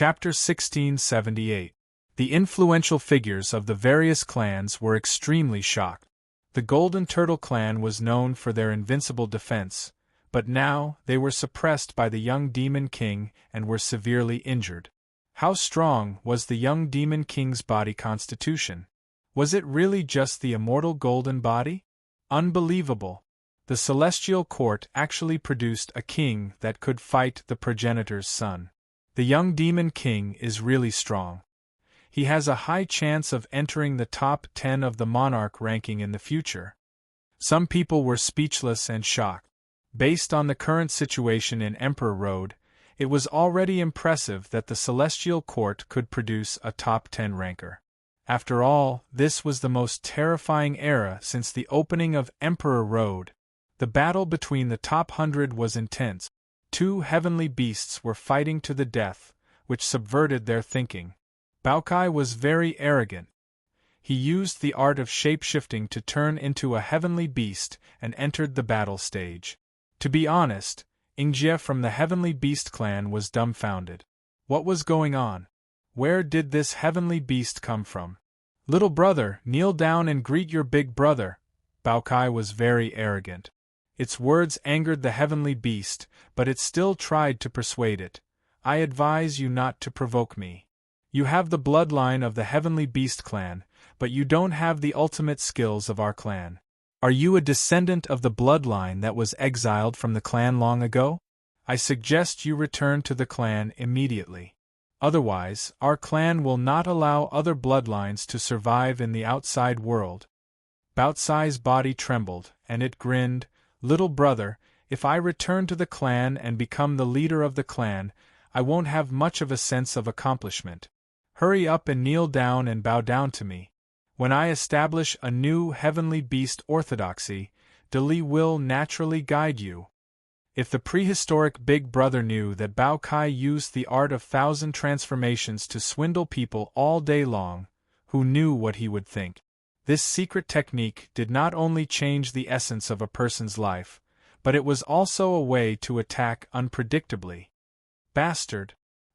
Chapter 1678. The influential figures of the various clans were extremely shocked. The Golden Turtle clan was known for their invincible defense, but now they were suppressed by the young Demon King and were severely injured. How strong was the young Demon King's body constitution? Was it really just the immortal golden body? Unbelievable! The Celestial Court actually produced a king that could fight the progenitor's son. The young Demon King is really strong. He has a high chance of entering the top 10 of the monarch ranking in the future. Some people were speechless and shocked. Based on the current situation in Emperor Road, it was already impressive that the Celestial Court could produce a top 10 ranker. After all, this was the most terrifying era since the opening of Emperor Road. The battle between the top 100 was intense. Two heavenly beasts were fighting to the death, which subverted their thinking. Baokai was very arrogant. He used the art of shape-shifting to turn into a heavenly beast and entered the battle stage. To be honest, Ingjie from the Heavenly Beast clan was dumbfounded. What was going on? Where did this heavenly beast come from? Little brother, kneel down and greet your big brother. Baokai was very arrogant. Its words angered the heavenly beast, but it still tried to persuade it. I advise you not to provoke me. You have the bloodline of the Heavenly Beast clan, but you don't have the ultimate skills of our clan. Are you a descendant of the bloodline that was exiled from the clan long ago? I suggest you return to the clan immediately. Otherwise, our clan will not allow other bloodlines to survive in the outside world. Baocai's body trembled, and it grinned. Little brother, if I return to the clan and become the leader of the clan, I won't have much of a sense of accomplishment. Hurry up and kneel down and bow down to me. When I establish a new heavenly beast orthodoxy, Dali will naturally guide you. If the prehistoric Big Brother knew that Baokai used the art of 1,000 transformations to swindle people all day long, who knew what he would think? This secret technique did not only change the essence of a person's life, but it was also a way to attack unpredictably. Bastard!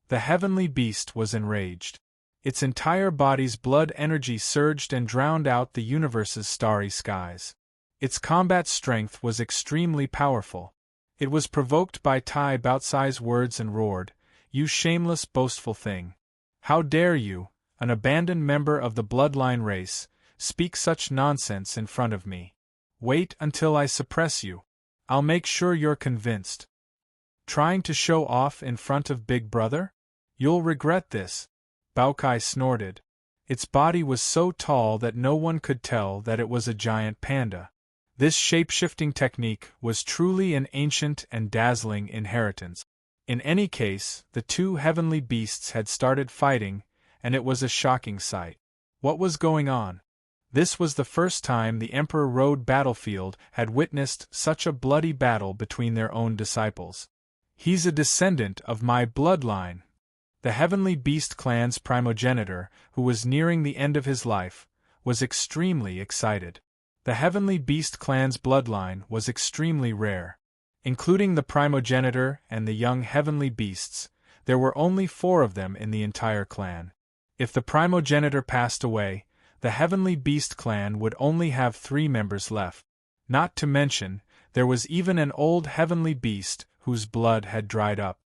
The heavenly beast was enraged. Its entire body's blood energy surged and drowned out the universe's starry skies. Its combat strength was extremely powerful. It was provoked by Tai Baocai's words and roared, "You shameless, boastful thing! How dare you, an abandoned member of the bloodline race, speak such nonsense in front of me? Wait until I suppress you. I'll make sure you're convinced. Trying to show off in front of Big Brother? You'll regret this." Baokai snorted. Its body was so tall that no one could tell that it was a giant panda. This shape-shifting technique was truly an ancient and dazzling inheritance. In any case, the two heavenly beasts had started fighting, and it was a shocking sight. What was going on? This was the first time the Emperor Road battlefield had witnessed such a bloody battle between their own disciples. He's a descendant of my bloodline. The Heavenly Beast clan's primogenitor, who was nearing the end of his life, was extremely excited. The Heavenly Beast clan's bloodline was extremely rare. Including the primogenitor and the young Heavenly Beasts, there were only 4 of them in the entire clan. If the primogenitor passed away, the Heavenly Beast clan would only have 3 members left. Not to mention, there was even an old Heavenly Beast whose blood had dried up.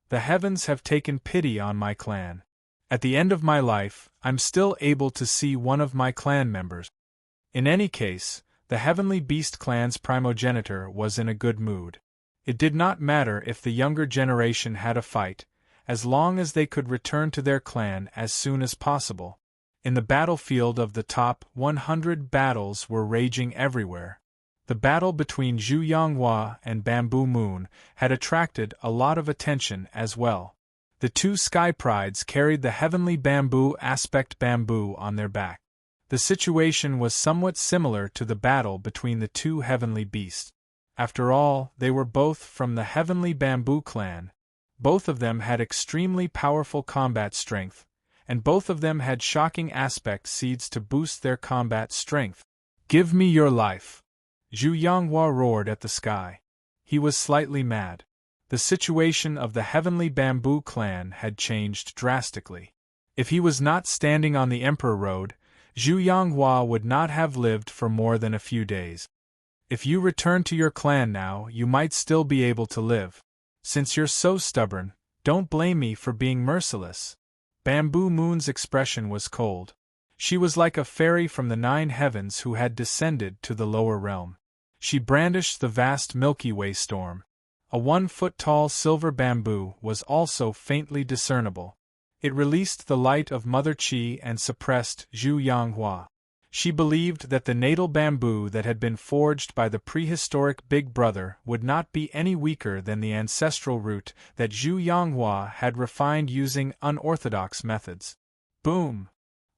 The heavens have taken pity on my clan. At the end of my life, I'm still able to see one of my clan members. In any case, the Heavenly Beast clan's primogenitor was in a good mood. It did not matter if the younger generation had a fight, as long as they could return to their clan as soon as possible. In the battlefield of the top 100, battles were raging everywhere. The battle between Zhu Yonghua and Bamboo Moon had attracted a lot of attention as well. The two Sky Prides carried the heavenly bamboo aspect bamboo on their back. The situation was somewhat similar to the battle between the two heavenly beasts. After all, they were both from the Heavenly Bamboo clan. Both of them had extremely powerful combat strength, and both of them had shocking aspect seeds to boost their combat strength. "Give me your life!" Zhu Yonghua roared at the sky. He was slightly mad. The situation of the Heavenly Bamboo clan had changed drastically. If he was not standing on the Emperor Road, Zhu Yanghua would not have lived for more than a few days. If you return to your clan now, you might still be able to live. Since you're so stubborn, don't blame me for being merciless. Bamboo Moon's expression was cold. She was like a fairy from the 9 heavens who had descended to the lower realm. She brandished the vast Milky Way storm. A 1-foot-tall silver bamboo was also faintly discernible. It released the light of Mother Qi and suppressed Zhu Yanghua. She believed that the natal bamboo that had been forged by the prehistoric Big Brother would not be any weaker than the ancestral root that Zhu Yanghua had refined using unorthodox methods. Boom!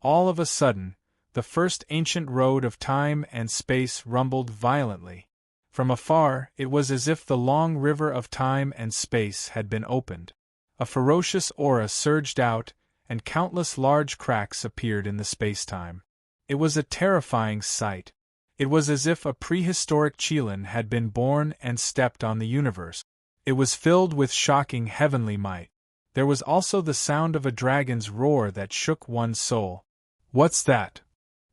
All of a sudden, the first ancient road of time and space rumbled violently. From afar, it was as if the long river of time and space had been opened. A ferocious aura surged out, and countless large cracks appeared in the space-time. It was a terrifying sight. It was as if a prehistoric Qilin had been born and stepped on the universe. It was filled with shocking heavenly might. There was also the sound of a dragon's roar that shook one's soul. What's that?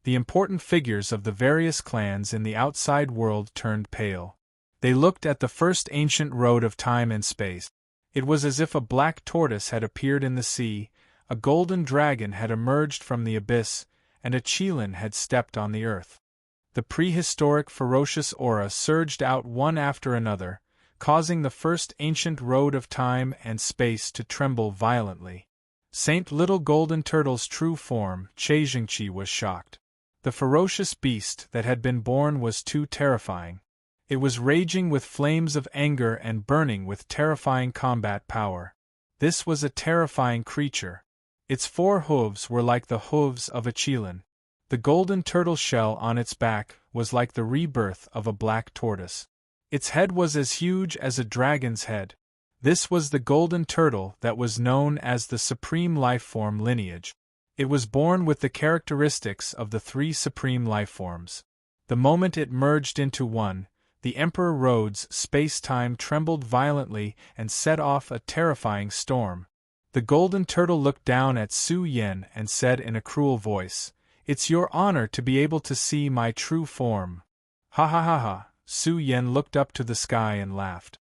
The important figures of the various clans in the outside world turned pale. They looked at the first ancient road of time and space. It was as if a black tortoise had appeared in the sea, a golden dragon had emerged from the abyss, and a Qilin had stepped on the earth. The prehistoric ferocious aura surged out one after another, causing the first ancient road of time and space to tremble violently. Saint Little Golden Turtle's true form, Chejingqi, was shocked. The ferocious beast that had been born was too terrifying. It was raging with flames of anger and burning with terrifying combat power. This was a terrifying creature. Its 4 hooves were like the hooves of a Qilin. The golden turtle shell on its back was like the rebirth of a black tortoise. Its head was as huge as a dragon's head. This was the golden turtle that was known as the supreme lifeform lineage. It was born with the characteristics of the 3 supreme lifeforms. The moment it merged into one, the Emperor Road's space-time trembled violently and set off a terrifying storm. The golden turtle looked down at Su Yen and said in a cruel voice, "It's your honor to be able to see my true form." Ha ha ha ha! Su Yen looked up to the sky and laughed.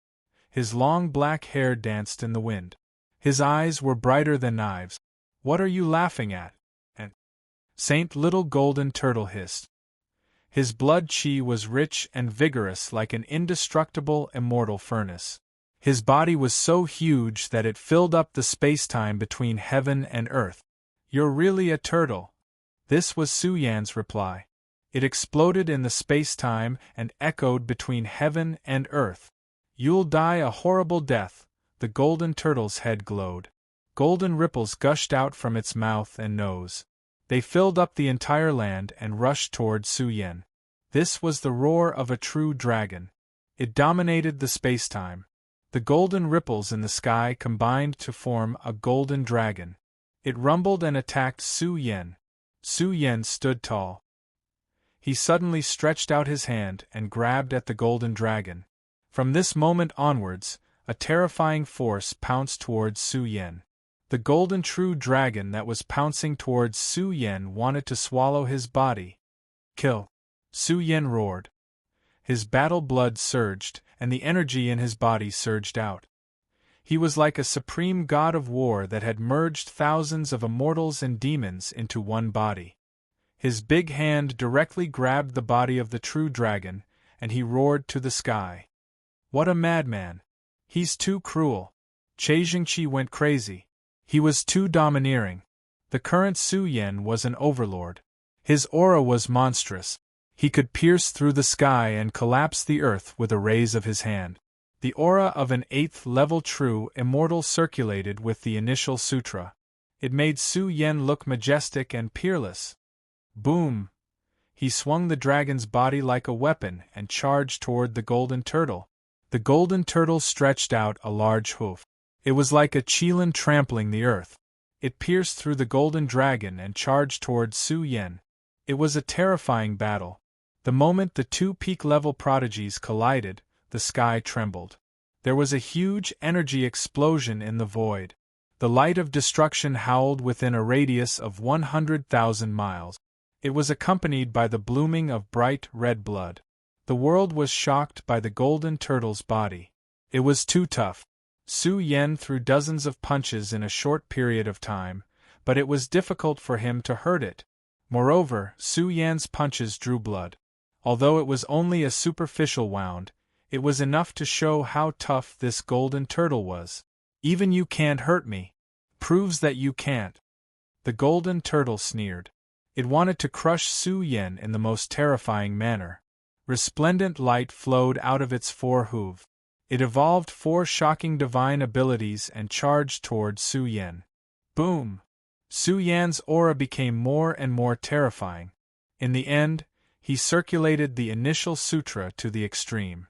His long black hair danced in the wind. His eyes were brighter than knives. "What are you laughing at?" And Saint Little Golden Turtle hissed. His blood qi was rich and vigorous like an indestructible immortal furnace. His body was so huge that it filled up the space-time between heaven and earth. "You're really a turtle." This was Su Yan's reply. It exploded in the space-time and echoed between heaven and earth. "You'll die a horrible death." The golden turtle's head glowed. Golden ripples gushed out from its mouth and nose. They filled up the entire land and rushed toward Su Yen. This was the roar of a true dragon. It dominated the space-time. The golden ripples in the sky combined to form a golden dragon. It rumbled and attacked Su Yen. Su Yen stood tall. He suddenly stretched out his hand and grabbed at the golden dragon. From this moment onwards, a terrifying force pounced towards Su Yen. The golden true dragon that was pouncing towards Su Yen wanted to swallow his body. "Kill!" Su Yen roared. His battle blood surged, and the energy in his body surged out. He was like a supreme god of war that had merged thousands of immortals and demons into one body. His big hand directly grabbed the body of the true dragon, and he roared to the sky. "What a madman! He's too cruel." Chejingqi went crazy. He was too domineering. The current Su Yen was an overlord. His aura was monstrous. He could pierce through the sky and collapse the earth with a raise of his hand. The aura of an 8th-level true immortal circulated with the initial sutra. It made Su Yen look majestic and peerless. Boom! He swung the dragon's body like a weapon and charged toward the golden turtle. The golden turtle stretched out a large hoof. It was like a Qilin trampling the earth. It pierced through the golden dragon and charged toward Su Yen. It was a terrifying battle. The moment the 2 peak-level prodigies collided, the sky trembled. There was a huge energy explosion in the void. The light of destruction howled within a radius of 100,000 miles. It was accompanied by the blooming of bright red blood. The world was shocked by the golden turtle's body. It was too tough. Su Yen threw dozens of punches in a short period of time, but it was difficult for him to hurt it. Moreover, Su Yan's punches drew blood. Although it was only a superficial wound, it was enough to show how tough this golden turtle was. Even you can't hurt me. Proves that you can't. The golden turtle sneered. It wanted to crush Su Yen in the most terrifying manner. Resplendent light flowed out of its four hooves. It evolved 4 shocking divine abilities and charged toward Su Yen. Boom! Su Yan's aura became more and more terrifying. In the end, he circulated the initial sutra to the extreme.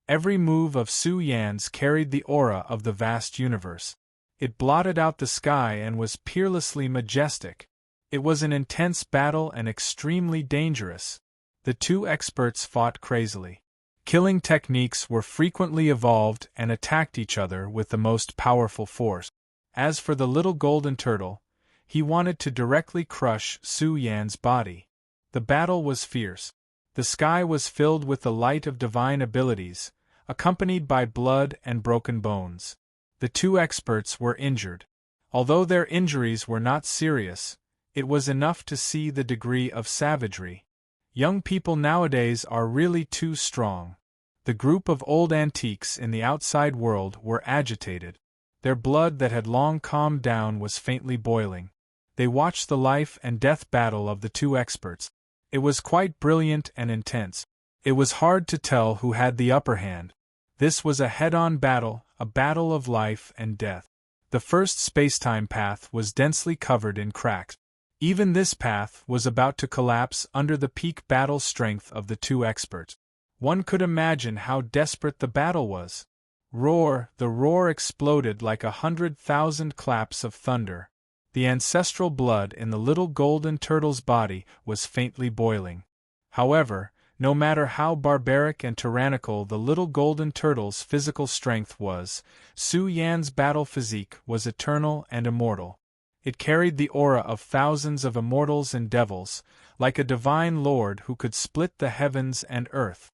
Every move of Su Yan's carried the aura of the vast universe. It blotted out the sky and was peerlessly majestic. It was an intense battle and extremely dangerous. The two experts fought crazily. Killing techniques were frequently evolved and attacked each other with the most powerful force. As for the little golden turtle, he wanted to directly crush Su Yan's body. The battle was fierce. The sky was filled with the light of divine abilities, accompanied by blood and broken bones. The two experts were injured. Although their injuries were not serious, it was enough to see the degree of savagery. Young people nowadays are really too strong. The group of old antiques in the outside world were agitated. Their blood that had long calmed down was faintly boiling. They watched the life and death battle of the two experts. It was quite brilliant and intense. It was hard to tell who had the upper hand. This was a head-on battle, a battle of life and death. The first spacetime path was densely covered in cracks. Even this path was about to collapse under the peak battle strength of the two experts. One could imagine how desperate the battle was. Roar! The roar exploded like 100,000 claps of thunder. The ancestral blood in the little golden turtle's body was faintly boiling. However, no matter how barbaric and tyrannical the little golden turtle's physical strength was, Su Yan's battle physique was eternal and immortal. It carried the aura of thousands of immortals and devils, like a divine lord who could split the heavens and earth.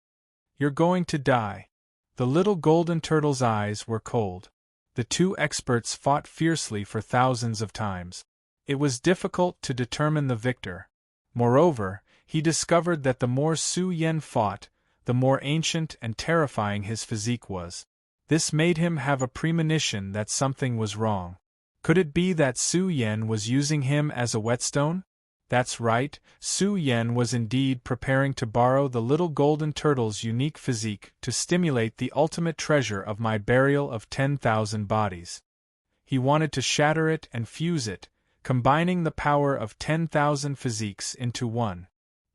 You're going to die. The little golden turtle's eyes were cold. The two experts fought fiercely for thousands of times. It was difficult to determine the victor. Moreover, he discovered that the more Su Yen fought, the more ancient and terrifying his physique was. This made him have a premonition that something was wrong. Could it be that Su Yen was using him as a whetstone? That's right, Su Yen was indeed preparing to borrow the little golden turtle's unique physique to stimulate the ultimate treasure of my burial of 10,000 bodies. He wanted to shatter it and fuse it, combining the power of 10,000 physiques into one.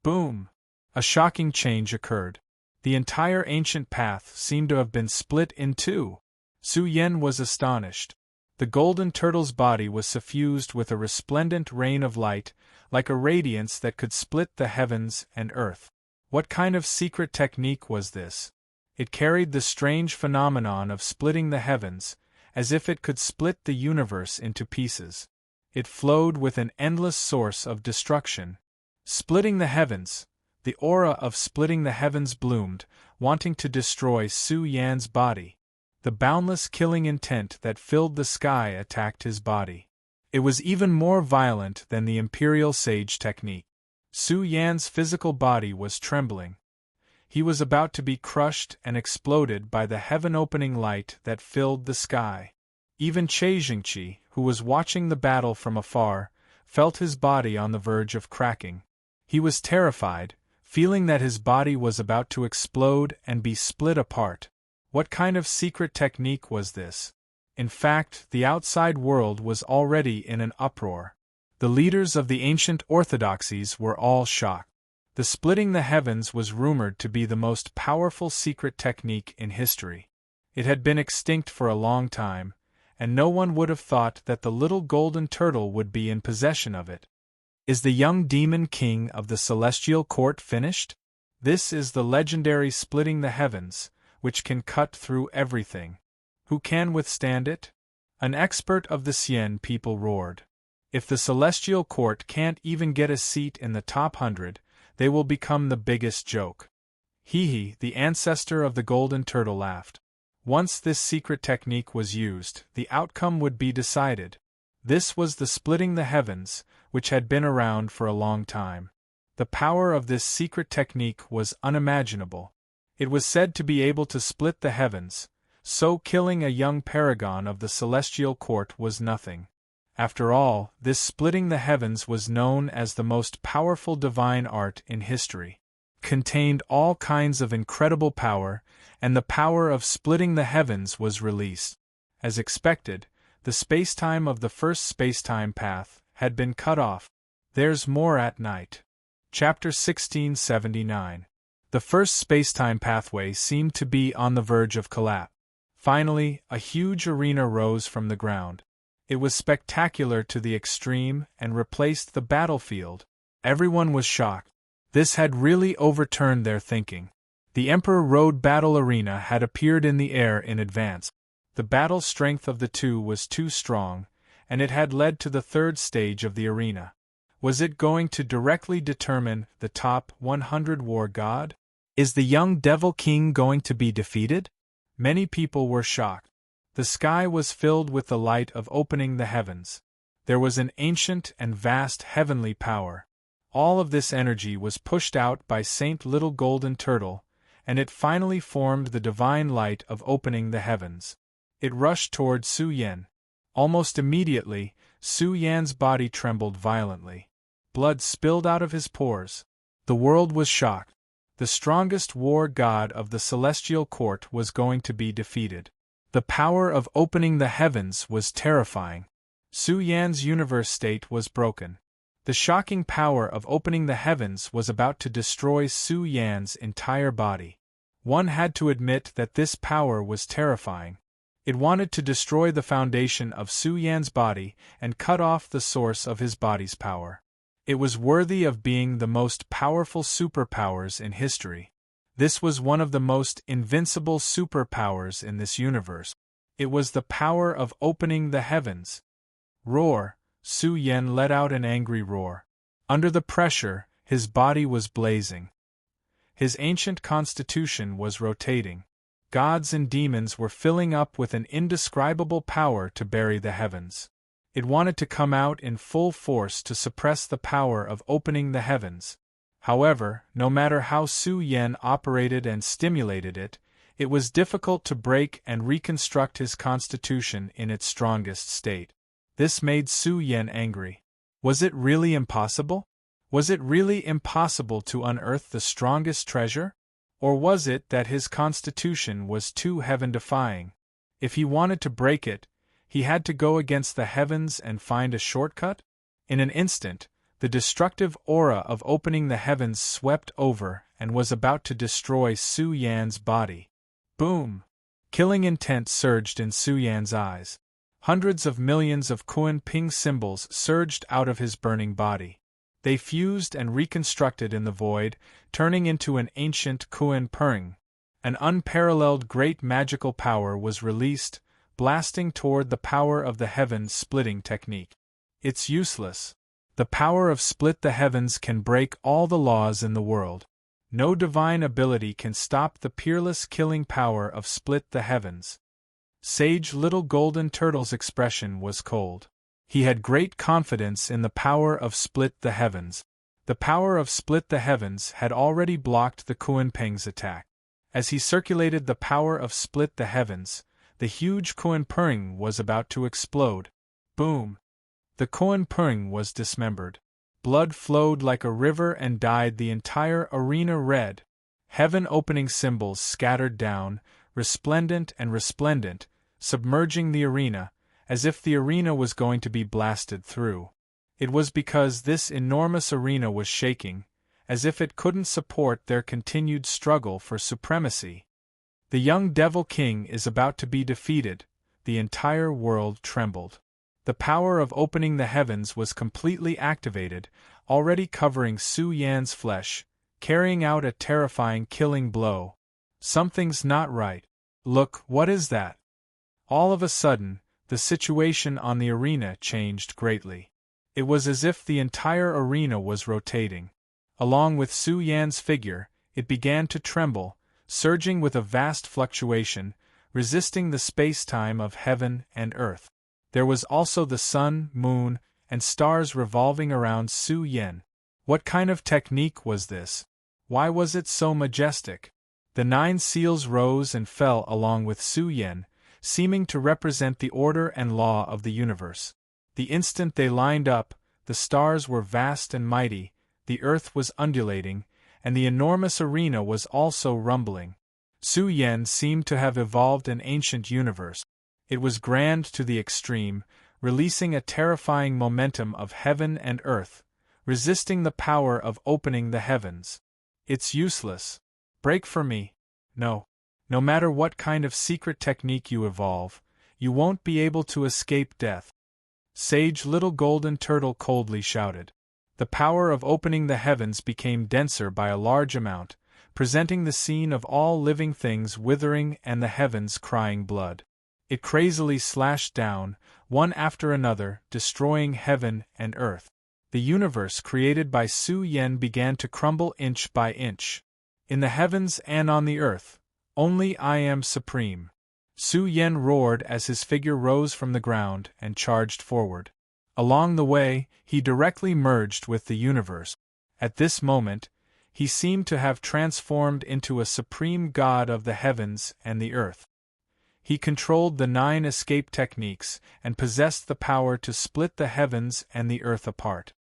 Boom! A shocking change occurred. The entire ancient path seemed to have been split in two. Su Yen was astonished. The golden turtle's body was suffused with a resplendent rain of light, like a radiance that could split the heavens and earth. What kind of secret technique was this? It carried the strange phenomenon of splitting the heavens, as if it could split the universe into pieces. It flowed with an endless source of destruction. Splitting the heavens, the aura of splitting the heavens bloomed, wanting to destroy Su Yan's body. The boundless killing intent that filled the sky attacked his body. It was even more violent than the Imperial Sage technique. Su Yan's physical body was trembling. He was about to be crushed and exploded by the heaven-opening light that filled the sky. Even Che Jingqi, who was watching the battle from afar, felt his body on the verge of cracking. He was terrified, feeling that his body was about to explode and be split apart. What kind of secret technique was this? In fact, the outside world was already in an uproar. The leaders of the ancient orthodoxies were all shocked. The splitting the heavens was rumored to be the most powerful secret technique in history. It had been extinct for a long time, and no one would have thought that the little golden turtle would be in possession of it. Is the young demon king of the celestial court finished? This is the legendary splitting the heavens, which can cut through everything. Who can withstand it? An expert of the Cien people roared. If the Celestial Court can't even get a seat in the top 100, they will become the biggest joke. Hehe, the ancestor of the Golden Turtle laughed. Once this secret technique was used, the outcome would be decided. This was the splitting the heavens, which had been around for a long time. The power of this secret technique was unimaginable. It was said to be able to split the heavens, so killing a young paragon of the Celestial Court was nothing. After all, this splitting the heavens was known as the most powerful divine art in history. Contained all kinds of incredible power, and the power of splitting the heavens was released. As expected, the spacetime of the first spacetime path had been cut off. There's more at night. Chapter 1679. The first spacetime pathway seemed to be on the verge of collapse. Finally, a huge arena rose from the ground. It was spectacular to the extreme and replaced the battlefield. Everyone was shocked. This had really overturned their thinking. The Emperor Road Battle Arena had appeared in the air in advance. The battle strength of the two was too strong, and it had led to the third stage of the arena. Was it going to directly determine the top 100 war god? Is the young Devil King going to be defeated? Many people were shocked. The sky was filled with the light of opening the heavens. There was an ancient and vast heavenly power. All of this energy was pushed out by Saint Little Golden Turtle, and it finally formed the divine light of opening the heavens. It rushed toward Su Yan. Almost immediately, Su Yan's body trembled violently. Blood spilled out of his pores. The world was shocked. The strongest war god of the Celestial Court was going to be defeated. The power of opening the heavens was terrifying. Su Yan's universe state was broken. The shocking power of opening the heavens was about to destroy Su Yan's entire body. One had to admit that this power was terrifying. It wanted to destroy the foundation of Su Yan's body and cut off the source of his body's power. It was worthy of being the most powerful superpowers in history. This was one of the most invincible superpowers in this universe. It was the power of opening the heavens. Roar! Su Yan let out an angry roar. Under the pressure, his body was blazing. His ancient constitution was rotating. Gods and demons were filling up with an indescribable power to bury the heavens. It wanted to come out in full force to suppress the power of opening the heavens. However, no matter how Su Yan operated and stimulated it, it was difficult to break and reconstruct his constitution in its strongest state. This made Su Yan angry. Was it really impossible? Was it really impossible to unearth the strongest treasure? Or was it that his constitution was too heaven-defying? If he wanted to break it, he had to go against the heavens and find a shortcut? In an instant, the destructive aura of opening the heavens swept over and was about to destroy Su Yan's body. Boom! Killing intent surged in Su Yan's eyes. Hundreds of millions of Kuan Ping symbols surged out of his burning body. They fused and reconstructed in the void, turning into an ancient Kuan Ping. An unparalleled great magical power was released, blasting toward the power of the heaven-splitting technique. It's useless. The power of split the heavens can break all the laws in the world. No divine ability can stop the peerless killing power of split the heavens. Sage Little Golden Turtle's expression was cold. He had great confidence in the power of split the heavens. The power of split the heavens had already blocked the Kuan Ping's attack. As he circulated the power of split the heavens, the huge Kuan Ping was about to explode. Boom! The Kuan Ping was dismembered. Blood flowed like a river and dyed the entire arena red. Heaven-opening symbols scattered down, resplendent and resplendent, submerging the arena, as if the arena was going to be blasted through. It was because this enormous arena was shaking, as if it couldn't support their continued struggle for supremacy. The young Devil King is about to be defeated. The entire world trembled. The power of opening the heavens was completely activated, already covering Su Yan's flesh, carrying out a terrifying killing blow. Something's not right. Look, what is that? All of a sudden, the situation on the arena changed greatly. It was as if the entire arena was rotating. Along with Su Yan's figure, it began to tremble, surging with a vast fluctuation, resisting the space-time of heaven and earth. There was also the sun, moon, and stars revolving around Su Yan. What kind of technique was this? Why was it so majestic? The 9 seals rose and fell along with Su Yan, seeming to represent the order and law of the universe. The instant they lined up, the stars were vast and mighty, the earth was undulating, and the enormous arena was also rumbling. Su Yan seemed to have evolved an ancient universe. It was grand to the extreme, releasing a terrifying momentum of heaven and earth, resisting the power of opening the heavens. It's useless. Break for me. No. No matter what kind of secret technique you evolve, you won't be able to escape death. Sage Little Golden Turtle coldly shouted. The power of opening the heavens became denser by a large amount, presenting the scene of all living things withering and the heavens crying blood. It crazily slashed down, one after another, destroying heaven and earth. The universe created by Su Yan began to crumble inch by inch. In the heavens and on the earth, only I am supreme. Su Yan roared as his figure rose from the ground and charged forward. Along the way, he directly merged with the universe. At this moment, he seemed to have transformed into a supreme god of the heavens and the earth. He controlled the 9 escape techniques and possessed the power to split the heavens and the earth apart.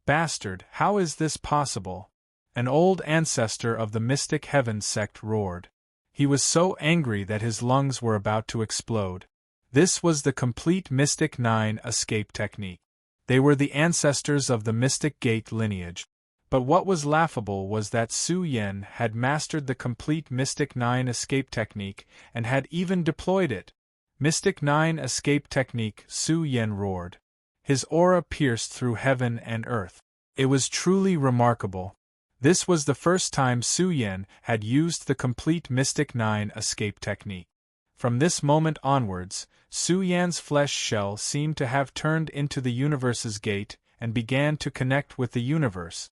Bastard, how is this possible? An old ancestor of the Mystic Heaven sect roared. He was so angry that his lungs were about to explode. This was the complete Mystic 9 escape technique. They were the ancestors of the Mystic Gate lineage. But what was laughable was that Su Yan had mastered the complete Mystic 9 escape technique and had even deployed it. Mystic 9 escape technique, Su Yan roared. His aura pierced through heaven and earth. It was truly remarkable. This was the first time Su Yan had used the complete Mystic 9 escape technique. From this moment onwards, Su Yan's flesh shell seemed to have turned into the universe's gate and began to connect with the universe.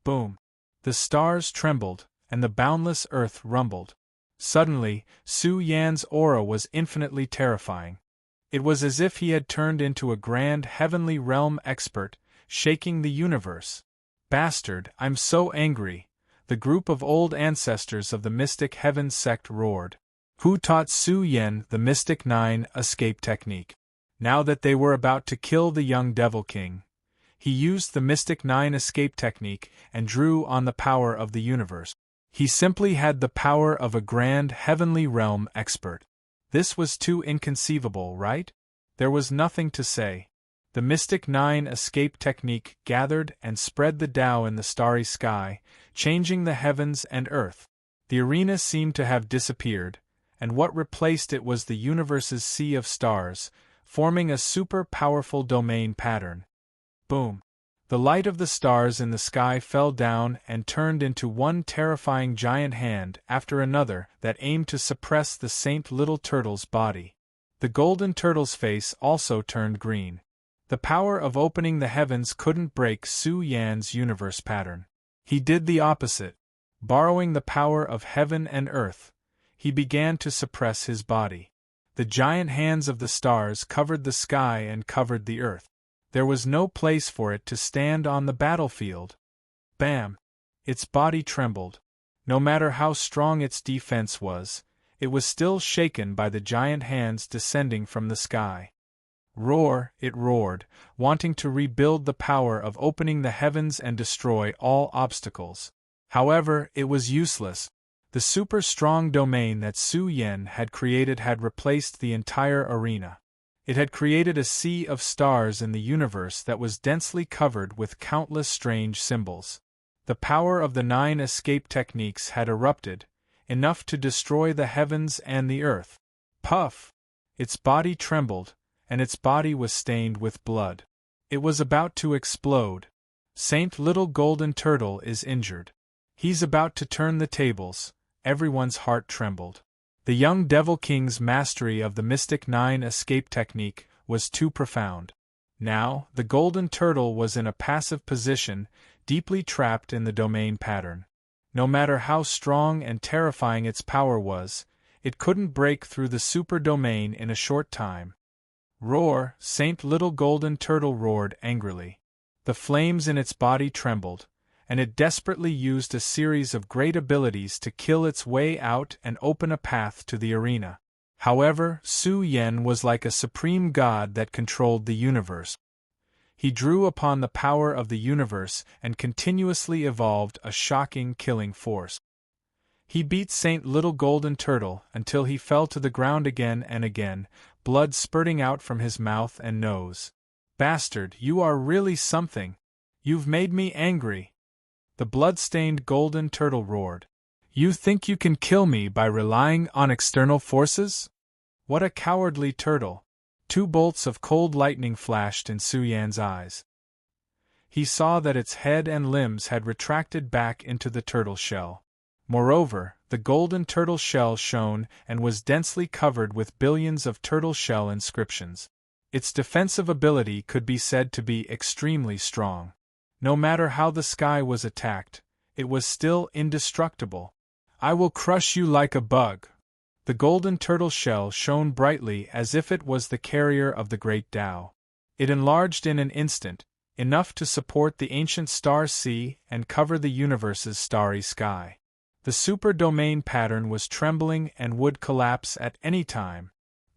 Boom! The stars trembled, and the boundless earth rumbled. Suddenly, Su Yan's aura was infinitely terrifying. It was as if he had turned into a grand heavenly realm expert, shaking the universe. Bastard, I'm so angry, the group of old ancestors of the Mystic Heaven sect roared. Who taught Su Yan the Mystic 9 escape technique? Now that they were about to kill the young Devil King, he used the Mystic 9 escape technique and drew on the power of the universe. He simply had the power of a grand heavenly realm expert. This was too inconceivable, right? There was nothing to say. The Mystic 9 escape technique gathered and spread the Tao in the starry sky, changing the heavens and earth. The arena seemed to have disappeared, and what replaced it was the universe's sea of stars, forming a super-powerful domain pattern. Boom! The light of the stars in the sky fell down and turned into one terrifying giant hand after another that aimed to suppress the Saint Little Turtle's body. The golden turtle's face also turned green. The power of opening the heavens couldn't break Su Yan's universe pattern. He did the opposite. Borrowing the power of heaven and earth, he began to suppress his body. The giant hands of the stars covered the sky and covered the earth. There was no place for it to stand on the battlefield. Bam! Its body trembled. No matter how strong its defense was, it was still shaken by the giant hands descending from the sky. Roar, it roared, wanting to rebuild the power of opening the heavens and destroy all obstacles. However, it was useless. The super-strong domain that Su Yan had created had replaced the entire arena. It had created a sea of stars in the universe that was densely covered with countless strange symbols. The power of the 9 escape techniques had erupted, enough to destroy the heavens and the earth. Puff! Its body trembled, and its body was stained with blood. It was about to explode. Saint Little Golden Turtle is injured. He's about to turn the tables. Everyone's heart trembled. The young Devil King's mastery of the Mystic Nine escape technique was too profound. Now, the golden turtle was in a passive position, deeply trapped in the domain pattern. No matter how strong and terrifying its power was, it couldn't break through the super domain in a short time. Roar! Saint Little Golden Turtle roared angrily. The flames in its body trembled, and it desperately used a series of great abilities to kill its way out and open a path to the arena. However, Su Yen was like a supreme god that controlled the universe. He drew upon the power of the universe and continuously evolved a shocking killing force. He beat Saint Little Golden Turtle until he fell to the ground again and again, blood spurting out from his mouth and nose. "Bastard, you are really something! You've made me angry!" The blood-stained Golden Turtle roared. "You think you can kill me by relying on external forces? What a cowardly turtle!" 2 bolts of cold lightning flashed in Su Yan's eyes. He saw that its head and limbs had retracted back into the turtle shell. Moreover, the golden turtle shell shone and was densely covered with billions of turtle shell inscriptions. Its defensive ability could be said to be extremely strong. No matter how the sky was attacked, it was still indestructible. "I will crush you like a bug." The golden turtle shell shone brightly as if it was the carrier of the great Tao. It enlarged in an instant, enough to support the ancient star sea and cover the universe's starry sky. The super domain pattern was trembling and would collapse at any time.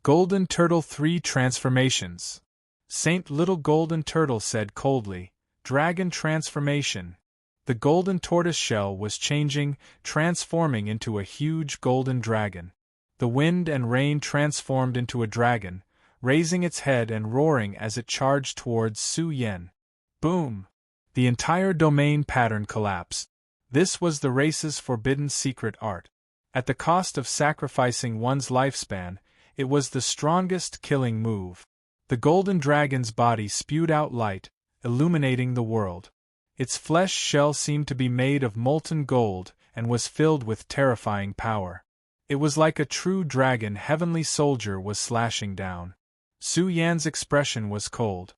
Golden Turtle 3 transformations. Saint Little Golden Turtle said coldly, "Dragon transformation." The golden tortoise shell was changing, transforming into a huge golden dragon. The wind and rain transformed into a dragon, raising its head and roaring as it charged towards Su Yen. Boom! The entire domain pattern collapsed. This was the race's forbidden secret art. At the cost of sacrificing one's lifespan, it was the strongest killing move. The golden dragon's body spewed out light, illuminating the world. Its flesh shell seemed to be made of molten gold and was filled with terrifying power. It was like a true dragon heavenly soldier was slashing down. Su Yan's expression was cold.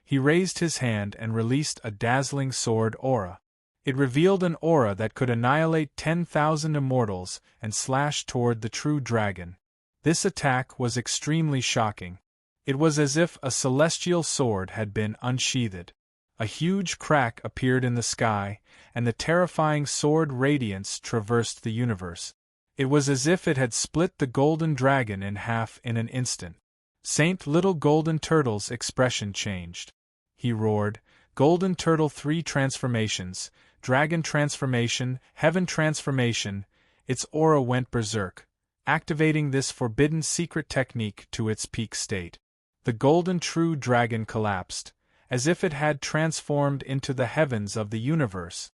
He raised his hand and released a dazzling sword aura. It revealed an aura that could annihilate 10,000 immortals and slash toward the true dragon. This attack was extremely shocking. It was as if a celestial sword had been unsheathed. A huge crack appeared in the sky, and the terrifying sword radiance traversed the universe. It was as if it had split the golden dragon in half in an instant. Saint Little Golden Turtle's expression changed. He roared, "Golden Turtle 3 transformations, Dragon transformation, Heaven transformation." Its aura went berserk, activating this forbidden secret technique to its peak state. The golden true dragon collapsed, as if it had transformed into the heavens of the universe.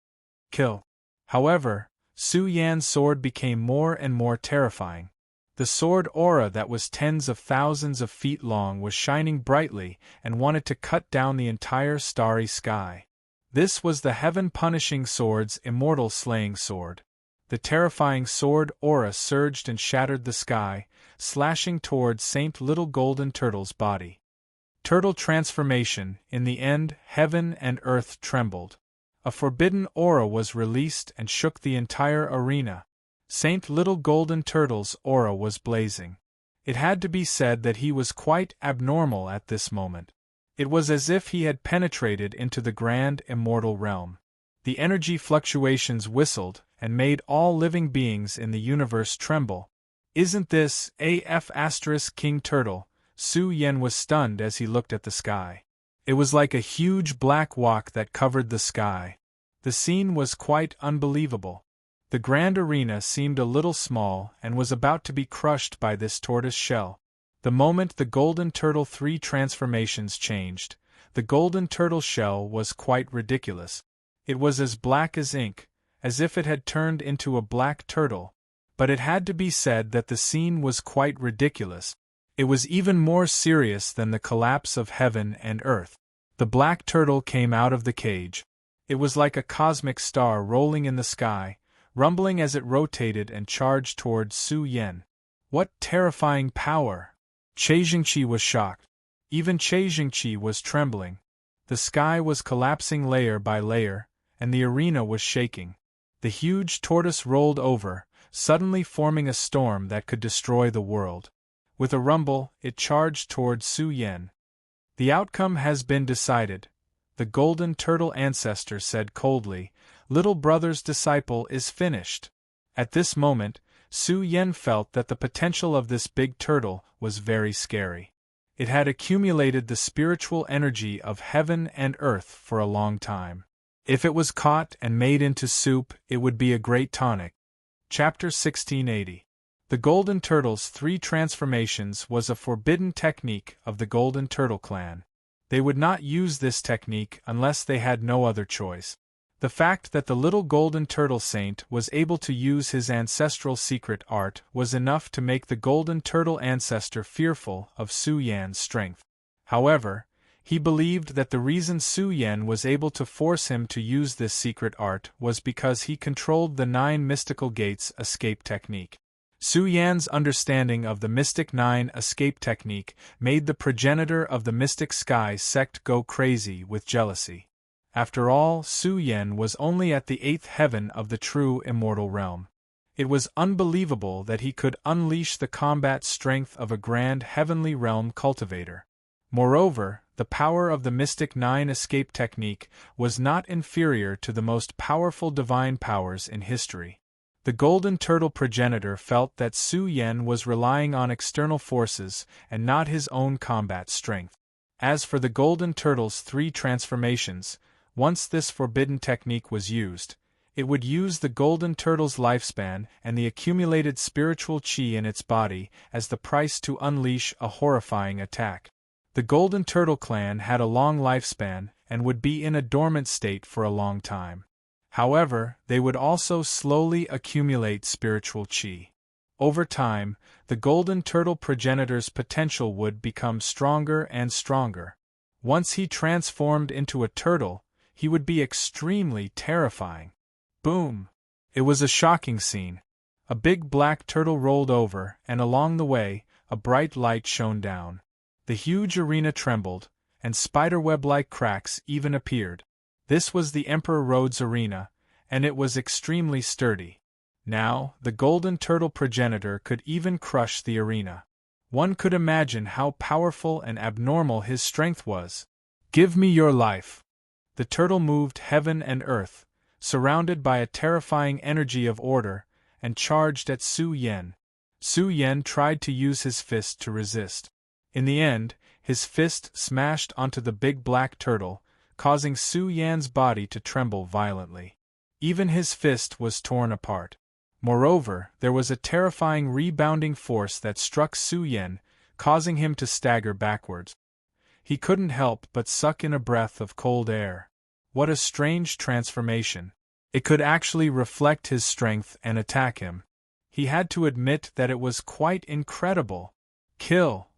Kill. However, Su Yan's sword became more and more terrifying. The sword aura that was tens of thousands of feet long was shining brightly and wanted to cut down the entire starry sky. This was the heaven-punishing sword's immortal slaying sword. The terrifying sword aura surged and shattered the sky, slashing towards Saint Little Golden Turtle's body. Turtle transformation. In the end, heaven and earth trembled. A forbidden aura was released and shook the entire arena. Saint Little Golden Turtle's aura was blazing. It had to be said that he was quite abnormal at this moment. It was as if he had penetrated into the grand immortal realm. The energy fluctuations whistled and made all living beings in the universe tremble. "Isn't this AF** King Turtle?" Su Yen was stunned as he looked at the sky. It was like a huge black wok that covered the sky. The scene was quite unbelievable. The grand arena seemed a little small and was about to be crushed by this tortoise shell. The moment the Golden Turtle 3 transformations changed, the Golden Turtle shell was quite ridiculous. It was as black as ink, as if it had turned into a black turtle. But it had to be said that the scene was quite ridiculous. It was even more serious than the collapse of heaven and earth. The black turtle came out of the cage. It was like a cosmic star rolling in the sky, rumbling as it rotated and charged towards Su Yen. What terrifying power! Chejingqi was shocked. Even Chejingqi was trembling. The sky was collapsing layer by layer, and the arena was shaking. The huge tortoise rolled over, suddenly forming a storm that could destroy the world. With a rumble, it charged toward Su Yan. The outcome has been decided, the golden turtle ancestor said coldly. Little brother's disciple is finished. At this moment, Su Yan felt that the potential of this big turtle was very scary. It had accumulated the spiritual energy of heaven and earth for a long time. If it was caught and made into soup, it would be a great tonic. Chapter 1680. The Golden Turtle's 3 transformations was a forbidden technique of the Golden Turtle clan. They would not use this technique unless they had no other choice. The fact that the little Golden Turtle Saint was able to use his ancestral secret art was enough to make the Golden Turtle ancestor fearful of Su Yan's strength. However, he believed that the reason Su Yan was able to force him to use this secret art was because he controlled the 9 mystical gates escape technique. Su Yan's understanding of the Mystic 9 escape technique made the progenitor of the Mystic Sky sect go crazy with jealousy. After all, Su Yan was only at the 8th heaven of the true immortal realm. It was unbelievable that he could unleash the combat strength of a grand heavenly realm cultivator. Moreover, the power of the Mystic 9 escape technique was not inferior to the most powerful divine powers in history. The Golden Turtle progenitor felt that Su Yan was relying on external forces and not his own combat strength. As for the Golden Turtle's 3 transformations, once this forbidden technique was used, it would use the Golden Turtle's lifespan and the accumulated spiritual qi in its body as the price to unleash a horrifying attack. The Golden Turtle clan had a long lifespan and would be in a dormant state for a long time. However, they would also slowly accumulate spiritual qi. Over time, the Golden Turtle progenitor's potential would become stronger and stronger. Once he transformed into a turtle, he would be extremely terrifying. Boom! It was a shocking scene. A big black turtle rolled over, and along the way, a bright light shone down. The huge arena trembled, and spiderweb-like cracks even appeared. This was the Emperor Road's arena, and it was extremely sturdy. Now, the Golden Turtle progenitor could even crush the arena. One could imagine how powerful and abnormal his strength was. Give me your life! The turtle moved heaven and earth, surrounded by a terrifying energy of order, and charged at Su Yan. Su Yan tried to use his fist to resist. In the end, his fist smashed onto the big black turtle, causing Su Yan's body to tremble violently. Even his fist was torn apart. Moreover, there was a terrifying rebounding force that struck Su Yan, causing him to stagger backwards. He couldn't help but suck in a breath of cold air. What a strange transformation. It could actually reflect his strength and attack him. He had to admit that it was quite incredible. Kill!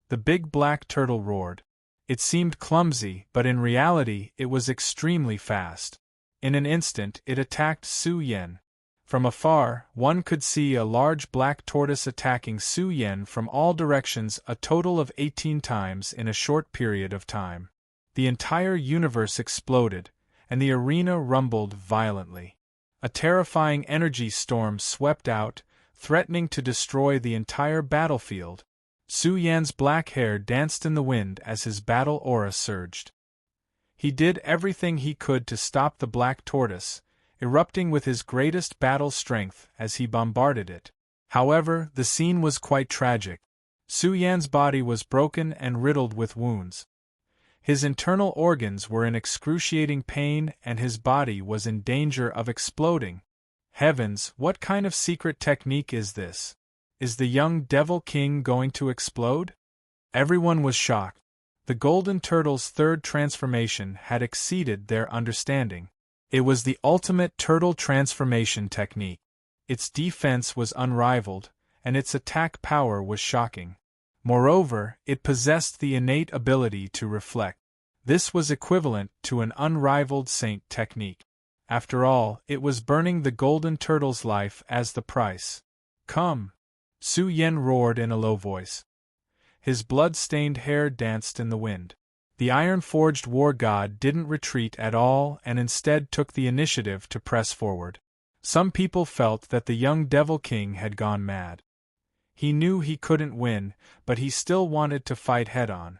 The big black turtle roared. It seemed clumsy, but in reality it was extremely fast. In an instant it attacked Su Yan. From afar, one could see a large black tortoise attacking Su Yan from all directions a total of 18 times in a short period of time. The entire universe exploded, and the arena rumbled violently. A terrifying energy storm swept out, threatening to destroy the entire battlefield. Su Yan's black hair danced in the wind as his battle aura surged. He did everything he could to stop the black tortoise, erupting with his greatest battle strength as he bombarded it. However, the scene was quite tragic. Su Yan's body was broken and riddled with wounds. His internal organs were in excruciating pain and his body was in danger of exploding. Heavens, what kind of secret technique is this? Is the young Devil King going to explode? Everyone was shocked. The Golden Turtle's 3rd transformation had exceeded their understanding. It was the ultimate turtle transformation technique. Its defense was unrivaled, and its attack power was shocking. Moreover, it possessed the innate ability to reflect. This was equivalent to an unrivaled saint technique. After all, it was burning the Golden Turtle's life as the price. Come! Su Yen roared in a low voice. His blood-stained hair danced in the wind. The iron-forged war god didn't retreat at all and instead took the initiative to press forward. Some people felt that the young Devil King had gone mad. He knew he couldn't win, but he still wanted to fight head-on.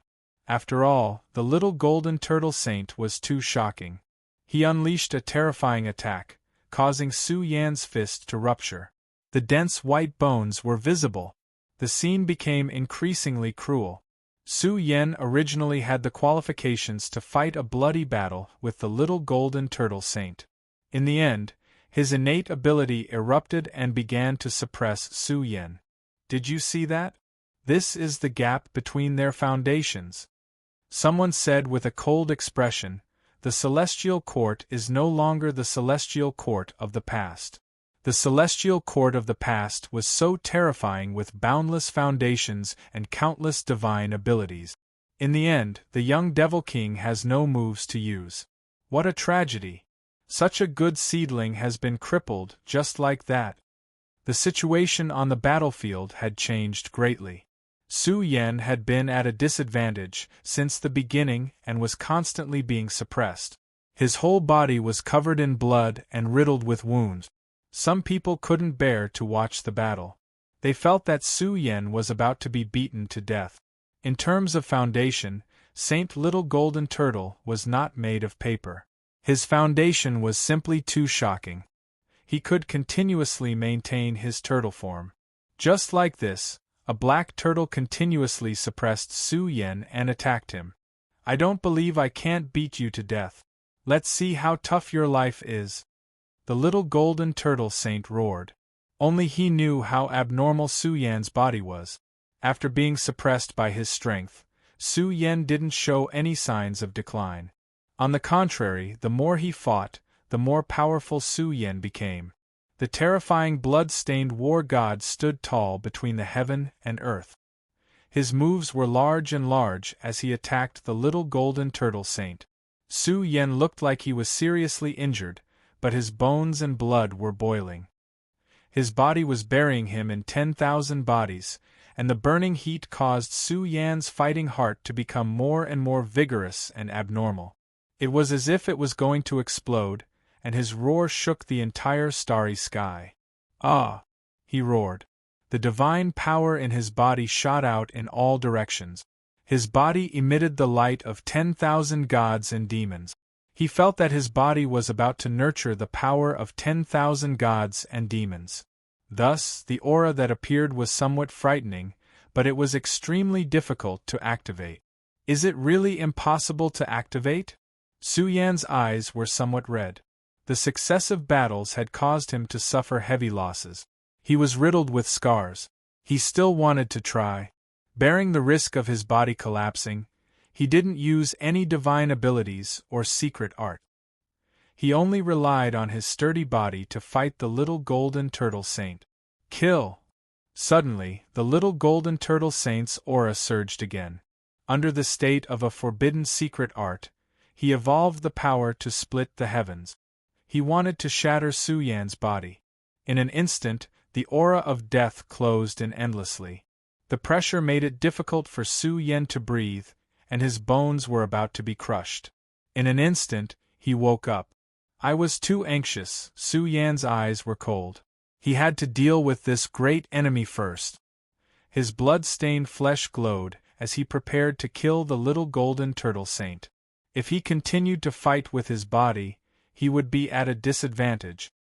After all, the little golden turtle saint was too shocking. He unleashed a terrifying attack, causing Su Yan's fist to rupture. The dense white bones were visible. The scene became increasingly cruel. Su Yan originally had the qualifications to fight a bloody battle with the little golden turtle saint. In the end, his innate ability erupted and began to suppress Su Yan. Did you see that? This is the gap between their foundations. Someone said with a cold expression, the celestial court is no longer the celestial court of the past. The celestial court of the past was so terrifying with boundless foundations and countless divine abilities. In the end, the young Devil King has no moves to use. What a tragedy! Such a good seedling has been crippled just like that. The situation on the battlefield had changed greatly. Su Yan had been at a disadvantage since the beginning and was constantly being suppressed. His whole body was covered in blood and riddled with wounds. Some people couldn't bear to watch the battle. They felt that Su Yan was about to be beaten to death. In terms of foundation, Saint Little Golden Turtle was not made of paper. His foundation was simply too shocking. He could continuously maintain his turtle form. Just like this, a black turtle continuously suppressed Su Yan and attacked him. I don't believe I can't beat you to death. Let's see how tough your life is. The little golden turtle saint roared. Only he knew how abnormal Su Yan's body was. After being suppressed by his strength, Su Yan didn't show any signs of decline. On the contrary, the more he fought, the more powerful Su Yan became. The terrifying blood-stained war god stood tall between the heaven and earth. His moves were large and large as he attacked the little golden turtle saint. Su Yan looked like he was seriously injured, but his bones and blood were boiling. His body was burying him in 10,000 bodies, and the burning heat caused Su Yan's fighting heart to become more and more vigorous and abnormal. It was as if it was going to explode, and his roar shook the entire starry sky. Ah! He roared. The divine power in his body shot out in all directions. His body emitted the light of 10,000 gods and demons. He felt that his body was about to nurture the power of 10,000 gods and demons. Thus, the aura that appeared was somewhat frightening, but it was extremely difficult to activate. Is it really impossible to activate? Su Yan's eyes were somewhat red. The successive battles had caused him to suffer heavy losses. He was riddled with scars. He still wanted to try. Bearing the risk of his body collapsing, he didn't use any divine abilities or secret art. He only relied on his sturdy body to fight the little golden turtle saint. Kill! Suddenly, the little golden turtle saint's aura surged again. Under the state of a forbidden secret art, he evolved the power to split the heavens. He wanted to shatter Su Yan's body. In an instant, the aura of death closed in endlessly. The pressure made it difficult for Su Yan to breathe, and his bones were about to be crushed. In an instant, he woke up. I was too anxious. Su Yan's eyes were cold. He had to deal with this great enemy first. His blood-stained flesh glowed as he prepared to kill the little golden turtle saint. If he continued to fight with his body, he would be at a disadvantage.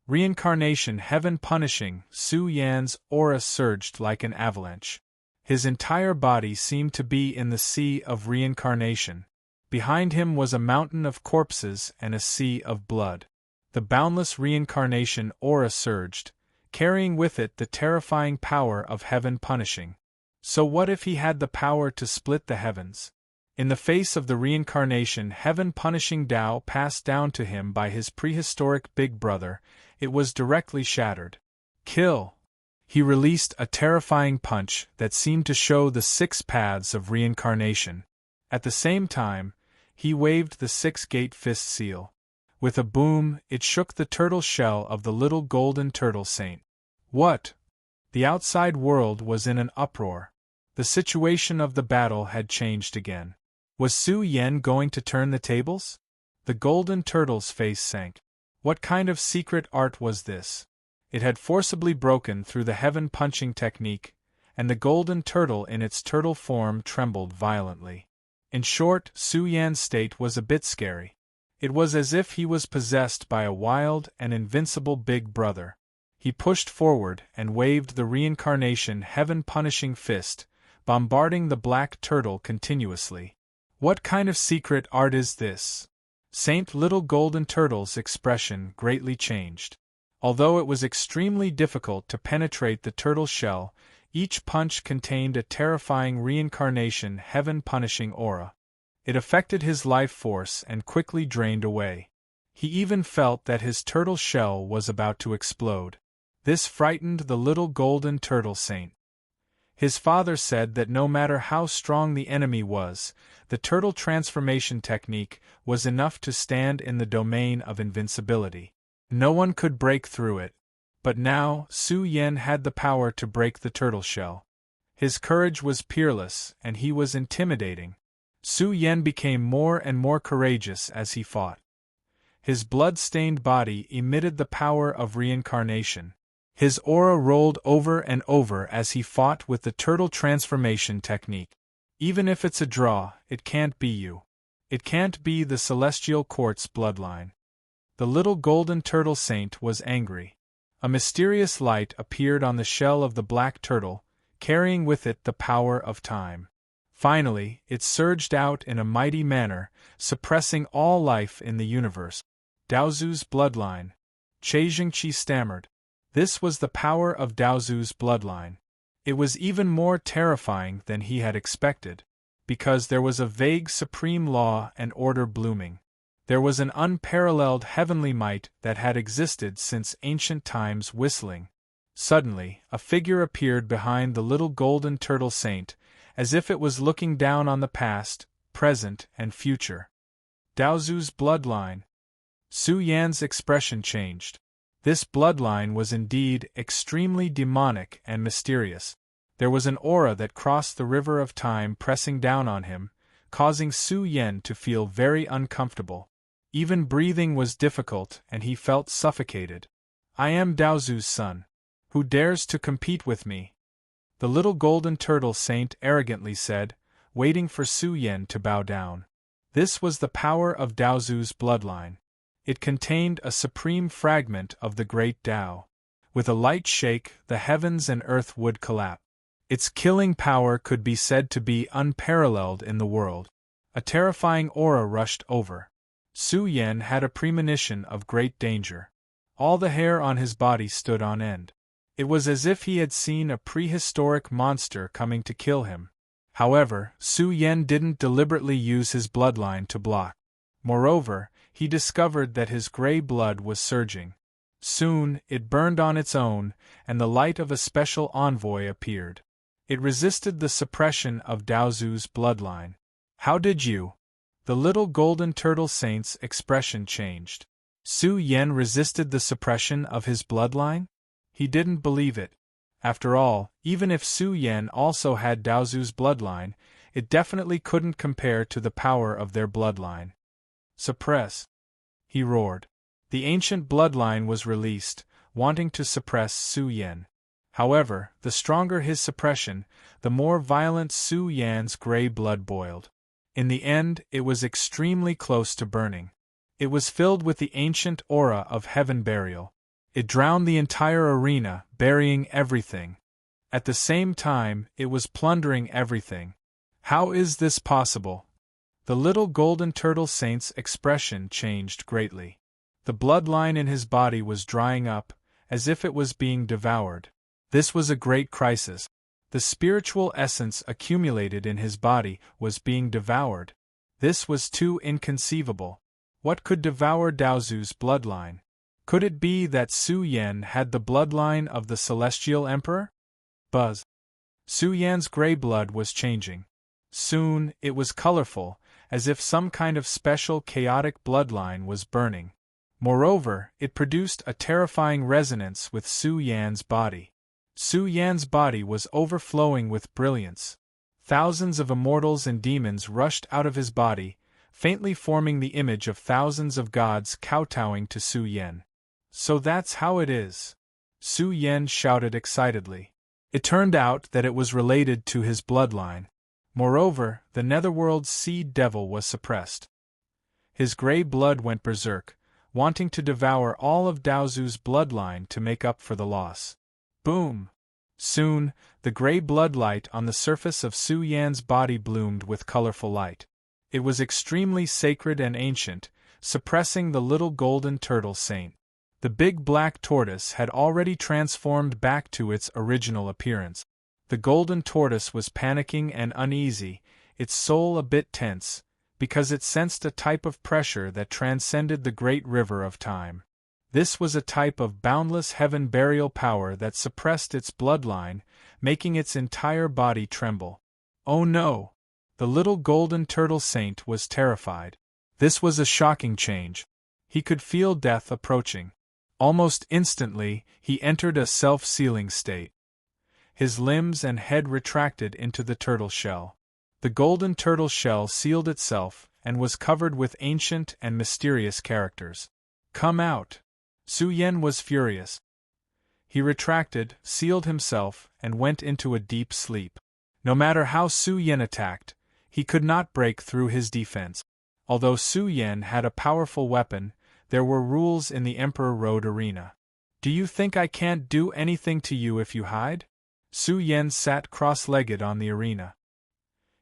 Reincarnation heaven punishing, Su Yan's aura surged like an avalanche. His entire body seemed to be in the sea of reincarnation. Behind him was a mountain of corpses and a sea of blood. The boundless reincarnation aura surged, carrying with it the terrifying power of heaven punishing. So what if he had the power to split the heavens? In the face of the reincarnation heaven punishing Tao passed down to him by his prehistoric big brother, it was directly shattered. Kill! He released a terrifying punch that seemed to show the 6 paths of reincarnation. At the same time, he waved the 6-gate fist seal. With a boom, it shook the turtle shell of the little golden turtle saint. What? The outside world was in an uproar. The situation of the battle had changed again. Was Su Yan going to turn the tables? The golden turtle's face sank. What kind of secret art was this? It had forcibly broken through the heaven-punching technique, and the golden turtle in its turtle form trembled violently. In short, Su Yan's state was a bit scary. It was as if he was possessed by a wild and invincible big brother. He pushed forward and waved the reincarnation heaven-punishing fist, bombarding the black turtle continuously. What kind of secret art is this? Saint Little Golden Turtle's expression greatly changed. Although it was extremely difficult to penetrate the turtle shell, each punch contained a terrifying reincarnation heaven-punishing aura. It affected his life force and quickly drained away. He even felt that his turtle shell was about to explode. This frightened the little golden turtle saint. His father said that no matter how strong the enemy was, the turtle transformation technique was enough to stand in the domain of invincibility. No one could break through it. But now, Su Yan had the power to break the turtle shell. His courage was peerless, and he was intimidating. Su Yan became more and more courageous as he fought. His blood-stained body emitted the power of reincarnation. His aura rolled over and over as he fought with the turtle transformation technique. Even if it's a draw, it can't be you. It can't be the celestial quartz bloodline. The little golden turtle saint was angry. A mysterious light appeared on the shell of the black turtle, carrying with it the power of time. Finally, it surged out in a mighty manner, suppressing all life in the universe. Daozu's bloodline. Zhengqi stammered. This was the power of Daozu's bloodline. It was even more terrifying than he had expected, because there was a vague supreme law and order blooming. There was an unparalleled heavenly might that had existed since ancient times whistling. Suddenly, a figure appeared behind the little golden turtle saint, as if it was looking down on the past, present, and future. Daozu's bloodline. Su Yan's expression changed. This bloodline was indeed extremely demonic and mysterious. There was an aura that crossed the river of time pressing down on him, causing Su Yan to feel very uncomfortable. Even breathing was difficult and he felt suffocated. I am Daozu's son. Who dares to compete with me? The little golden turtle saint arrogantly said, waiting for Su Yan to bow down. This was the power of Daozu's bloodline. It contained a supreme fragment of the great Tao. With a light shake, the heavens and earth would collapse. Its killing power could be said to be unparalleled in the world. A terrifying aura rushed over. Su Yan had a premonition of great danger. All the hair on his body stood on end. It was as if he had seen a prehistoric monster coming to kill him. However, Su Yan didn't deliberately use his bloodline to block. Moreover, he discovered that his gray blood was surging. Soon, it burned on its own, and the light of a special envoy appeared. It resisted the suppression of Daozu's bloodline. How did you? The little golden turtle saint's expression changed. Su Yan resisted the suppression of his bloodline? He didn't believe it. After all, even if Su Yan also had Daozu's bloodline, it definitely couldn't compare to the power of their bloodline. Suppress! He roared. The ancient bloodline was released, wanting to suppress Su Yan. However, the stronger his suppression, the more violent Su Yan's gray blood boiled. In the end, it was extremely close to burning. It was filled with the ancient aura of heaven burial. It drowned the entire arena, burying everything. At the same time, it was plundering everything. How is this possible? The little golden turtle saint's expression changed greatly. The bloodline in his body was drying up, as if it was being devoured. This was a great crisis. The spiritual essence accumulated in his body was being devoured. This was too inconceivable. What could devour Daozu's bloodline? Could it be that Su Yan had the bloodline of the Celestial Emperor? Buzz. Su Yan's gray blood was changing. Soon, it was colorful, as if some kind of special chaotic bloodline was burning. Moreover, it produced a terrifying resonance with Su Yan's body. Su Yan's body was overflowing with brilliance. Thousands of immortals and demons rushed out of his body, faintly forming the image of thousands of gods kowtowing to Su Yan. So that's how it is! Su Yan shouted excitedly. It turned out that it was related to his bloodline. Moreover, the netherworld's seed devil was suppressed. His gray blood went berserk, wanting to devour all of Daozu's bloodline to make up for the loss. Boom! Soon, the gray blood light on the surface of Su Yan's body bloomed with colorful light. It was extremely sacred and ancient, suppressing the little golden turtle saint. The big black tortoise had already transformed back to its original appearance. The golden tortoise was panicking and uneasy, its soul a bit tense, because it sensed a type of pressure that transcended the great river of time. This was a type of boundless heaven burial power that suppressed its bloodline, making its entire body tremble. Oh no! The little golden turtle saint was terrified. This was a shocking change. He could feel death approaching. Almost instantly, he entered a self-sealing state. His limbs and head retracted into the turtle shell. The golden turtle shell sealed itself and was covered with ancient and mysterious characters. Come out! Su Yan was furious. He retracted, sealed himself, and went into a deep sleep. No matter how Su Yan attacked, he could not break through his defense. Although Su Yan had a powerful weapon, there were rules in the Emperor Road arena. Do you think I can't do anything to you if you hide? Su Yan sat cross-legged on the arena.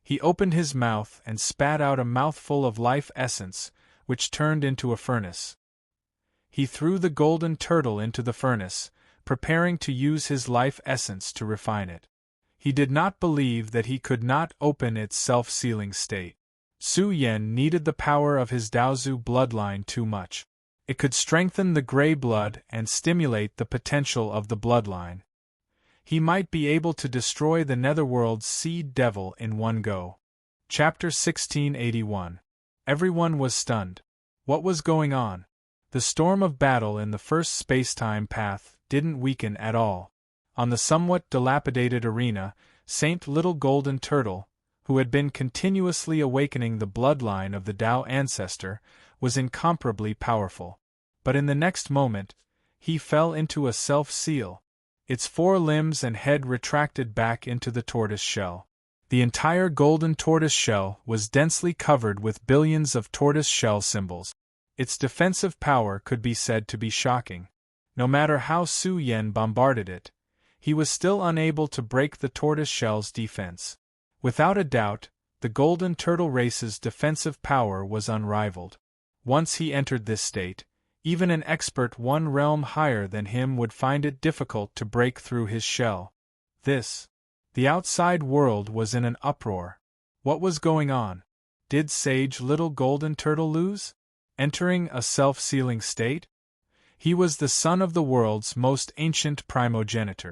He opened his mouth and spat out a mouthful of life essence, which turned into a furnace. He threw the golden turtle into the furnace, preparing to use his life essence to refine it. He did not believe that he could not open its self-sealing state. Su Yan needed the power of his Daozu bloodline too much. It could strengthen the gray blood and stimulate the potential of the bloodline. He might be able to destroy the netherworld's seed devil in one go. Chapter 1681. Everyone was stunned. What was going on? The storm of battle in the first space-time path didn't weaken at all. On the somewhat dilapidated arena, Saint Little Golden Turtle, who had been continuously awakening the bloodline of the Tao ancestor, was incomparably powerful. But in the next moment, he fell into a self-seal. Its 4 limbs and head retracted back into the tortoise shell. The entire golden tortoise shell was densely covered with billions of tortoise shell symbols. Its defensive power could be said to be shocking. No matter how Su Yan bombarded it, he was still unable to break the tortoise shell's defense. Without a doubt, the golden turtle race's defensive power was unrivaled. Once he entered this state, even an expert one realm higher than him would find it difficult to break through his shell. The outside world was in an uproar. What was going on? Did Sage Little Golden Turtle lose? Entering a self-sealing state? He was the son of the world's most ancient primogenitor.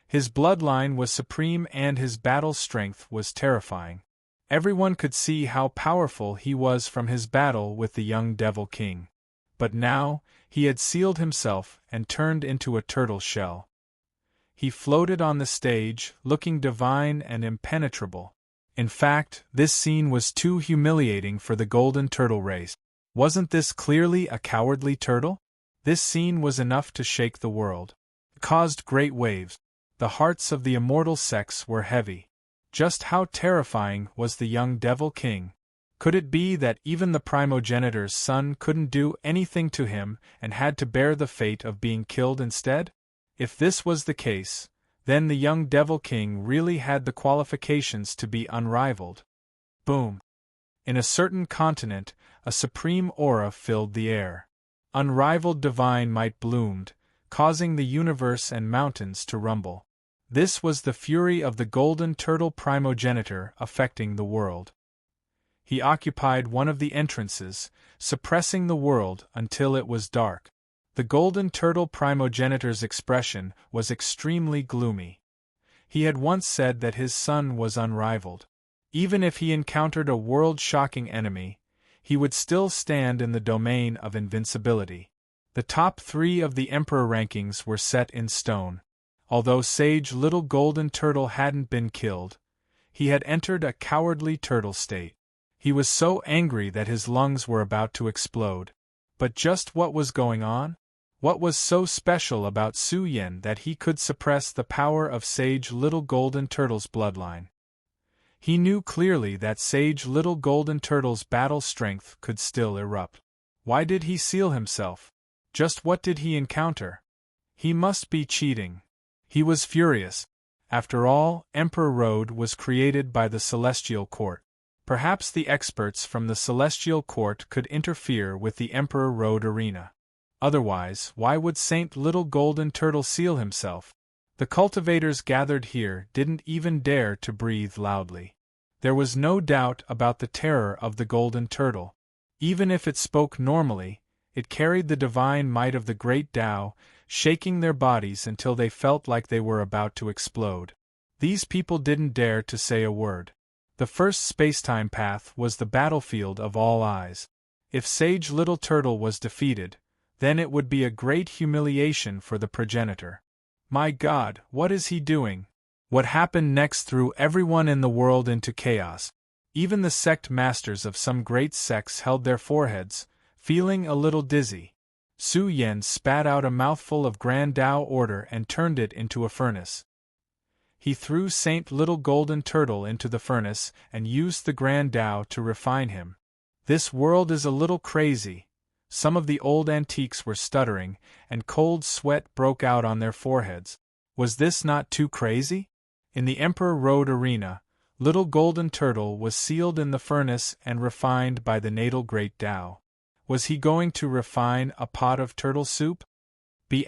His bloodline was supreme and his battle strength was terrifying. Everyone could see how powerful he was from his battle with the young Devil King. But now, he had sealed himself and turned into a turtle shell. He floated on the stage, looking divine and impenetrable. In fact, this scene was too humiliating for the golden turtle race. Wasn't this clearly a cowardly turtle? This scene was enough to shake the world. It caused great waves. The hearts of the immortal sex were heavy. Just how terrifying was the young Devil King? Could it be that even the primogenitor's son couldn't do anything to him and had to bear the fate of being killed instead? If this was the case, then the young Devil King really had the qualifications to be unrivaled. Boom! In a certain continent, a supreme aura filled the air. Unrivaled divine might bloomed, causing the universe and mountains to rumble. This was the fury of the golden turtle primogenitor affecting the world. He occupied one of the entrances, suppressing the world until it was dark. The golden turtle primogenitor's expression was extremely gloomy. He had once said that his son was unrivaled. Even if he encountered a world-shocking enemy, he would still stand in the domain of invincibility. The top 3 of the Emperor rankings were set in stone. Although sage little golden turtle hadn't been killed, he had entered a cowardly turtle state. He was so angry that his lungs were about to explode. But just what was going on? What was so special about Su Yen that he could suppress the power of sage little golden turtle's bloodline? He knew clearly that sage little golden turtle's battle strength could still erupt. Why did he seal himself? Just what did he encounter? He must be cheating. He was furious. After all, Emperor Road was created by the Celestial Court. Perhaps the experts from the Celestial Court could interfere with the Emperor Road arena. Otherwise, why would Saint Little Golden Turtle seal himself? The cultivators gathered here didn't even dare to breathe loudly. There was no doubt about the terror of the Golden Turtle. Even if it spoke normally, it carried the divine might of the Great Tao, shaking their bodies until they felt like they were about to explode. These people didn't dare to say a word. The first spacetime path was the battlefield of all eyes. If Sage Little Turtle was defeated, then it would be a great humiliation for the progenitor. My God, what is he doing? What happened next threw everyone in the world into chaos. Even the sect masters of some great sects held their foreheads, feeling a little dizzy. Su Yen spat out a mouthful of Grand Tao Order and turned it into a furnace. He threw Saint Little Golden Turtle into the furnace and used the Grand Tao to refine him. This world is a little crazy. Some of the old antiques were stuttering, and cold sweat broke out on their foreheads. Was this not too crazy? In the Emperor Road arena, Little Golden Turtle was sealed in the furnace and refined by the natal Great Tao. Was he going to refine a pot of turtle soup? B*****.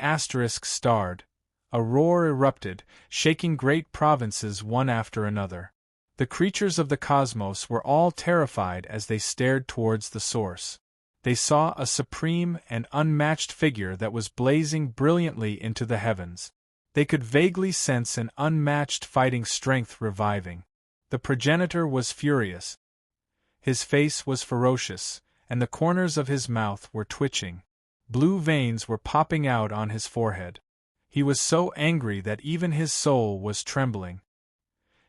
A roar erupted, shaking great provinces one after another. The creatures of the cosmos were all terrified as they stared towards the source. They saw a supreme and unmatched figure that was blazing brilliantly into the heavens. They could vaguely sense an unmatched fighting strength reviving. The progenitor was furious. His face was ferocious, and the corners of his mouth were twitching. Blue veins were popping out on his forehead. He was so angry that even his soul was trembling.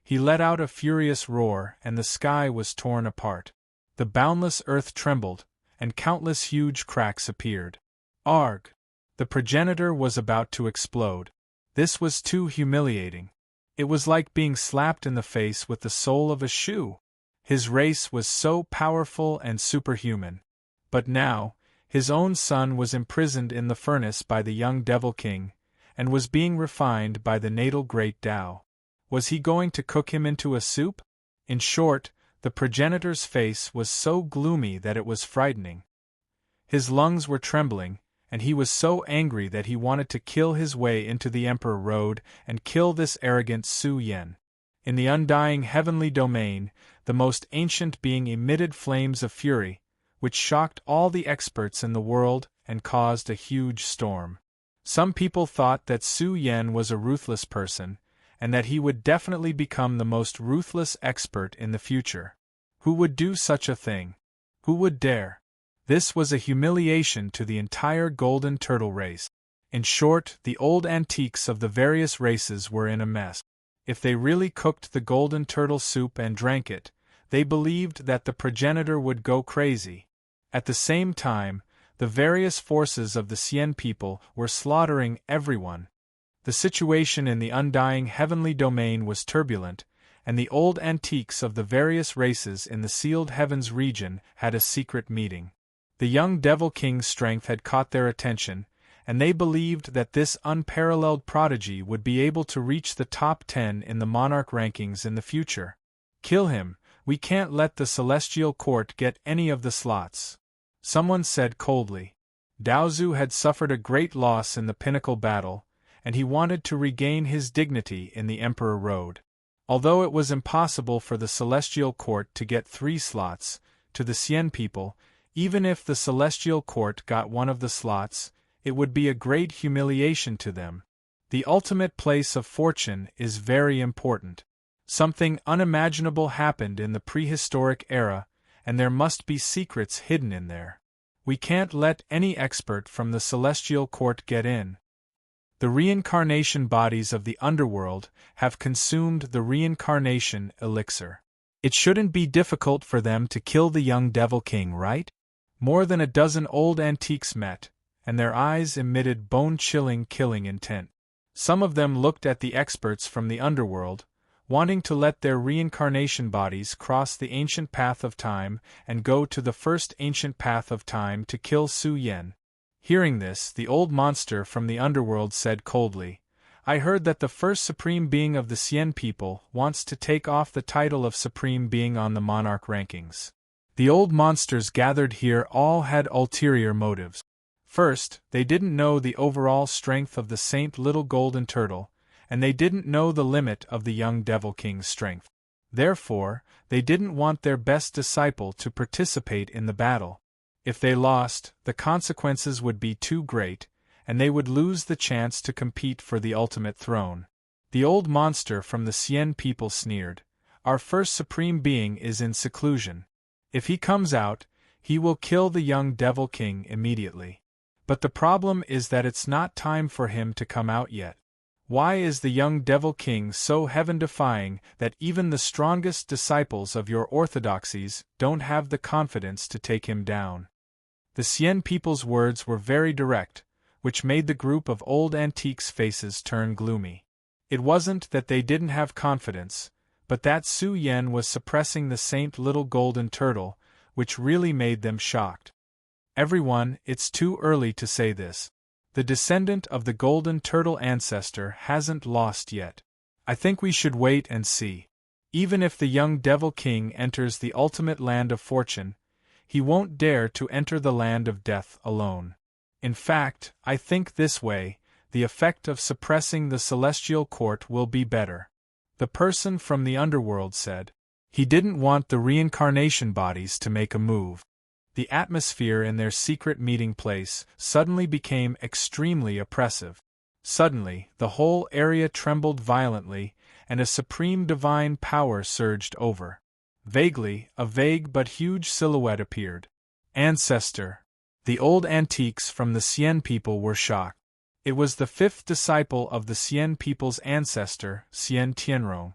He let out a furious roar, and the sky was torn apart. The boundless earth trembled, and countless huge cracks appeared. Arg! The progenitor was about to explode. This was too humiliating. It was like being slapped in the face with the sole of a shoe. His race was so powerful and superhuman. But now, his own son was imprisoned in the furnace by the young Devil King, and was being refined by the natal Great Tao. Was he going to cook him into a soup? In short, the progenitor's face was so gloomy that it was frightening. His lungs were trembling, and he was so angry that he wanted to kill his way into the Emperor Road and kill this arrogant Su Yen. In the undying heavenly domain, the most ancient being emitted flames of fury, which shocked all the experts in the world and caused a huge storm. Some people thought that Su Yen was a ruthless person, and that he would definitely become the most ruthless expert in the future. Who would do such a thing? Who would dare? This was a humiliation to the entire Golden Turtle race. In short, the old antiques of the various races were in a mess. If they really cooked the Golden Turtle soup and drank it, they believed that the progenitor would go crazy. At the same time, the various forces of the Xian people were slaughtering everyone. The situation in the undying heavenly domain was turbulent, and the old antiques of the various races in the sealed heavens region had a secret meeting. The young Devil King's strength had caught their attention, and they believed that this unparalleled prodigy would be able to reach the top 10 in the monarch rankings in the future. Kill him, we can't let the Celestial Court get any of the slots. Someone said coldly. Daozu had suffered a great loss in the pinnacle battle, and he wanted to regain his dignity in the Emperor Road. Although it was impossible for the Celestial Court to get 3 slots, to the Xian people, even if the Celestial Court got one of the slots, it would be a great humiliation to them. The ultimate place of fortune is very important. Something unimaginable happened in the prehistoric era, and there must be secrets hidden in there. We can't let any expert from the Celestial Court get in. The reincarnation bodies of the underworld have consumed the reincarnation elixir. It shouldn't be difficult for them to kill the young Devil King, right? More than a dozen old antiques met, and their eyes emitted bone-chilling killing intent. Some of them looked at the experts from the underworld, wanting to let their reincarnation bodies cross the ancient path of time and go to the first ancient path of time to kill Su Yen. Hearing this, the old monster from the underworld said coldly, "I heard that the first supreme being of the Xian people wants to take off the title of supreme being on the monarch rankings." The old monsters gathered here all had ulterior motives. First, they didn't know the overall strength of the Saint Little Golden Turtle, and they didn't know the limit of the young Devil King's strength. Therefore, they didn't want their best disciple to participate in the battle. If they lost, the consequences would be too great, and they would lose the chance to compete for the ultimate throne. The old monster from the Xian people sneered, "Our first supreme being is in seclusion. If he comes out, he will kill the young Devil King immediately. But the problem is that it's not time for him to come out yet. Why is the young Devil King so heaven-defying that even the strongest disciples of your orthodoxies don't have the confidence to take him down?" The Xian people's words were very direct, which made the group of old antiques' faces turn gloomy. It wasn't that they didn't have confidence, but that Su Yen was suppressing the Saint Little Golden Turtle, which really made them shocked. "Everyone, it's too early to say this. The descendant of the Golden Turtle ancestor hasn't lost yet. I think we should wait and see. Even if the young Devil King enters the ultimate land of fortune, he won't dare to enter the land of death alone. In fact, I think this way, the effect of suppressing the celestial court will be better." The person from the underworld said. He didn't want the reincarnation bodies to make a move. The atmosphere in their secret meeting place suddenly became extremely oppressive. Suddenly, the whole area trembled violently, and a supreme divine power surged over. Vaguely, a vague but huge silhouette appeared. Ancestor. The old antiques from the Xian people were shocked. It was the fifth disciple of the Xian people's ancestor, Xian Tianrong.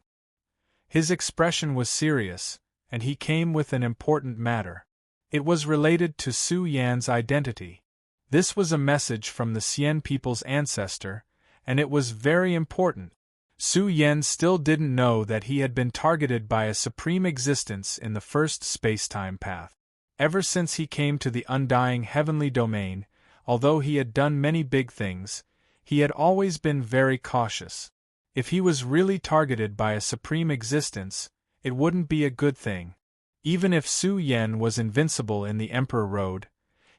His expression was serious, and he came with an important matter. It was related to Su Yan's identity. This was a message from the Xian people's ancestor, and it was very important. Su Yan still didn't know that he had been targeted by a supreme existence in the first space-time path. Ever since he came to the undying heavenly domain, although he had done many big things, he had always been very cautious. If he was really targeted by a supreme existence, it wouldn't be a good thing. Even if Su Yan was invincible in the Emperor Road,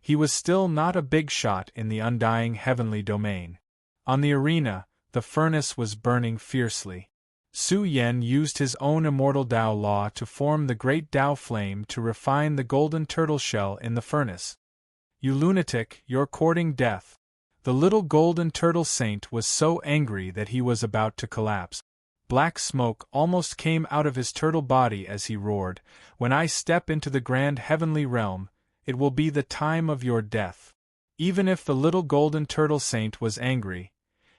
he was still not a big shot in the undying heavenly domain. On the arena, the furnace was burning fiercely. Su Yan used his own immortal Tao law to form the great Tao flame to refine the golden turtle shell in the furnace. "You lunatic, you're courting death." The little golden turtle saint was so angry that he was about to collapse. Black smoke almost came out of his turtle body as he roared, "When I step into the grand heavenly realm, it will be the time of your death." Even if the little golden turtle saint was angry,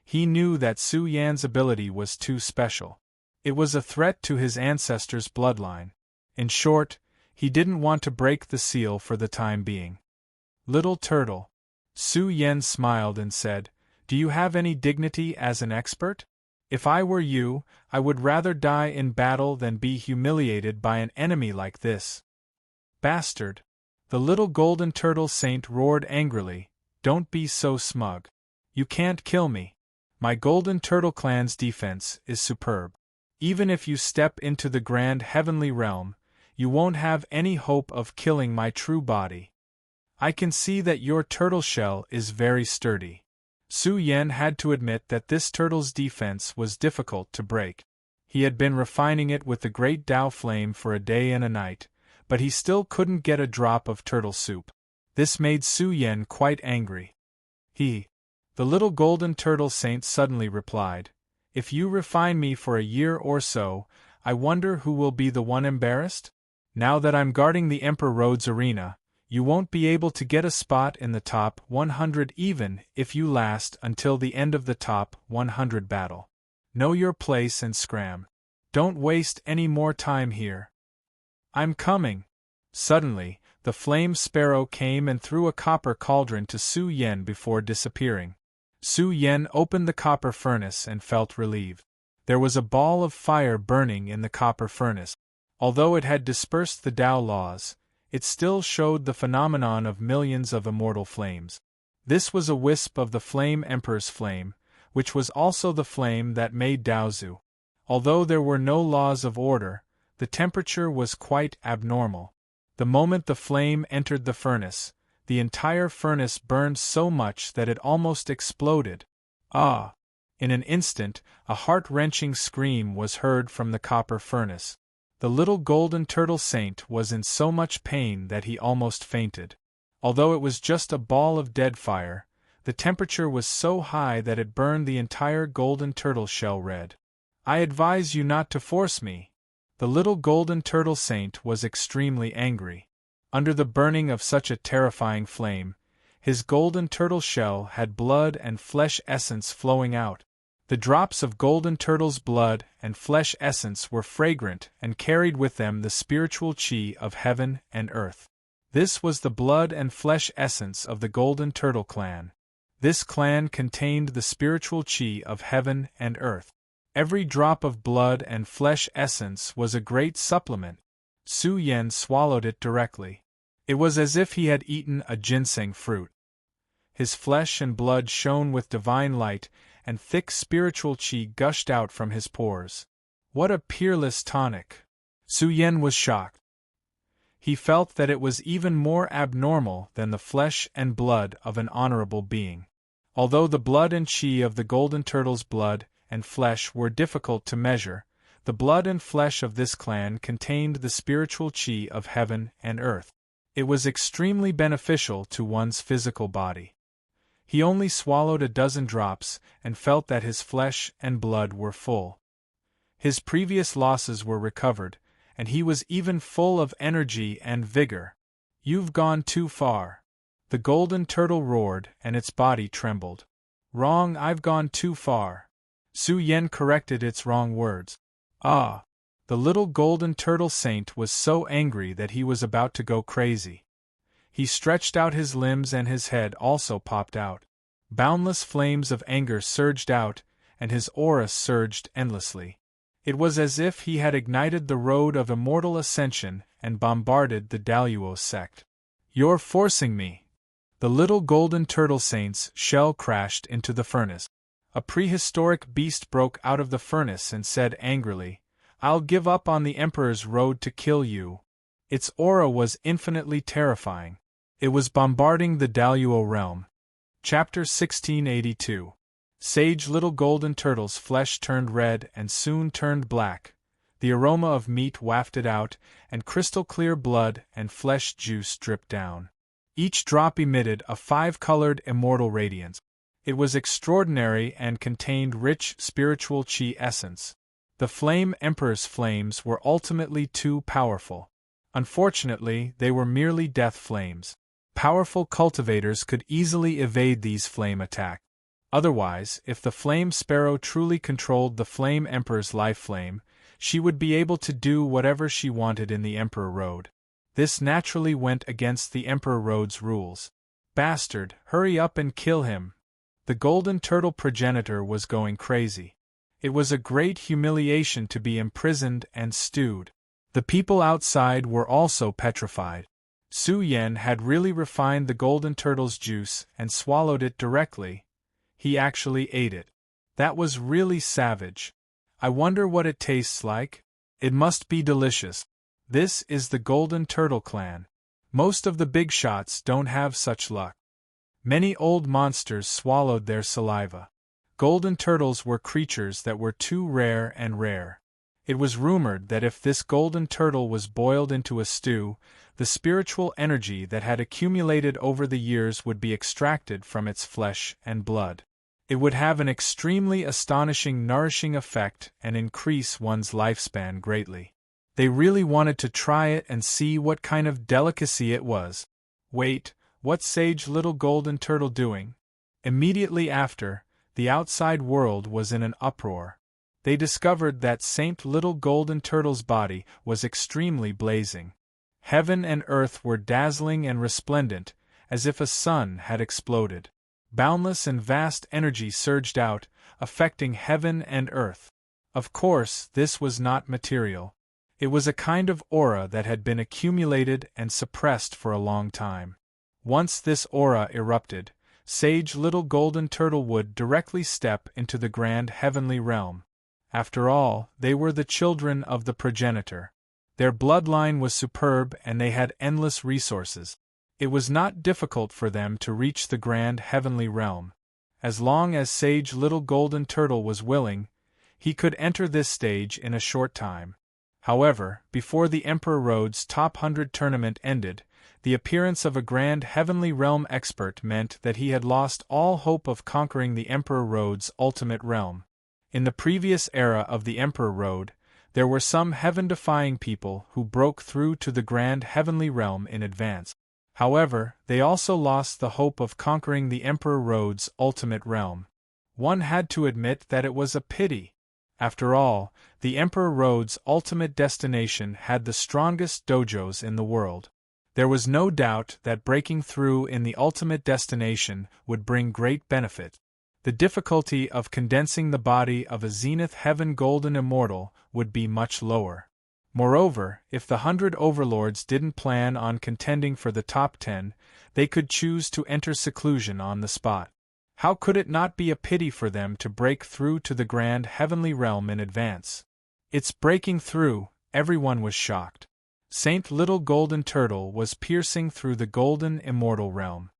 he knew that Su Yan's ability was too special. It was a threat to his ancestors' bloodline. In short, he didn't want to break the seal for the time being. "Little turtle." Su Yan smiled and said, "Do you have any dignity as an expert? If I were you, I would rather die in battle than be humiliated by an enemy like this." "Bastard!" The little golden turtle saint roared angrily, "Don't be so smug. You can't kill me. My golden turtle clan's defense is superb. Even if you step into the grand heavenly realm, you won't have any hope of killing my true body. I can see that your turtle shell is very sturdy." Su Yan had to admit that this turtle's defense was difficult to break. He had been refining it with the great Tao flame for a day and a night, but he still couldn't get a drop of turtle soup. This made Su Yan quite angry. The little golden turtle saint suddenly replied, "If you refine me for a year or so, I wonder who will be the one embarrassed? Now that I'm guarding the Emperor Road's arena, You won't be able to get a spot in the top 100 even if you last until the end of the top 100 battle. Know your place and scram. Don't waste any more time here. I'm coming. Suddenly, the flame sparrow came and threw a copper cauldron to Su Yen before disappearing. Su Yen opened the copper furnace and felt relieved. There was a ball of fire burning in the copper furnace. Although it had dispersed the Tao laws, it still showed the phenomenon of millions of immortal flames. This was a wisp of the Flame Emperor's flame, which was also the flame that made Daozu. Although there were no laws of order, the temperature was quite abnormal. The moment the flame entered the furnace, the entire furnace burned so much that it almost exploded. Ah! In an instant, a heart-wrenching scream was heard from the copper furnace. The little golden turtle saint was in so much pain that he almost fainted. Although it was just a ball of dead fire, the temperature was so high that it burned the entire golden turtle shell red. I advise you not to force me. The little golden turtle saint was extremely angry. Under the burning of such a terrifying flame, his golden turtle shell had blood and flesh essence flowing out. The drops of golden turtle's blood and flesh essence were fragrant and carried with them the spiritual chi of heaven and earth. This was the blood and flesh essence of the golden turtle clan. This clan contained the spiritual chi of heaven and earth. Every drop of blood and flesh essence was a great supplement. Su Yen swallowed it directly. It was as if he had eaten a ginseng fruit. His flesh and blood shone with divine light, and thick spiritual chi gushed out from his pores. What a peerless tonic! Su Yen was shocked. He felt that it was even more abnormal than the flesh and blood of an honorable being. Although the blood and chi of the golden turtle's blood and flesh were difficult to measure, the blood and flesh of this clan contained the spiritual chi of heaven and earth. It was extremely beneficial to one's physical body. He only swallowed a dozen drops and felt that his flesh and blood were full. His previous losses were recovered, and he was even full of energy and vigor. You've gone too far. The golden turtle roared and its body trembled. Wrong, I've gone too far. Su Yen corrected its wrong words. Ah! The little golden turtle saint was so angry that he was about to go crazy. He stretched out his limbs and his head also popped out. Boundless flames of anger surged out, and his aura surged endlessly. It was as if he had ignited the road of immortal ascension and bombarded the Daluo sect. You're forcing me! The little golden turtle saint's shell crashed into the furnace. A prehistoric beast broke out of the furnace and said angrily, I'll give up on the Emperor's road to kill you. Its aura was infinitely terrifying. It was bombarding the Daluo realm. Chapter 1682. Sage little golden turtle's flesh turned red and soon turned black. The aroma of meat wafted out, and crystal-clear blood and flesh juice dripped down. Each drop emitted a 5-colored immortal radiance. It was extraordinary and contained rich spiritual chi essence. The Flame Emperor's flames were ultimately too powerful. Unfortunately, they were merely death flames. Powerful cultivators could easily evade these flame attacks. Otherwise, if the flame sparrow truly controlled the Flame Emperor's life flame, she would be able to do whatever she wanted in the Emperor Road. This naturally went against the Emperor Road's rules. Bastard, hurry up and kill him! The golden turtle progenitor was going crazy. It was a great humiliation to be imprisoned and stewed. The people outside were also petrified. Su Yen had really refined the golden turtle's juice and swallowed it directly. He actually ate it. That was really savage. I wonder what it tastes like? It must be delicious. This is the Golden Turtle Clan. Most of the big shots don't have such luck. Many old monsters swallowed their saliva. Golden turtles were creatures that were too rare and rare. It was rumored that if this golden turtle was boiled into a stew, the spiritual energy that had accumulated over the years would be extracted from its flesh and blood. It would have an extremely astonishing nourishing effect and increase one's lifespan greatly. They really wanted to try it and see what kind of delicacy it was. Wait, what's Sage Little Golden Turtle doing? Immediately after, the outside world was in an uproar. They discovered that Saint Little Golden Turtle's body was extremely blazing. Heaven and earth were dazzling and resplendent, as if a sun had exploded. Boundless and vast energy surged out, affecting heaven and earth. Of course, this was not material. It was a kind of aura that had been accumulated and suppressed for a long time. Once this aura erupted, Sage Little Golden Turtle would directly step into the grand heavenly realm. After all, they were the children of the progenitor. Their bloodline was superb and they had endless resources. It was not difficult for them to reach the grand heavenly realm. As long as Sage Little Golden Turtle was willing, he could enter this stage in a short time. However, before the Emperor Road's Top 100 tournament ended, the appearance of a grand heavenly realm expert meant that he had lost all hope of conquering the Emperor Road's ultimate realm. In the previous era of the Emperor Road, there were some heaven-defying people who broke through to the grand heavenly realm in advance. However, they also lost the hope of conquering the Emperor Road's ultimate realm. One had to admit that it was a pity. After all, the Emperor Road's ultimate destination had the strongest dojos in the world. There was no doubt that breaking through in the ultimate destination would bring great benefit. The difficulty of condensing the body of a Zenith Heaven Golden Immortal would be much lower. Moreover, if the 100 Overlords didn't plan on contending for the top 10, they could choose to enter seclusion on the spot. How could it not be a pity for them to break through to the grand heavenly realm in advance? It's breaking through, everyone was shocked. Saint Little Golden Turtle was piercing through the golden immortal realm.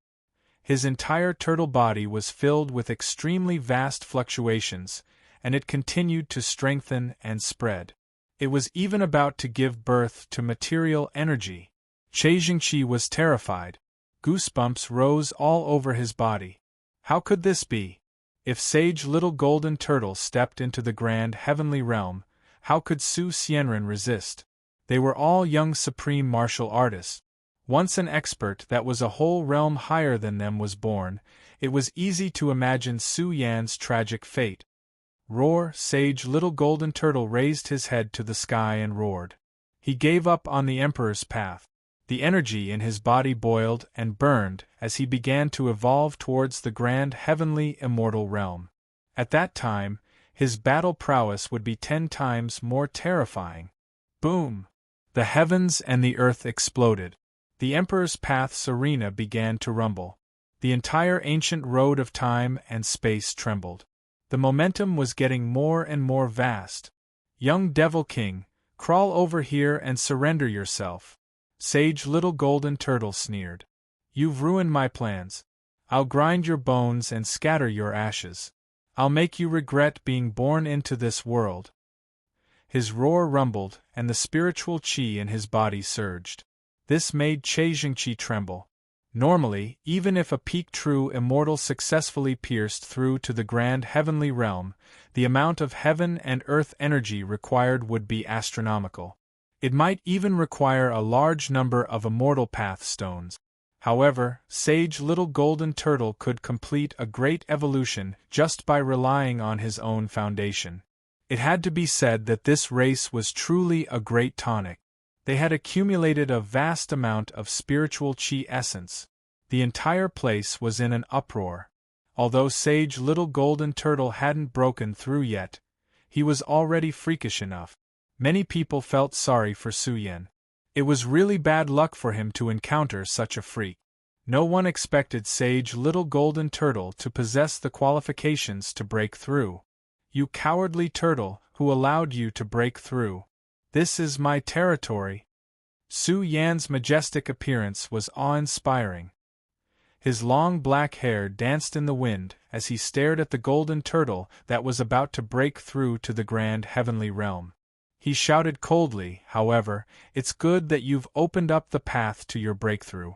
His entire turtle body was filled with extremely vast fluctuations, and it continued to strengthen and spread. It was even about to give birth to material energy. Chejingqi was terrified. Goosebumps rose all over his body. How could this be? If Sage Little Golden Turtle stepped into the grand heavenly realm, how could Su Xianren resist? They were all young supreme martial artists. Once an expert that was a whole realm higher than them was born, it was easy to imagine Su Yan's tragic fate. Roar! Sage Little Golden Turtle raised his head to the sky and roared. He gave up on the Emperor's path. The energy in his body boiled and burned as he began to evolve towards the grand heavenly immortal realm. At that time, his battle prowess would be 10 times more terrifying. Boom! The heavens and the earth exploded. The Emperor's path's arena began to rumble. The entire ancient road of time and space trembled. The momentum was getting more and more vast. Young Devil King, crawl over here and surrender yourself. Sage Little Golden Turtle sneered. You've ruined my plans. I'll grind your bones and scatter your ashes. I'll make you regret being born into this world. His roar rumbled, and the spiritual qi in his body surged. This made Chejingqi tremble. Normally, even if a peak true immortal successfully pierced through to the grand heavenly realm, the amount of heaven and earth energy required would be astronomical. It might even require a large number of immortal path stones. However, Sage Little Golden Turtle could complete a great evolution just by relying on his own foundation. It had to be said that this race was truly a great tonic. They had accumulated a vast amount of spiritual qi essence. The entire place was in an uproar. Although Sage Little Golden Turtle hadn't broken through yet, he was already freakish enough. Many people felt sorry for Su Yan. It was really bad luck for him to encounter such a freak. No one expected Sage Little Golden Turtle to possess the qualifications to break through. You cowardly turtle, who allowed you to break through? This is my territory. Su Yan's majestic appearance was awe-inspiring. His long black hair danced in the wind as he stared at the golden turtle that was about to break through to the grand heavenly realm. He shouted coldly, however, "It's good that you've opened up the path to your breakthrough.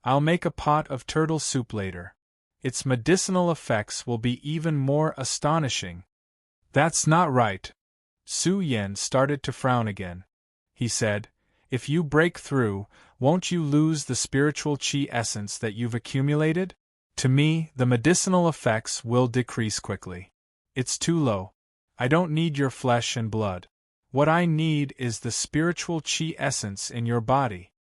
I'll make a pot of turtle soup later. Its medicinal effects will be even more astonishing." "That's not right." Su Yan started to frown again. He said, "If you break through, Won't you lose the spiritual chi essence that you've accumulated? To me, the medicinal effects will decrease quickly. It's too low. I don't need your flesh and blood. What I need is the spiritual chi essence in your body.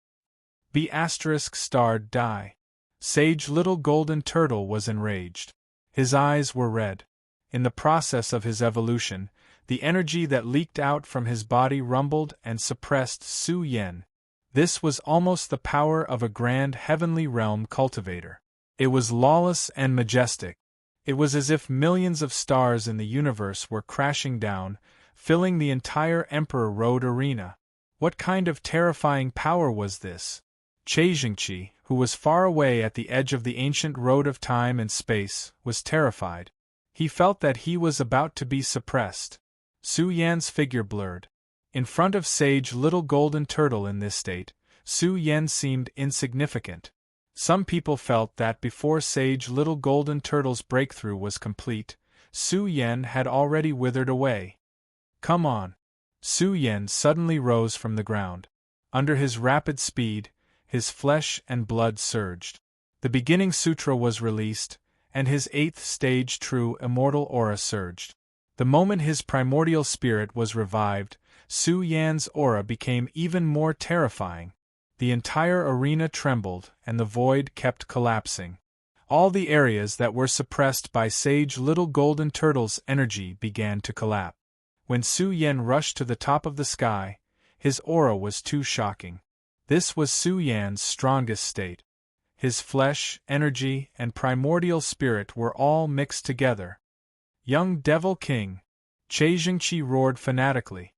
B***** die. Sage Little Golden Turtle was enraged. His eyes were red. In the process of his evolution, the energy that leaked out from his body rumbled and suppressed Su Yen. This was almost the power of a grand heavenly realm cultivator. It was lawless and majestic. It was as if millions of stars in the universe were crashing down, filling the entire Emperor Road arena. What kind of terrifying power was this? Chaijingqi, who was far away at the edge of the ancient road of time and space, was terrified. He felt that he was about to be suppressed. Su Yan's figure blurred. In front of Sage Little Golden Turtle in this state, Su Yan seemed insignificant. Some people felt that before Sage Little Golden Turtle's breakthrough was complete, Su Yan had already withered away. Come on! Su Yan suddenly rose from the ground. Under his rapid speed, his flesh and blood surged. The beginning sutra was released, and his 8th stage true immortal aura surged. The moment his primordial spirit was revived, Su Yan's aura became even more terrifying. The entire arena trembled, and the void kept collapsing. All the areas that were suppressed by Sage Little Golden Turtle's energy began to collapse. When Su Yan rushed to the top of the sky, his aura was too shocking. This was Su Yan's strongest state. His flesh, energy, and primordial spirit were all mixed together. Young Devil King! Chaijingqi roared fanatically.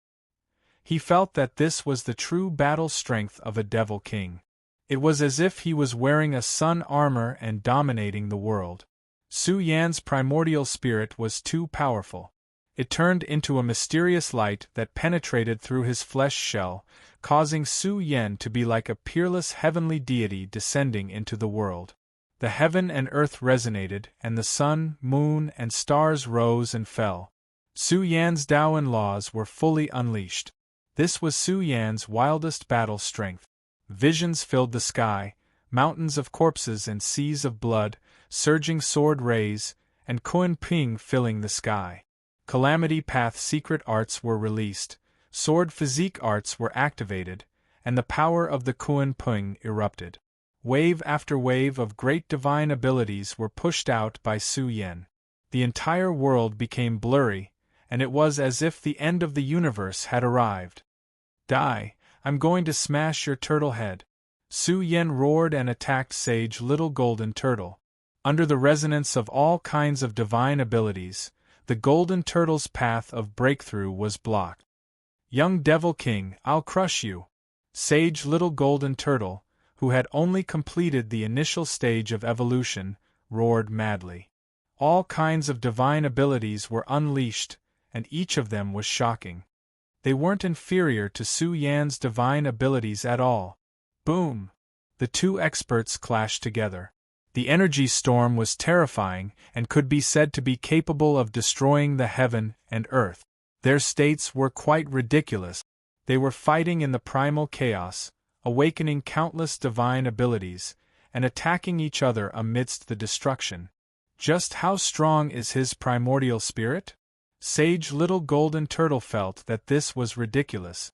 He felt that this was the true battle strength of a Devil King. It was as if he was wearing a sun armor and dominating the world. Su Yan's primordial spirit was too powerful. It turned into a mysterious light that penetrated through his flesh shell, causing Su Yan to be like a peerless heavenly deity descending into the world. The heaven and earth resonated, and the sun, moon, and stars rose and fell. Su Yan's Daoan laws were fully unleashed. This was Su Yan's wildest battle strength. Visions filled the sky, mountains of corpses and seas of blood, surging sword rays, and Kuan Ping filling the sky. Calamity Path secret arts were released, sword physique arts were activated, and the power of the Kuan Ping erupted. Wave after wave of great divine abilities were pushed out by Su Yan. The entire world became blurry, and it was as if the end of the universe had arrived. Die, I'm going to smash your turtle head. Su Yan roared and attacked Sage Little Golden Turtle. Under the resonance of all kinds of divine abilities, the Golden Turtle's path of breakthrough was blocked. Young Devil King, I'll crush you! Sage Little Golden Turtle, who had only completed the initial stage of evolution, roared madly. All kinds of divine abilities were unleashed, and each of them was shocking. They weren't inferior to Su Yan's divine abilities at all. Boom! The two experts clashed together. The energy storm was terrifying and could be said to be capable of destroying the heaven and earth. Their states were quite ridiculous. They were fighting in the primal chaos, awakening countless divine abilities, and attacking each other amidst the destruction. Just how strong is his primordial spirit? Sage Little Golden Turtle felt that this was ridiculous.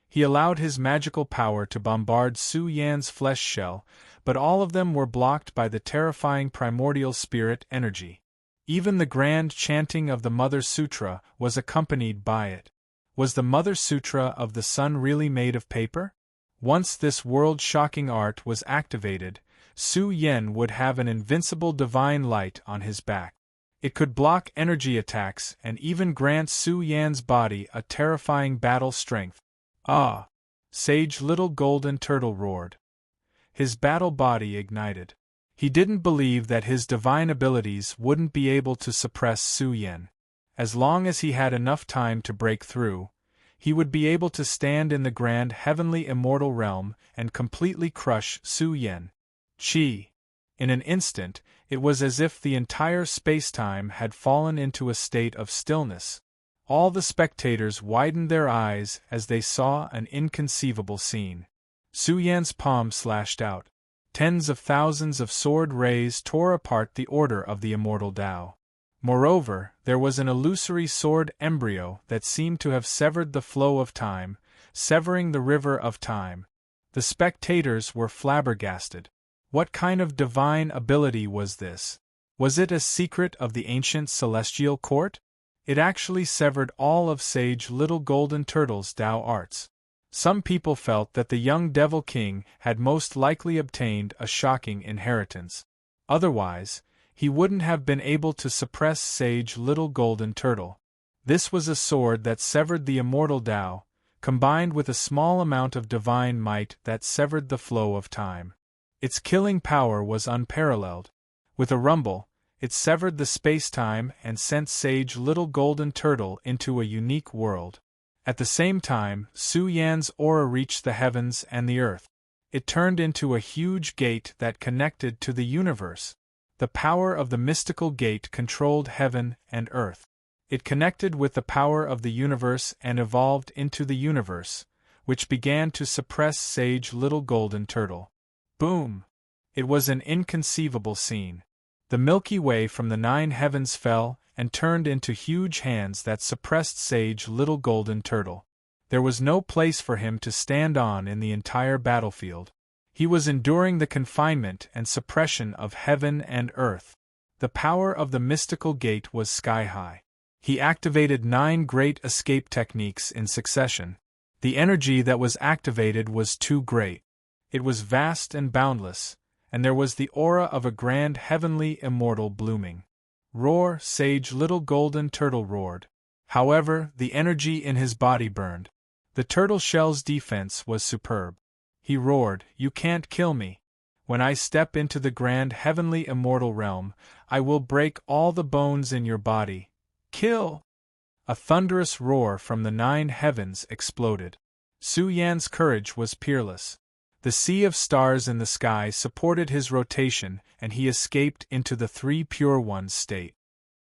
He allowed his magical power to bombard Su Yan's flesh shell, but all of them were blocked by the terrifying primordial spirit energy. Even the grand chanting of the Mother Sutra was accompanied by it. Was the Mother Sutra of the Sun really made of paper? Once this world-shocking art was activated, Su Yan would have an invincible divine light on his back. It could block energy attacks and even grant Su Yan's body a terrifying battle strength. Ah! Sage Little Golden Turtle roared. His battle body ignited. He didn't believe that his divine abilities wouldn't be able to suppress Su Yan. As long as he had enough time to break through, he would be able to stand in the grand heavenly immortal realm and completely crush Su Yan. Chi! In an instant, it was as if the entire space-time had fallen into a state of stillness. All the spectators widened their eyes as they saw an inconceivable scene. Su Yan's palm slashed out. Tens of thousands of sword rays tore apart the order of the immortal Tao. Moreover, there was an illusory sword embryo that seemed to have severed the flow of time, severing the river of time. The spectators were flabbergasted. What kind of divine ability was this? Was it a secret of the ancient celestial court? It actually severed all of Sage Little Golden Turtle's Tao arts. Some people felt that the young Devil King had most likely obtained a shocking inheritance. Otherwise, he wouldn't have been able to suppress Sage Little Golden Turtle. This was a sword that severed the immortal Tao, combined with a small amount of divine might that severed the flow of time. Its killing power was unparalleled. With a rumble, it severed the space-time and sent Sage Little Golden Turtle into a unique world. At the same time, Su Yan's aura reached the heavens and the earth. It turned into a huge gate that connected to the universe. The power of the mystical gate controlled heaven and earth. It connected with the power of the universe and evolved into the universe, which began to suppress Sage Little Golden Turtle. Boom! It was an inconceivable scene. The Milky Way from the 9 heavens fell and turned into huge hands that suppressed Sage Little Golden Turtle. There was no place for him to stand on in the entire battlefield. He was enduring the confinement and suppression of heaven and earth. The power of the mystical gate was sky-high. He activated 9 great escape techniques in succession. The energy that was activated was too great. It was vast and boundless, and there was the aura of a grand heavenly immortal blooming. Roar, Sage Little Golden Turtle roared. However, the energy in his body burned. The turtle shell's defense was superb. He roared, "You can't kill me. When I step into the grand heavenly immortal realm, I will break all the bones in your body. Kill!" A thunderous roar from the 9 heavens exploded. Su Yan's courage was peerless. The sea of stars in the sky supported his rotation, and he escaped into the 3 Pure Ones state.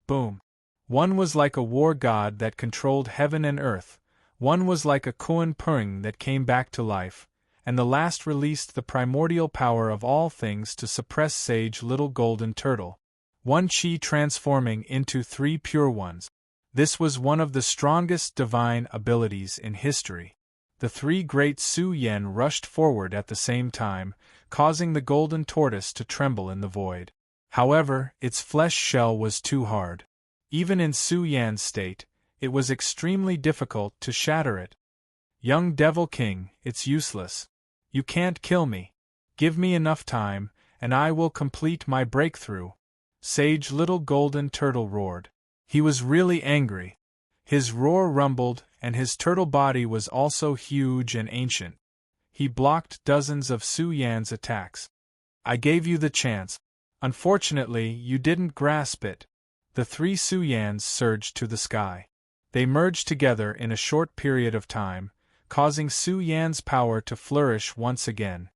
Boom! One was like a war god that controlled heaven and earth, one was like a Kuan Purng that came back to life, and the last released the primordial power of all things to suppress Sage Little Golden Turtle. One Chi transforming into 3 Pure Ones. This was one of the strongest divine abilities in history. The 3 great Su Yan rushed forward at the same time, causing the golden tortoise to tremble in the void. However, its flesh shell was too hard. Even in Su Yan's state, it was extremely difficult to shatter it. "Young Devil King, it's useless. You can't kill me. Give me enough time, and I will complete my breakthrough," Sage Little Golden Turtle roared. He was really angry. His roar rumbled, and his turtle body was also huge and ancient. He blocked dozens of Su Yan's attacks. "I gave you the chance. Unfortunately, you didn't grasp it." The 3 Su Yans surged to the sky. They merged together in a short period of time, causing Su Yan's power to flourish once again.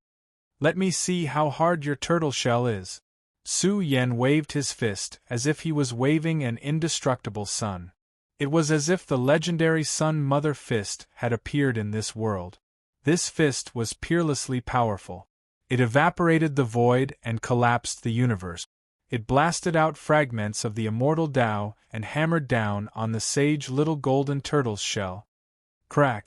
"Let me see how hard your turtle shell is." Su Yan waved his fist as if he was waving an indestructible sun. It was as if the legendary Sun Mother Fist had appeared in this world. This fist was peerlessly powerful. It evaporated the void and collapsed the universe. It blasted out fragments of the immortal Tao and hammered down on the Sage Little Golden Turtle's shell. Crack!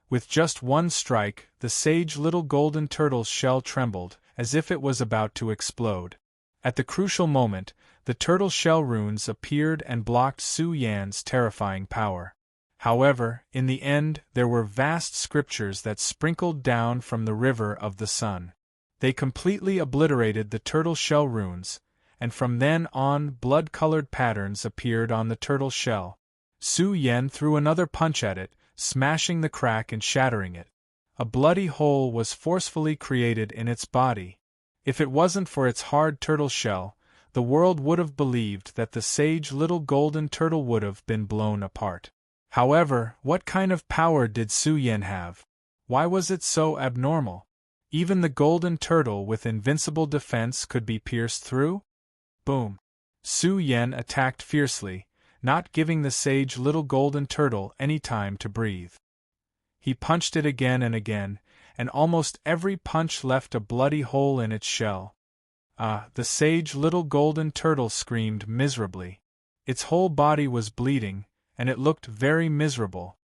With just one strike, the Sage Little Golden Turtle's shell trembled, as if it was about to explode. At the crucial moment, the turtle shell runes appeared and blocked Su Yan's terrifying power. However, in the end, there were vast scriptures that sprinkled down from the river of the sun. They completely obliterated the turtle shell runes, and from then on blood-colored patterns appeared on the turtle shell. Su Yan threw another punch at it, smashing the crack and shattering it. A bloody hole was forcefully created in its body. If it wasn't for its hard turtle shell, the world would have believed that the Sage Little Golden Turtle would have been blown apart. However, what kind of power did Su Yan have? Why was it so abnormal? Even the Golden Turtle with invincible defense could be pierced through? Boom! Su Yan attacked fiercely, not giving the Sage Little Golden Turtle any time to breathe. He punched it again, and almost every punch left a bloody hole in its shell. Ah, the sage little golden turtle screamed miserably. Its whole body was bleeding, and it looked very miserable.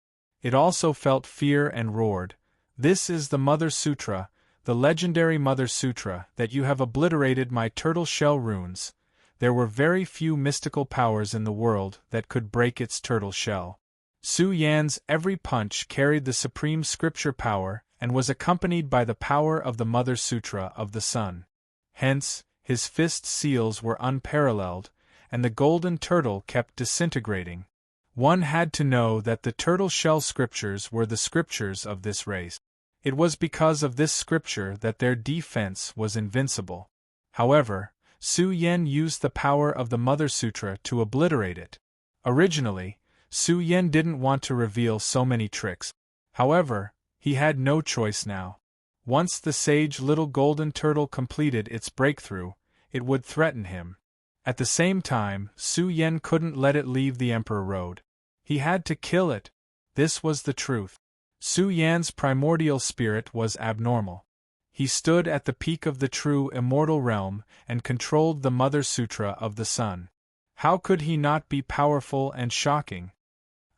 It also felt fear and roared, "This is the Mother Sutra, the legendary Mother Sutra, that you have obliterated my turtle shell runes." There were very few mystical powers in the world that could break its turtle shell. Su Yan's every punch carried the supreme scripture power and was accompanied by the power of the Mother Sutra of the Sun. Hence, his fist seals were unparalleled, and the golden turtle kept disintegrating. One had to know that the turtle shell scriptures were the scriptures of this race. It was because of this scripture that their defense was invincible. However, Su Yan used the power of the Mother Sutra to obliterate it. Originally, Su Yan didn't want to reveal so many tricks. However, he had no choice now. Once the sage little golden turtle completed its breakthrough, it would threaten him. At the same time, Su Yan couldn't let it leave the Emperor Road. He had to kill it. This was the truth. Su Yan's primordial spirit was abnormal. He stood at the peak of the true immortal realm and controlled the Mother Sutra of the Sun. How could he not be powerful and shocking?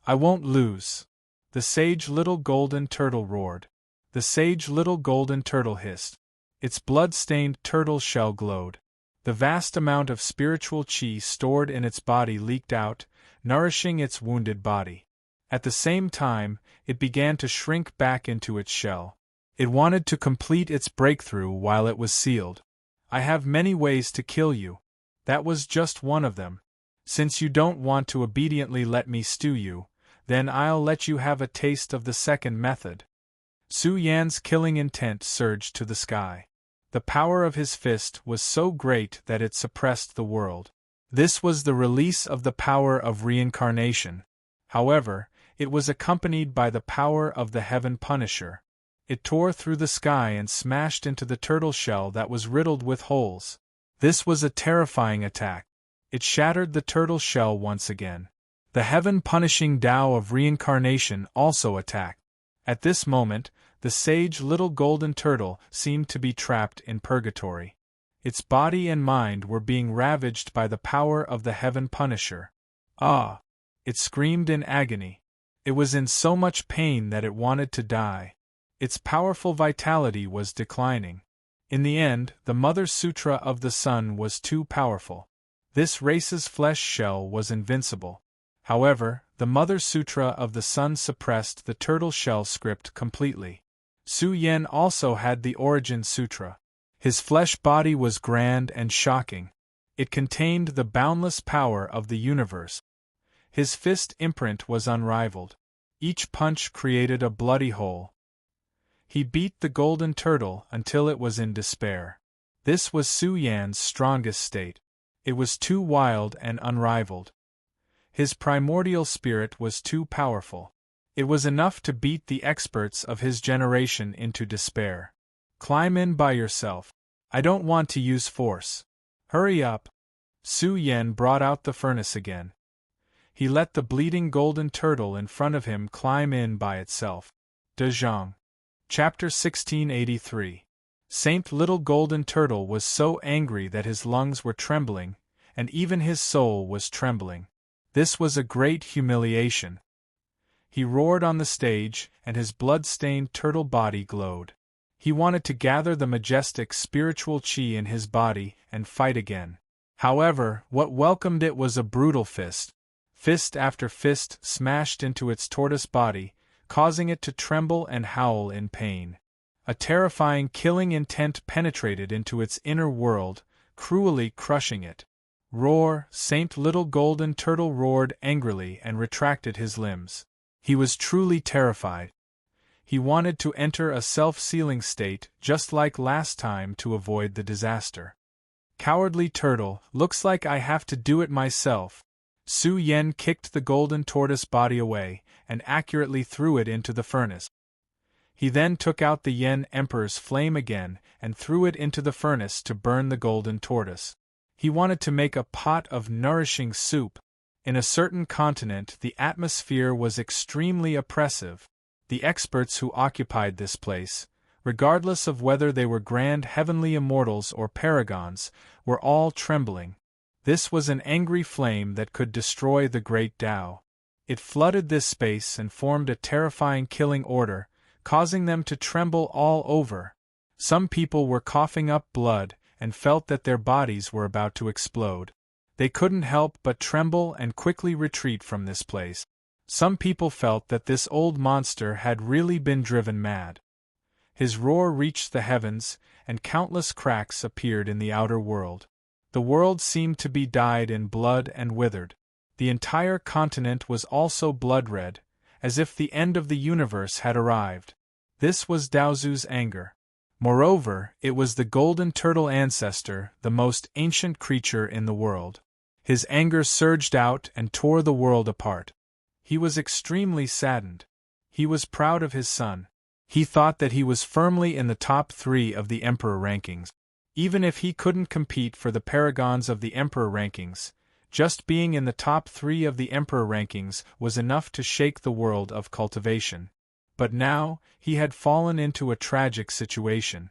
"I won't lose," the sage little golden turtle roared. The sage little golden turtle hissed. Its blood-stained turtle shell glowed. The vast amount of spiritual chi stored in its body leaked out, nourishing its wounded body. At the same time, it began to shrink back into its shell. It wanted to complete its breakthrough while it was sealed. "I have many ways to kill you. That was just one of them. Since you don't want to obediently let me stew you, then I'll let you have a taste of the second method." Su Yan's killing intent surged to the sky. The power of his fist was so great that it suppressed the world. This was the release of the power of reincarnation. However, it was accompanied by the power of the Heaven Punisher. It tore through the sky and smashed into the turtle shell that was riddled with holes. This was a terrifying attack. It shattered the turtle shell once again. The heaven-punishing Tao of reincarnation also attacked. At this moment, the sage little golden turtle seemed to be trapped in purgatory. Its body and mind were being ravaged by the power of the Heaven Punisher. "Ah!" It screamed in agony. It was in so much pain that it wanted to die. Its powerful vitality was declining. In the end, the Mother Sutra of the Sun was too powerful. This race's flesh shell was invincible. However, the Mother Sutra of the Sun suppressed the turtle shell script completely. Su Yan also had the Origin Sutra. His flesh body was grand and shocking. It contained the boundless power of the universe. His fist imprint was unrivaled. Each punch created a bloody hole. He beat the golden turtle until it was in despair. This was Su Yan's strongest state. It was too wild and unrivaled. His primordial spirit was too powerful. It was enough to beat the experts of his generation into despair. "Climb in by yourself. I don't want to use force. Hurry up." Su Yan brought out the furnace again. He let the bleeding golden turtle in front of him climb in by itself. De Zhang. Chapter 1683. Saint Little Golden Turtle was so angry that his lungs were trembling, and even his soul was trembling. This was a great humiliation. He roared on the stage, and his blood-stained turtle body glowed. He wanted to gather the majestic spiritual chi in his body and fight again. However, what welcomed it was a brutal fist. Fist after fist smashed into its tortoise body, causing it to tremble and howl in pain. A terrifying killing intent penetrated into its inner world, cruelly crushing it. "Roar!" Saint Little Golden Turtle roared angrily and retracted his limbs. He was truly terrified. He wanted to enter a self-sealing state just like last time to avoid the disaster. "Cowardly turtle, looks like I have to do it myself." Su Yan kicked the golden tortoise body away and accurately threw it into the furnace. He then took out the Yen Emperor's flame again and threw it into the furnace to burn the golden tortoise. He wanted to make a pot of nourishing soup. In a certain continent, the atmosphere was extremely oppressive. The experts who occupied this place, regardless of whether they were grand heavenly immortals or paragons, were all trembling. This was an angry flame that could destroy the great Tao. It flooded this space and formed a terrifying killing order, causing them to tremble all over. Some people were coughing up blood and felt that their bodies were about to explode. They couldn't help but tremble and quickly retreat from this place. Some people felt that this old monster had really been driven mad. His roar reached the heavens, and countless cracks appeared in the outer world. The world seemed to be dyed in blood and withered. The entire continent was also blood-red, as if the end of the universe had arrived. This was Daozu's anger. Moreover, it was the golden turtle ancestor, the most ancient creature in the world. His anger surged out and tore the world apart. He was extremely saddened. He was proud of his son. He thought that he was firmly in the top 3 of the Emperor rankings. Even if he couldn't compete for the paragons of the Emperor rankings, just being in the top 3 of the Emperor rankings was enough to shake the world of cultivation. But now, he had fallen into a tragic situation.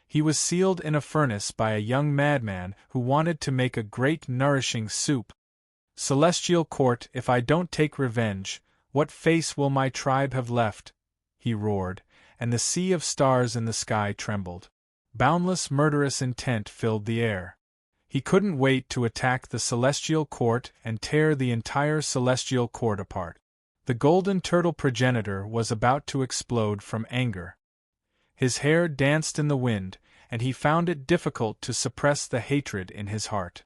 He was sealed in a furnace by a young madman who wanted to make a great nourishing soup. "Celestial court, if I don't take revenge, what face will my tribe have left?" he roared, and the sea of stars in the sky trembled. Boundless murderous intent filled the air. He couldn't wait to attack the celestial court and tear the entire celestial court apart. The golden turtle progenitor was about to explode from anger. His hair danced in the wind, and he found it difficult to suppress the hatred in his heart.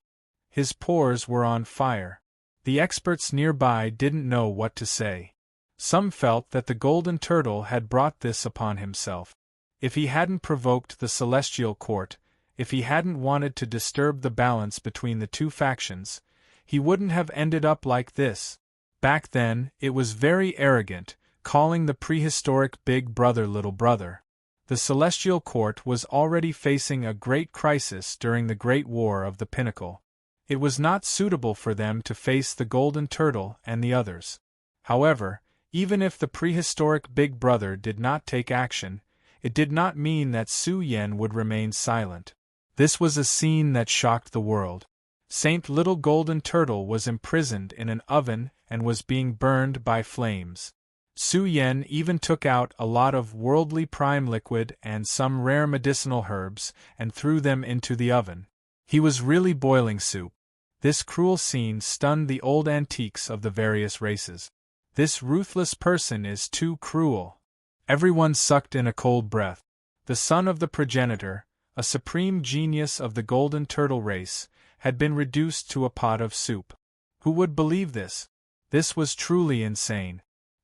His pores were on fire. The experts nearby didn't know what to say. Some felt that the golden turtle had brought this upon himself. If he hadn't provoked the celestial court, if he hadn't wanted to disturb the balance between the two factions, he wouldn't have ended up like this. Back then, it was very arrogant, calling the prehistoric big brother little brother. The celestial court was already facing a great crisis during the Great War of the Pinnacle. It was not suitable for them to face the golden turtle and the others. However, even if the prehistoric big brother did not take action, it did not mean that Su Yan would remain silent. This was a scene that shocked the world. Saint Little Golden Turtle was imprisoned in an oven and was being burned by flames. Su Yan even took out a lot of worldly prime liquid and some rare medicinal herbs and threw them into the oven. He was really boiling soup. This cruel scene stunned the old antiques of the various races. This ruthless person is too cruel. Everyone sucked in a cold breath. The son of the progenitor, a supreme genius of the golden turtle race, had been reduced to a pot of soup. Who would believe this? This was truly insane.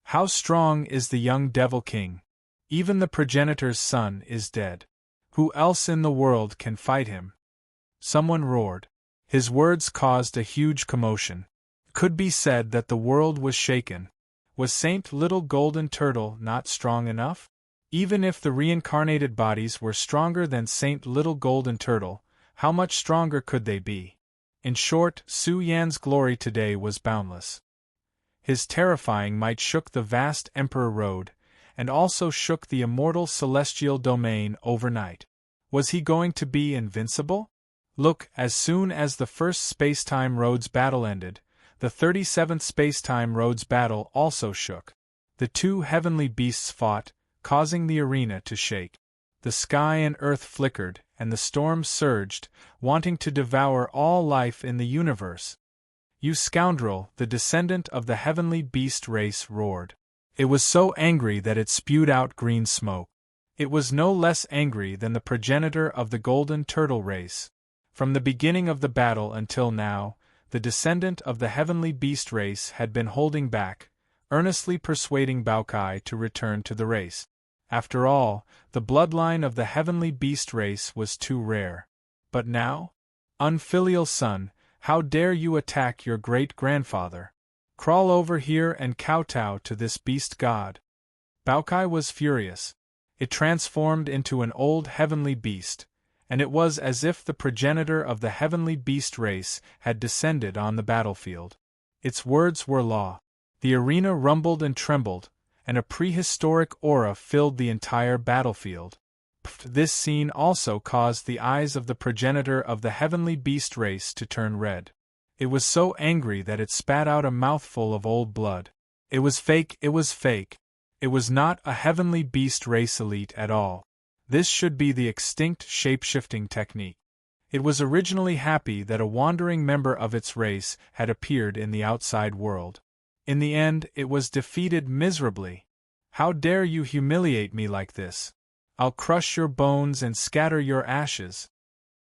How strong is the young devil king? Even the progenitor's son is dead. Who else in the world can fight him? Someone roared. His words caused a huge commotion. Could be said that the world was shaken. Was Saint Little Golden Turtle not strong enough? Even if the reincarnated bodies were stronger than Saint Little Golden Turtle, how much stronger could they be? In short, Su Yan's glory today was boundless. His terrifying might shook the vast Emperor Road, and also shook the immortal celestial domain overnight. Was he going to be invincible? Look, as soon as the first space-time roads battle ended, the 37th space-time roads battle also shook. The two heavenly beasts fought, causing the arena to shake. The sky and earth flickered, and the storm surged, wanting to devour all life in the universe. "You scoundrel!" the descendant of the heavenly beast race roared. It was so angry that it spewed out green smoke. It was no less angry than the progenitor of the golden turtle race. From the beginning of the battle until now, the descendant of the heavenly beast race had been holding back, earnestly persuading Baokai to return to the race. After all, the bloodline of the heavenly beast race was too rare. But now? Unfilial son, how dare you attack your great-grandfather? Crawl over here and kowtow to this beast god. Baokai was furious. It transformed into an old heavenly beast, and it was as if the progenitor of the heavenly beast race had descended on the battlefield. Its words were law. The arena rumbled and trembled, and a prehistoric aura filled the entire battlefield. This scene also caused the eyes of the progenitor of the heavenly beast race to turn red. It was so angry that it spat out a mouthful of old blood. It was fake, it was fake. It was not a heavenly beast race elite at all. This should be the extinct shape-shifting technique. It was originally happy that a wandering member of its race had appeared in the outside world. In the end, it was defeated miserably. How dare you humiliate me like this? I'll crush your bones and scatter your ashes.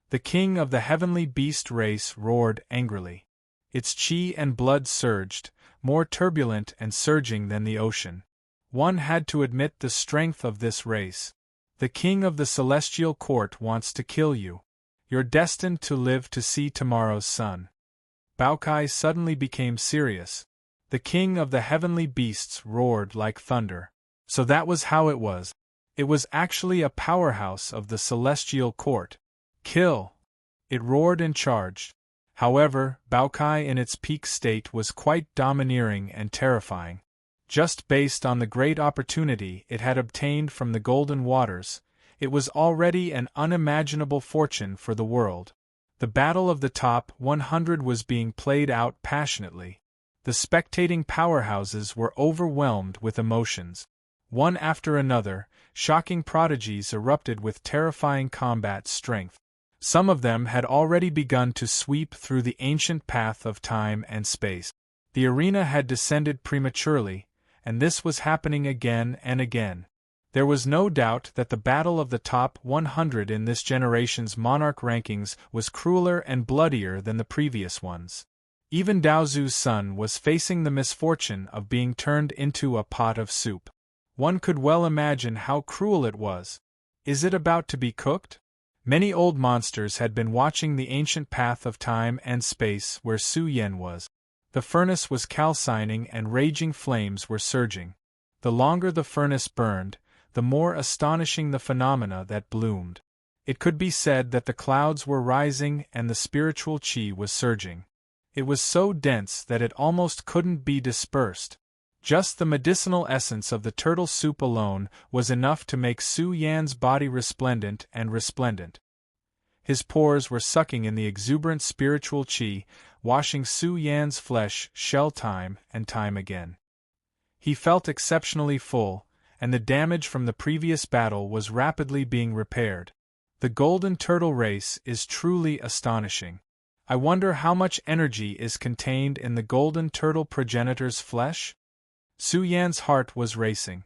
The king of the heavenly beast race roared angrily. Its chi and blood surged, more turbulent and surging than the ocean. One had to admit the strength of this race. The king of the celestial court wants to kill you. You're destined to live to see tomorrow's sun. Baokai suddenly became serious. The king of the heavenly beasts roared like thunder. So that was how it was. It was actually a powerhouse of the celestial court. Kill! It roared and charged. However, Baokai in its peak state was quite domineering and terrifying. Just based on the great opportunity it had obtained from the golden waters, it was already an unimaginable fortune for the world. The battle of the top 100 was being played out passionately. The spectating powerhouses were overwhelmed with emotions. One after another, shocking prodigies erupted with terrifying combat strength. Some of them had already begun to sweep through the ancient path of time and space. The arena had descended prematurely, and this was happening again and again. There was no doubt that the battle of the top 100 in this generation's monarch rankings was crueler and bloodier than the previous ones. Even Daozu's son was facing the misfortune of being turned into a pot of soup. One could well imagine how cruel it was. Is it about to be cooked? Many old monsters had been watching the ancient path of time and space where Su Yan was. The furnace was calcining and raging flames were surging. The longer the furnace burned, the more astonishing the phenomena that bloomed. It could be said that the clouds were rising and the spiritual chi was surging. It was so dense that it almost couldn't be dispersed. Just the medicinal essence of the turtle soup alone was enough to make Su Yan's body resplendent and resplendent. His pores were sucking in the exuberant spiritual chi, washing Su Yan's flesh shell time and time again. He felt exceptionally full, and the damage from the previous battle was rapidly being repaired. The golden turtle race is truly astonishing. I wonder how much energy is contained in the golden turtle progenitor's flesh? Su Yan's heart was racing.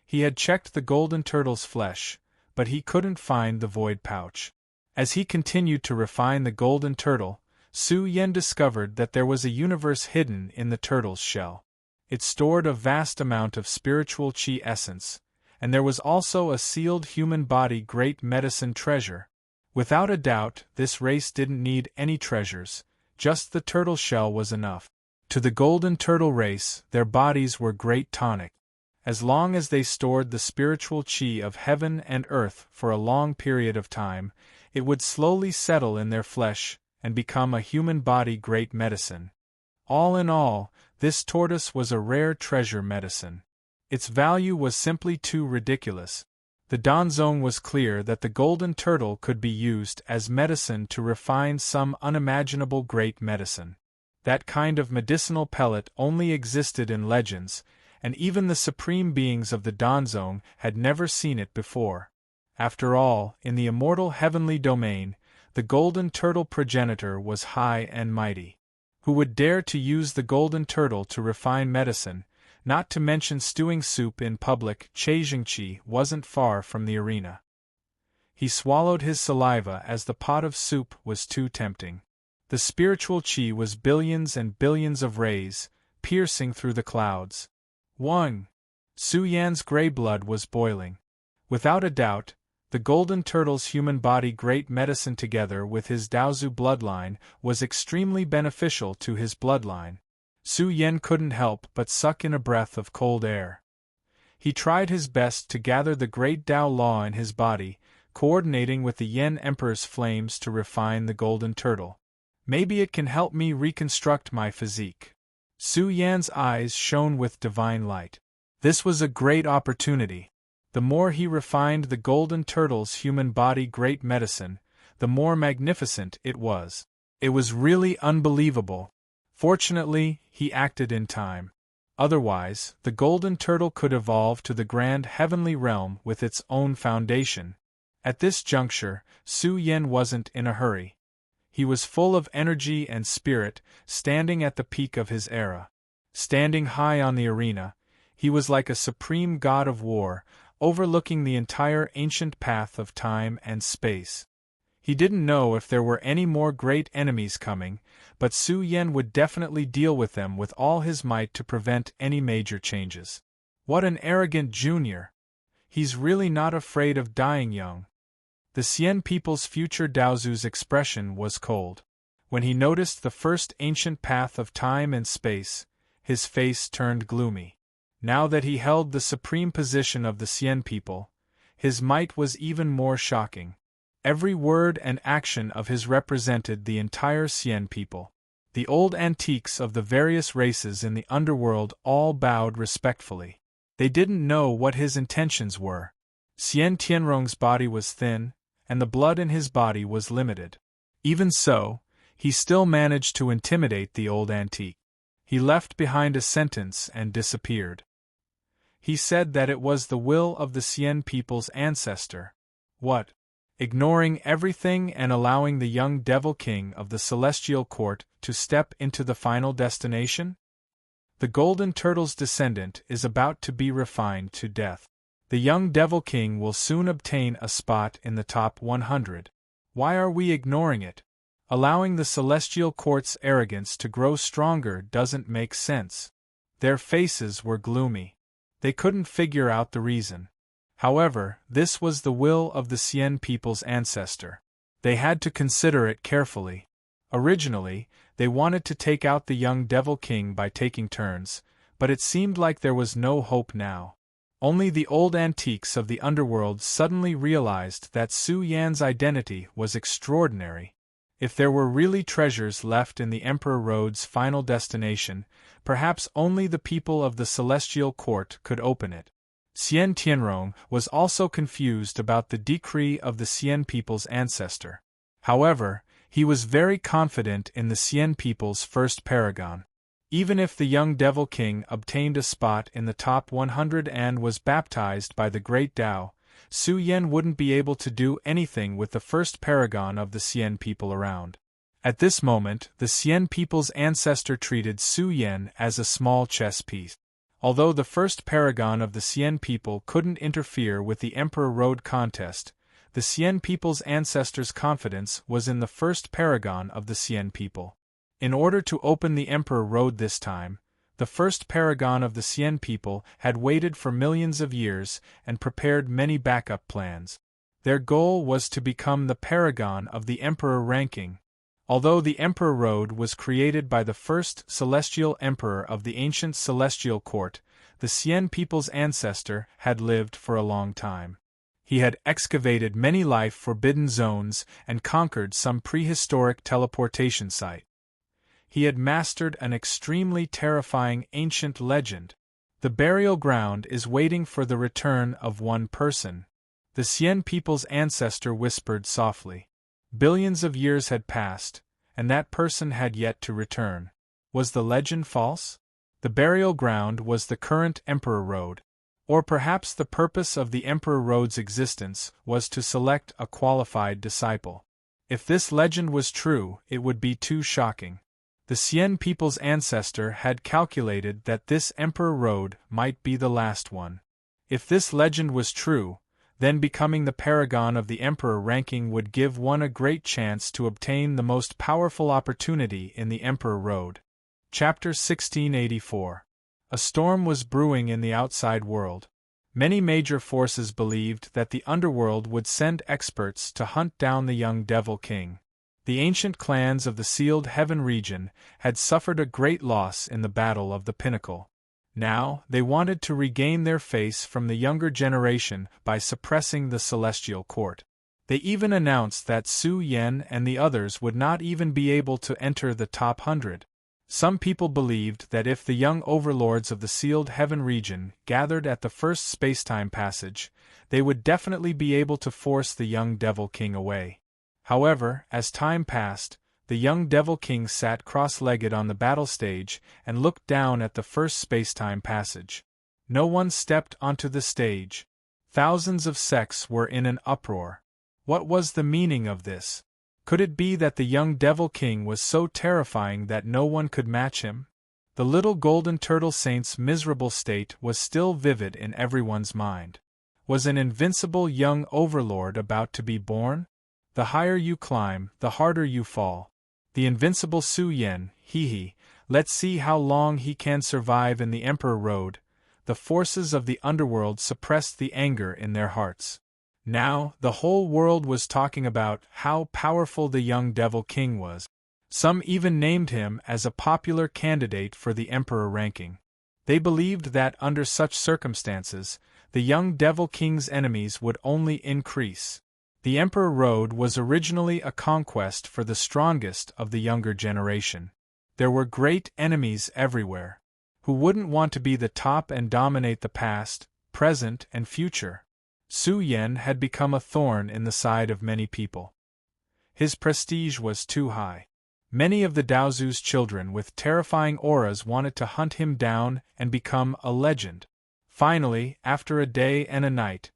He had checked the golden turtle's flesh, but he couldn't find the void pouch. As he continued to refine the golden turtle, Su Yan discovered that there was a universe hidden in the turtle's shell. It stored a vast amount of spiritual chi essence, and there was also a sealed human body great medicine treasure. Without a doubt, this race didn't need any treasures, just the turtle shell was enough. To the golden turtle race, their bodies were great tonic. As long as they stored the spiritual chi of heaven and earth for a long period of time, it would slowly settle in their flesh and become a human body great medicine. All in all, this tortoise was a rare treasure medicine. Its value was simply too ridiculous. The Danzong was clear that the golden turtle could be used as medicine to refine some unimaginable great medicine. That kind of medicinal pellet only existed in legends, and even the supreme beings of the Danzong had never seen it before. After all, in the immortal heavenly domain, the golden turtle progenitor was high and mighty. Who would dare to use the golden turtle to refine medicine, not to mention stewing soup in public? Cheijingqi wasn't far from the arena. He swallowed his saliva as the pot of soup was too tempting. The spiritual chi was billions and billions of rays, piercing through the clouds. 1. Su Yan's gray blood was boiling. Without a doubt, the golden turtle's human body great medicine together with his Daozu bloodline was extremely beneficial to his bloodline. Su Yan couldn't help but suck in a breath of cold air. He tried his best to gather the great Tao law in his body, coordinating with the Yen Emperor's flames to refine the golden turtle. Maybe it can help me reconstruct my physique. Su Yan's eyes shone with divine light. This was a great opportunity. The more he refined the golden turtle's human body great medicine, the more magnificent it was. It was really unbelievable. Fortunately, he acted in time. Otherwise, the golden turtle could evolve to the grand heavenly realm with its own foundation. At this juncture, Su Yen wasn't in a hurry. He was full of energy and spirit, standing at the peak of his era. Standing high on the arena, he was like a supreme god of war, overlooking the entire ancient path of time and space. He didn't know if there were any more great enemies coming, but Su Yen would definitely deal with them with all his might to prevent any major changes. What an arrogant junior! He's really not afraid of dying young. The Xian people's future Daozu's expression was cold. When he noticed the first ancient path of time and space, his face turned gloomy. Now that he held the supreme position of the Xian people, his might was even more shocking. Every word and action of his represented the entire Xian people. The old antiques of the various races in the underworld all bowed respectfully. They didn't know what his intentions were. Xian Tianrong's body was thin, and the blood in his body was limited. Even so, he still managed to intimidate the old antique. He left behind a sentence and disappeared. He said that it was the will of the Xian people's ancestor. What? Ignoring everything and allowing the young Devil King of the Celestial Court to step into the final destination? The Golden Turtle's descendant is about to be refined to death. The young Devil King will soon obtain a spot in the top 100. Why are we ignoring it? Allowing the Celestial Court's arrogance to grow stronger doesn't make sense. Their faces were gloomy. They couldn't figure out the reason. However, this was the will of the Xian people's ancestor. They had to consider it carefully. Originally, they wanted to take out the young Devil King by taking turns, but it seemed like there was no hope now. Only the old antiques of the underworld suddenly realized that Su Yan's identity was extraordinary. If there were really treasures left in the Emperor Road's final destination, perhaps only the people of the Celestial Court could open it. Xian Tianrong was also confused about the decree of the Xian people's ancestor. However, he was very confident in the Xian people's first paragon. Even if the young Devil King obtained a spot in the top 100 and was baptized by the Great Tao, Su Yen wouldn't be able to do anything with the first paragon of the Xian people around. At this moment, the Xian people's ancestor treated Su Yen as a small chess piece. Although the first paragon of the Xian people couldn't interfere with the Emperor Road contest, the Xian people's ancestor's confidence was in the first paragon of the Xian people. In order to open the Emperor Road this time, the first paragon of the Xian people had waited for millions of years and prepared many backup plans. Their goal was to become the paragon of the Emperor ranking. Although the Emperor Road was created by the first celestial emperor of the ancient Celestial Court, the Xian people's ancestor had lived for a long time. He had excavated many life-forbidden zones and conquered some prehistoric teleportation site. He had mastered an extremely terrifying ancient legend. The burial ground is waiting for the return of one person. The Xian people's ancestor whispered softly. Billions of years had passed, and that person had yet to return. Was the legend false? The burial ground was the current Emperor Road. Or perhaps the purpose of the Emperor Road's existence was to select a qualified disciple. If this legend was true, it would be too shocking. The Xian people's ancestor had calculated that this Emperor Road might be the last one. If this legend was true, then becoming the paragon of the Emperor ranking would give one a great chance to obtain the most powerful opportunity in the Emperor Road. Chapter 1684. A storm was brewing in the outside world. Many major forces believed that the underworld would send experts to hunt down the young Devil King. The ancient clans of the Sealed Heaven region had suffered a great loss in the Battle of the Pinnacle. Now, they wanted to regain their face from the younger generation by suppressing the Celestial Court. They even announced that Su Yen and the others would not even be able to enter the top 100. Some people believed that if the young overlords of the sealed heaven region gathered at the first spacetime passage, they would definitely be able to force the young Devil King away. However, as time passed, the young Devil King sat cross-legged on the battle stage and looked down at the first spacetime passage. No one stepped onto the stage. Thousands of sects were in an uproar. What was the meaning of this? Could it be that the young Devil King was so terrifying that no one could match him? The little golden turtle saint's miserable state was still vivid in everyone's mind. Was an invincible young overlord about to be born? The higher you climb, the harder you fall. The invincible Su Yen, hee, let's see how long he can survive in the Emperor Road. The forces of the underworld suppressed the anger in their hearts. Now, the whole world was talking about how powerful the young Devil King was. Some even named him as a popular candidate for the Emperor ranking. They believed that under such circumstances, the young Devil King's enemies would only increase. The Emperor Road was originally a conquest for the strongest of the younger generation. There were great enemies everywhere. Who wouldn't want to be the top and dominate the past, present, and future? Su Yen had become a thorn in the side of many people. His prestige was too high. Many of the Daozu's children with terrifying auras wanted to hunt him down and become a legend. Finally, after a day and a night,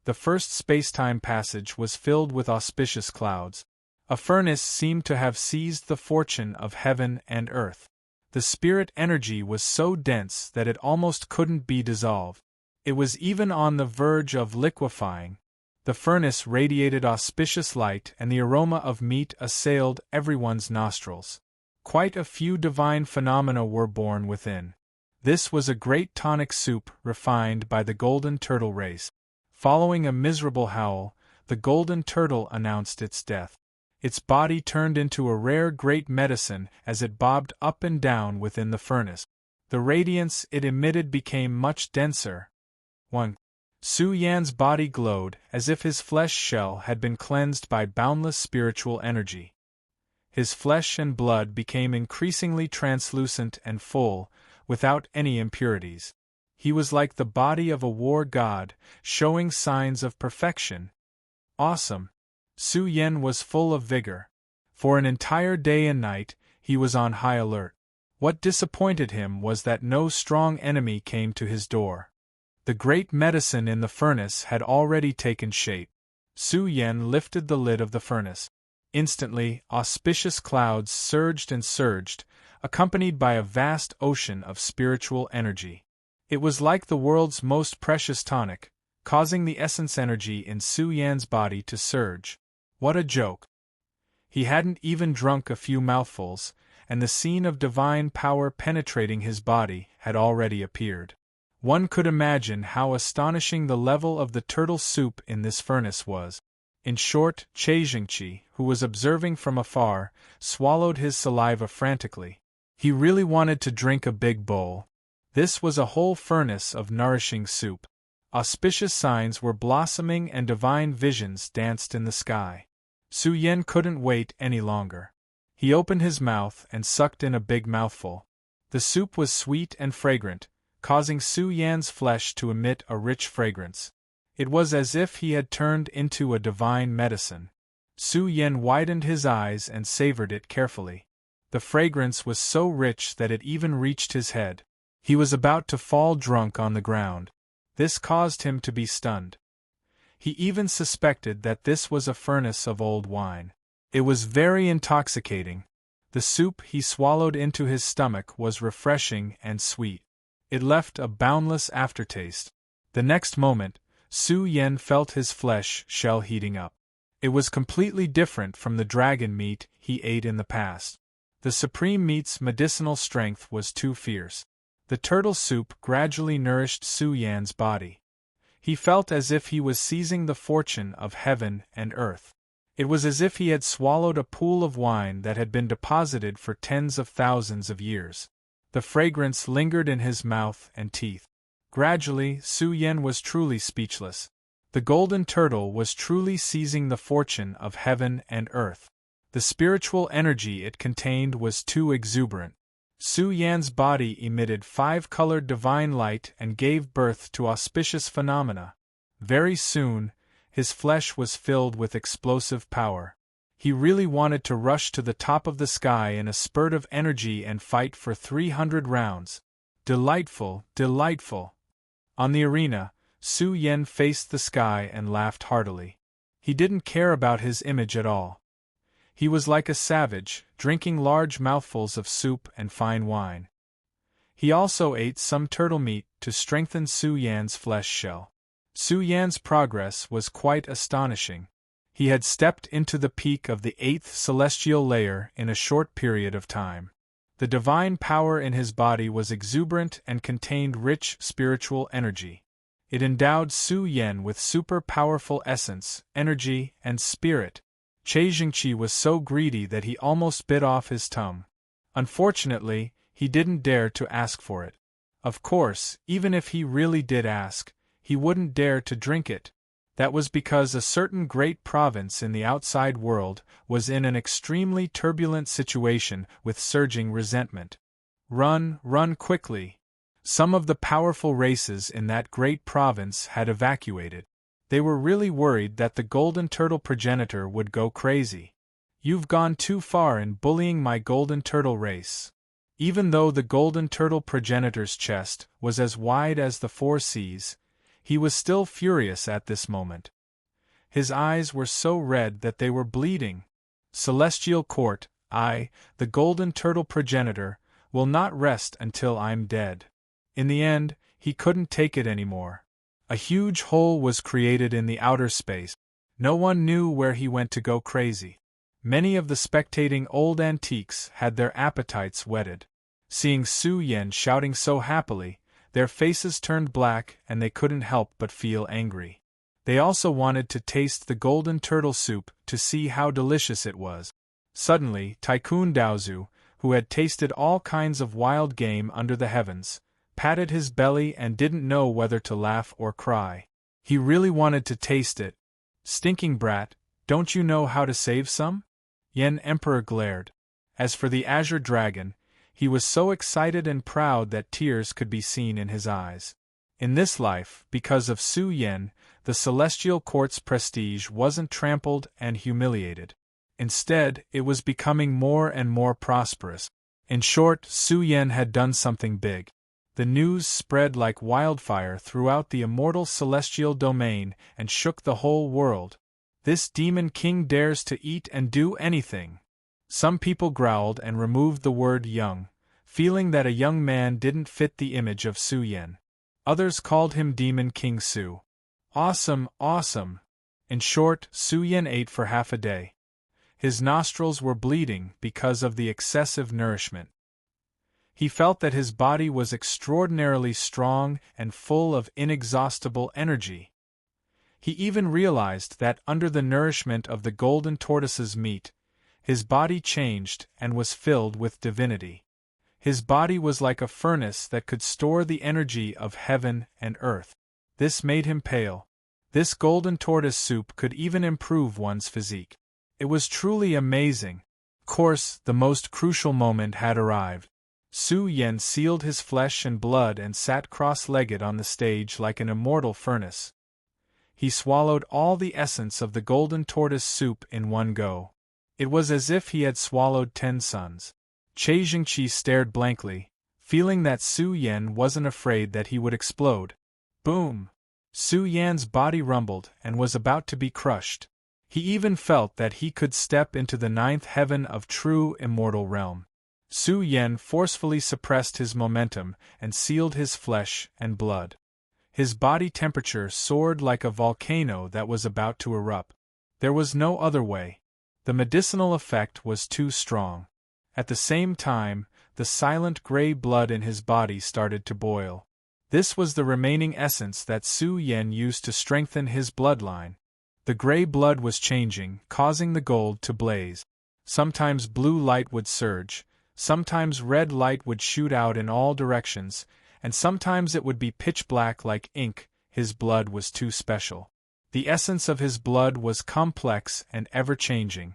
the first spacetime passage was filled with auspicious clouds. A furnace seemed to have seized the fortune of heaven and earth. The spirit energy was so dense that it almost couldn't be dissolved. It was even on the verge of liquefying. The furnace radiated auspicious light and the aroma of meat assailed everyone's nostrils. Quite a few divine phenomena were born within. This was a great tonic soup refined by the golden turtle race. Following a miserable howl, the golden turtle announced its death. Its body turned into a rare great medicine as it bobbed up and down within the furnace. The radiance it emitted became much denser. 1. Su Yan's body glowed as if his flesh shell had been cleansed by boundless spiritual energy. His flesh and blood became increasingly translucent and full, without any impurities. He was like the body of a war god, showing signs of perfection. Awesome! Su Yen was full of vigor. For an entire day and night, he was on high alert. What disappointed him was that no strong enemy came to his door. The great medicine in the furnace had already taken shape. Su Yen lifted the lid of the furnace. Instantly, auspicious clouds surged and surged, accompanied by a vast ocean of spiritual energy. It was like the world's most precious tonic, causing the essence energy in Su Yan's body to surge. What a joke! He hadn't even drunk a few mouthfuls, and the scene of divine power penetrating his body had already appeared. One could imagine how astonishing the level of the turtle soup in this furnace was. In short, Che Jingqi, who was observing from afar, swallowed his saliva frantically. He really wanted to drink a big bowl. This was a whole furnace of nourishing soup. Auspicious signs were blossoming and divine visions danced in the sky. Su Yen couldn't wait any longer. He opened his mouth and sucked in a big mouthful. The soup was sweet and fragrant, causing Su Yan's flesh to emit a rich fragrance. It was as if he had turned into a divine medicine. Su Yen widened his eyes and savored it carefully. The fragrance was so rich that it even reached his head. He was about to fall drunk on the ground. This caused him to be stunned. He even suspected that this was a furnace of old wine. It was very intoxicating. The soup he swallowed into his stomach was refreshing and sweet. It left a boundless aftertaste. The next moment, Su Yen felt his flesh shell heating up. It was completely different from the dragon meat he ate in the past. The supreme meat's medicinal strength was too fierce. The turtle soup gradually nourished Su Yan's body. He felt as if he was seizing the fortune of heaven and earth. It was as if he had swallowed a pool of wine that had been deposited for tens of thousands of years. The fragrance lingered in his mouth and teeth. Gradually, Su Yen was truly speechless. The golden turtle was truly seizing the fortune of heaven and earth. The spiritual energy it contained was too exuberant. Su Yan's body emitted five-colored divine light and gave birth to auspicious phenomena. Very soon, his flesh was filled with explosive power. He really wanted to rush to the top of the sky in a spurt of energy and fight for 300 rounds. Delightful, delightful. On the arena, Su Yan faced the sky and laughed heartily. He didn't care about his image at all. He was like a savage, drinking large mouthfuls of soup and fine wine. He also ate some turtle meat to strengthen Su Yan's flesh shell. Su Yan's progress was quite astonishing. He had stepped into the peak of the 8th celestial layer in a short period of time. The divine power in his body was exuberant and contained rich spiritual energy. It endowed Su Yan with super-powerful essence, energy, and spirit. Che Jingqi was so greedy that he almost bit off his tongue. Unfortunately, he didn't dare to ask for it. Of course, even if he really did ask, he wouldn't dare to drink it. That was because a certain great province in the outside world was in an extremely turbulent situation with surging resentment. Run, run quickly. Some of the powerful races in that great province had evacuated. They were really worried that the golden turtle progenitor would go crazy. You've gone too far in bullying my golden turtle race. Even though the golden turtle progenitor's chest was as wide as the 4 seas, he was still furious at this moment. His eyes were so red that they were bleeding. Celestial Court, I, the golden turtle progenitor, will not rest until I'm dead. In the end, he couldn't take it anymore. A huge hole was created in the outer space. No one knew where he went to go crazy. Many of the spectating old antiques had their appetites whetted. Seeing Su Yan shouting so happily, their faces turned black and they couldn't help but feel angry. They also wanted to taste the golden turtle soup to see how delicious it was. Suddenly, Tycoon Daozu, who had tasted all kinds of wild game under the heavens, patted his belly and didn't know whether to laugh or cry. He really wanted to taste it. Stinking brat, don't you know how to save some? Yen Emperor glared. As for the Azure Dragon, he was so excited and proud that tears could be seen in his eyes. In this life, because of Su Yan, the Celestial Court's prestige wasn't trampled and humiliated. Instead, it was becoming more and more prosperous. In short, Su Yan had done something big. The news spread like wildfire throughout the immortal celestial domain and shook the whole world. This demon king dares to eat and do anything. Some people growled and removed the word young, feeling that a young man didn't fit the image of Su Yan. Others called him Demon King Su. Awesome, awesome. In short, Su Yan ate for half a day. His nostrils were bleeding because of the excessive nourishment. He felt that his body was extraordinarily strong and full of inexhaustible energy. He even realized that under the nourishment of the golden tortoise's meat, his body changed and was filled with divinity. His body was like a furnace that could store the energy of heaven and earth. This made him pale. This golden tortoise soup could even improve one's physique. It was truly amazing. Of course, the most crucial moment had arrived. Su Yan sealed his flesh and blood and sat cross-legged on the stage like an immortal furnace. He swallowed all the essence of the golden tortoise soup in one go. It was as if he had swallowed 10 suns. Che Jingqi stared blankly, feeling that Su Yan wasn't afraid that he would explode. Boom! Su Yan's body rumbled and was about to be crushed. He even felt that he could step into the 9th heaven of true immortal realm. Su Yan forcefully suppressed his momentum and sealed his flesh and blood. His body temperature soared like a volcano that was about to erupt. There was no other way. The medicinal effect was too strong. At the same time, the silent gray blood in his body started to boil. This was the remaining essence that Su Yan used to strengthen his bloodline. The gray blood was changing, causing the gold to blaze. Sometimes blue light would surge, sometimes red light would shoot out in all directions, and sometimes it would be pitch black like ink. His blood was too special. The essence of his blood was complex and ever-changing.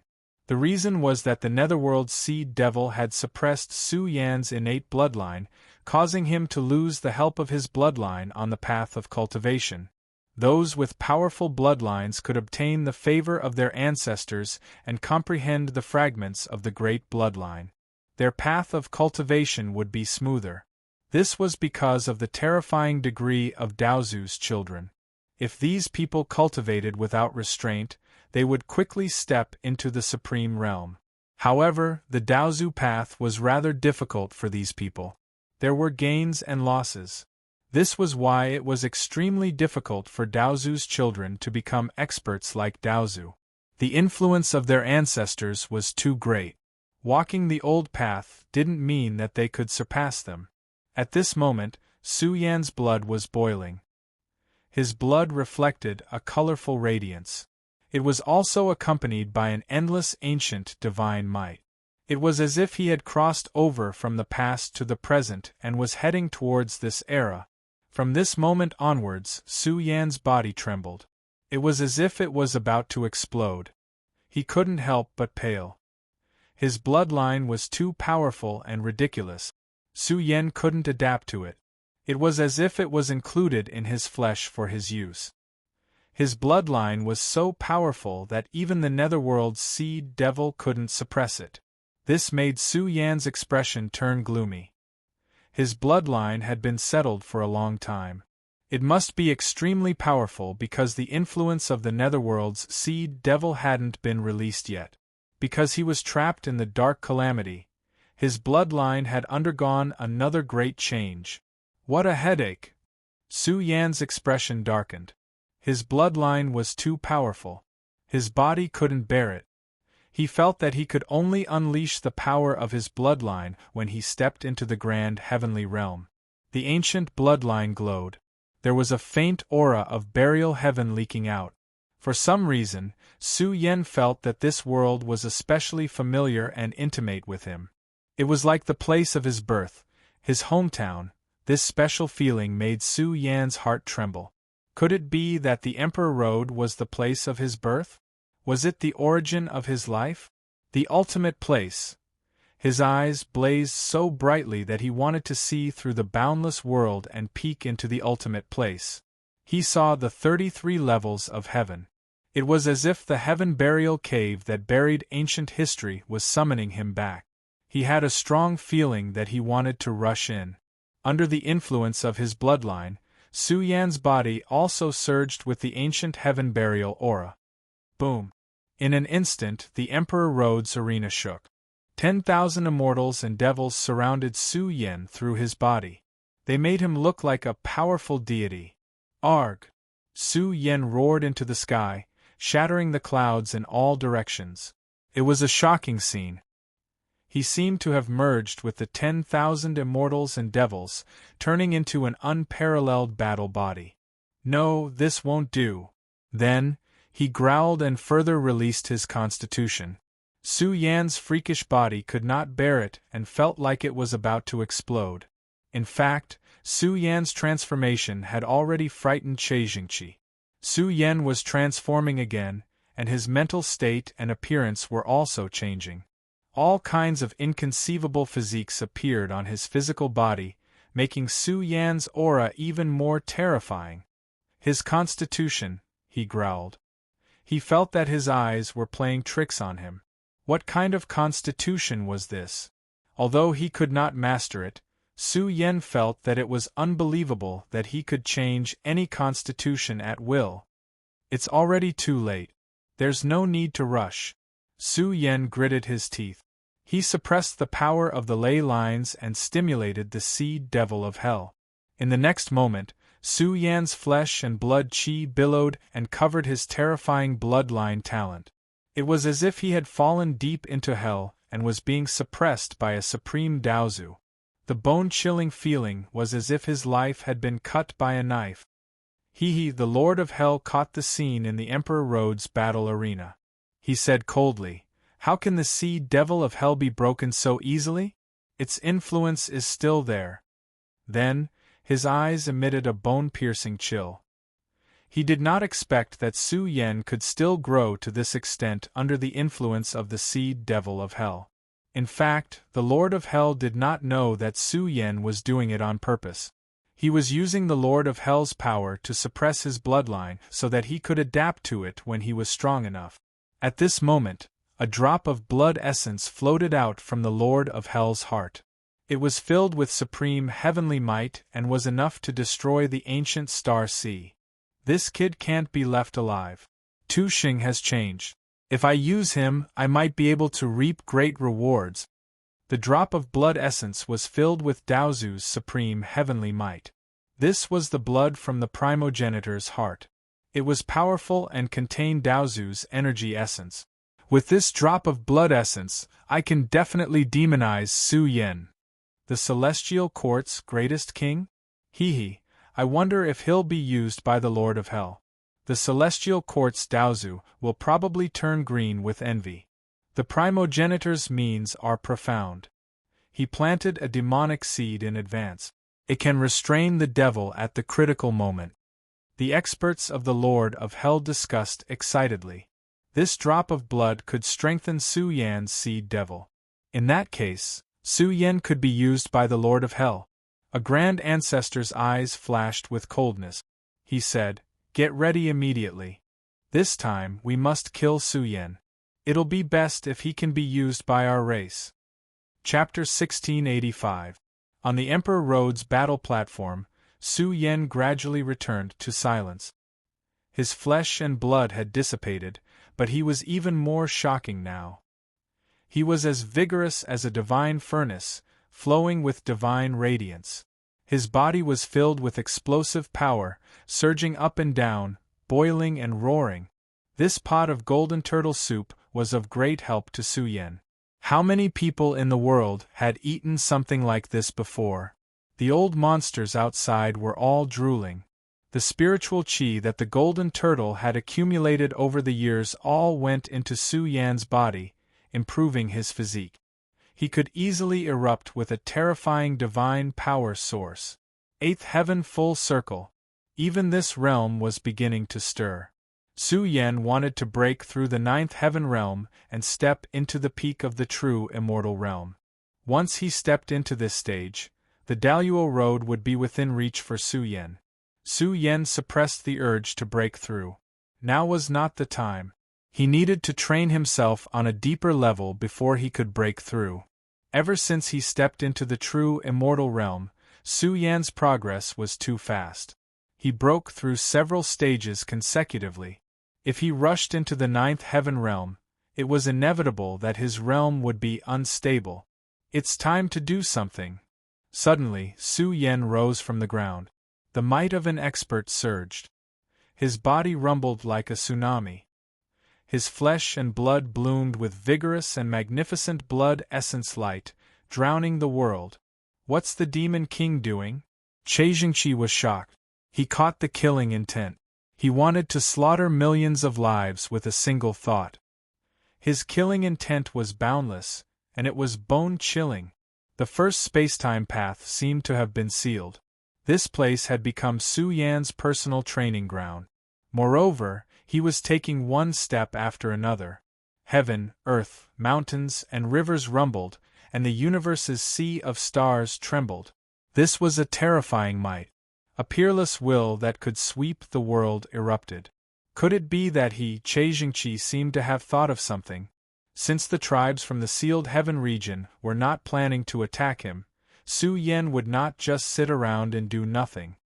The reason was that the Netherworld Seed Devil had suppressed Su Yan's innate bloodline, causing him to lose the help of his bloodline on the path of cultivation. Those with powerful bloodlines could obtain the favor of their ancestors and comprehend the fragments of the great bloodline. Their path of cultivation would be smoother. This was because of the terrifying degree of Daozu's children. If these people cultivated without restraint, they would quickly step into the supreme realm. However, the Daozu path was rather difficult for these people. There were gains and losses. This was why it was extremely difficult for Daozu's children to become experts like Daozu. The influence of their ancestors was too great. Walking the old path didn't mean that they could surpass them. At this moment, Su Yan's blood was boiling. His blood reflected a colorful radiance. It was also accompanied by an endless ancient divine might. It was as if he had crossed over from the past to the present and was heading towards this era. From this moment onwards, Su Yan's body trembled. It was as if it was about to explode. He couldn't help but pale. His bloodline was too powerful and ridiculous. Su Yan couldn't adapt to it. It was as if it was included in his flesh for his use. His bloodline was so powerful that even the Netherworld's Seed Devil couldn't suppress it. This made Su Yan's expression turn gloomy. His bloodline had been settled for a long time. It must be extremely powerful because the influence of the Netherworld's Seed Devil hadn't been released yet. Because he was trapped in the dark calamity, his bloodline had undergone another great change. What a headache! Su Yan's expression darkened. His bloodline was too powerful. His body couldn't bear it. He felt that he could only unleash the power of his bloodline when he stepped into the grand heavenly realm. The ancient bloodline glowed. There was a faint aura of burial heaven leaking out. For some reason, Su Yan felt that this world was especially familiar and intimate with him. It was like the place of his birth, his hometown. This special feeling made Su Yan's heart tremble. Could it be that the Emperor Road was the place of his birth? Was it the origin of his life? The ultimate place? His eyes blazed so brightly that he wanted to see through the boundless world and peek into the ultimate place. He saw the 33 levels of heaven. It was as if the heaven burial cave that buried ancient history was summoning him back. He had a strong feeling that he wanted to rush in. Under the influence of his bloodline, Su Yan's body also surged with the ancient heaven burial aura. Boom! In an instant, the Emperor Road's arena shook. 10,000 immortals and devils surrounded Su Yan through his body. They made him look like a powerful deity. Arg! Su Yan roared into the sky, shattering the clouds in all directions. It was a shocking scene. He seemed to have merged with the 10,000 immortals and devils, turning into an unparalleled battle body. No, this won't do. Then, he growled and further released his constitution. Su Yan's freakish body could not bear it and felt like it was about to explode. In fact, Su Yan's transformation had already frightened Jingqi. Su Yan was transforming again, and his mental state and appearance were also changing. All kinds of inconceivable physiques appeared on his physical body, making Su Yan's aura even more terrifying. His constitution, he growled. He felt that his eyes were playing tricks on him. What kind of constitution was this? Although he could not master it, Su Yan felt that it was unbelievable that he could change any constitution at will. It's already too late. There's no need to rush. Su Yan gritted his teeth. He suppressed the power of the ley lines and stimulated the Seed Devil of Hell. In the next moment, Su Yan's flesh and blood qi billowed and covered his terrifying bloodline talent. It was as if he had fallen deep into hell and was being suppressed by a supreme Daozu. The bone-chilling feeling was as if his life had been cut by a knife. The Lord of Hell caught the scene in the Emperor Road's battle arena. He said coldly, "How can the Seed Devil of Hell be broken so easily? Its influence is still there." Then, his eyes emitted a bone-piercing chill. He did not expect that Su Yen could still grow to this extent under the influence of the seed devil of hell. In fact, the Lord of Hell did not know that Su Yen was doing it on purpose. He was using the Lord of Hell's power to suppress his bloodline so that he could adapt to it when he was strong enough. At this moment, a drop of blood essence floated out from the Lord of Hell's heart. It was filled with supreme heavenly might and was enough to destroy the ancient star sea. This kid can't be left alive. Tu Xing has changed. If I use him, I might be able to reap great rewards. The drop of blood essence was filled with Daozu's supreme heavenly might. This was the blood from the primogenitor's heart. It was powerful and contained Daozu's energy essence. With this drop of blood essence, I can definitely demonize Su Yen. The Celestial Court's greatest king? Hee, I wonder if he'll be used by the Lord of Hell. The Celestial Court's Daozu will probably turn green with envy. The primogenitor's means are profound. He planted a demonic seed in advance. It can restrain the devil at the critical moment. The experts of the Lord of Hell discussed excitedly. This drop of blood could strengthen Su Yan's seed devil. In that case, Su Yen could be used by the Lord of Hell. A grand ancestor's eyes flashed with coldness. He said, "Get ready immediately. This time we must kill Su Yen. It'll be best if he can be used by our race." Chapter 1685. On the Emperor Road's battle platform, Su Yen gradually returned to silence. His flesh and blood had dissipated, but he was even more shocking now. He was as vigorous as a divine furnace, flowing with divine radiance. His body was filled with explosive power, surging up and down, boiling and roaring. This pot of golden turtle soup was of great help to Su Yen. How many people in the world had eaten something like this before? The old monsters outside were all drooling. The spiritual qi that the golden turtle had accumulated over the years all went into Su Yan's body, improving his physique. He could easily erupt with a terrifying divine power source. Eighth heaven full circle. Even this realm was beginning to stir. Su Yen wanted to break through the ninth heaven realm and step into the peak of the true immortal realm. Once he stepped into this stage, the Daluo Road would be within reach for Su Yen. Su Yen suppressed the urge to break through. Now was not the time. He needed to train himself on a deeper level before he could break through. Ever since he stepped into the true immortal realm, Su Yan's progress was too fast. He broke through several stages consecutively. If he rushed into the ninth heaven realm, it was inevitable that his realm would be unstable. It's time to do something. Suddenly, Su Yen rose from the ground. The might of an expert surged. His body rumbled like a tsunami. His flesh and blood bloomed with vigorous and magnificent blood essence light, drowning the world. What's the Demon King doing? Cheijingqi was shocked. He caught the killing intent. He wanted to slaughter millions of lives with a single thought. His killing intent was boundless, and it was bone-chilling. The first spacetime path seemed to have been sealed. This place had become Su Yan's personal training ground. Moreover, he was taking one step after another. Heaven, earth, mountains, and rivers rumbled, and the universe's sea of stars trembled. This was a terrifying might. A peerless will that could sweep the world erupted. Could it be that he, Cheijingqi, seemed to have thought of something? Since the tribes from the sealed heaven region were not planning to attack him, Su Yen would not just sit around and do nothing.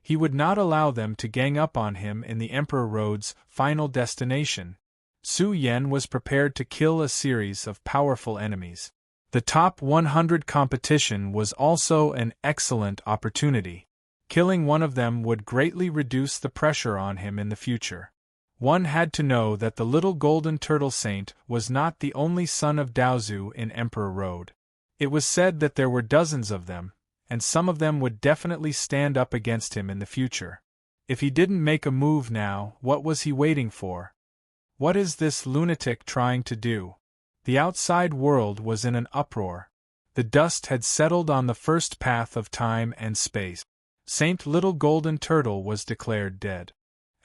He would not allow them to gang up on him in the Emperor Road's final destination. Su Yen was prepared to kill a series of powerful enemies. The top 100 competition was also an excellent opportunity. Killing one of them would greatly reduce the pressure on him in the future. One had to know that the little golden turtle saint was not the only son of Daozu in Emperor Road. It was said that there were dozens of them, and some of them would definitely stand up against him in the future. If he didn't make a move now, what was he waiting for? What is this lunatic trying to do? The outside world was in an uproar. The dust had settled on the first path of time and space. Saint Little Golden Turtle was declared dead.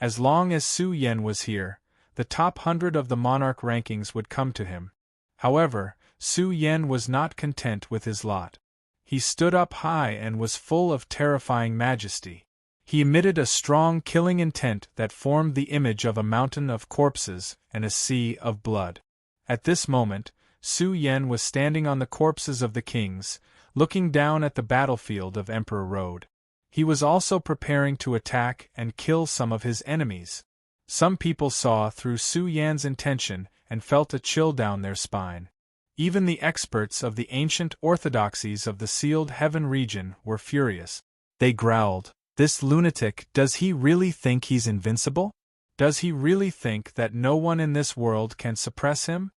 As long as Su Yen was here, the top 100 of the monarch rankings would come to him. However, Su Yen was not content with his lot. He stood up high and was full of terrifying majesty. He emitted a strong killing intent that formed the image of a mountain of corpses and a sea of blood. At this moment, Su Yen was standing on the corpses of the kings, looking down at the battlefield of Emperor Road. He was also preparing to attack and kill some of his enemies. Some people saw through Su Yan's intention and felt a chill down their spine. Even the experts of the ancient orthodoxies of the sealed heaven region were furious. They growled, "This lunatic, does he really think he's invincible? Does he really think that no one in this world can suppress him?"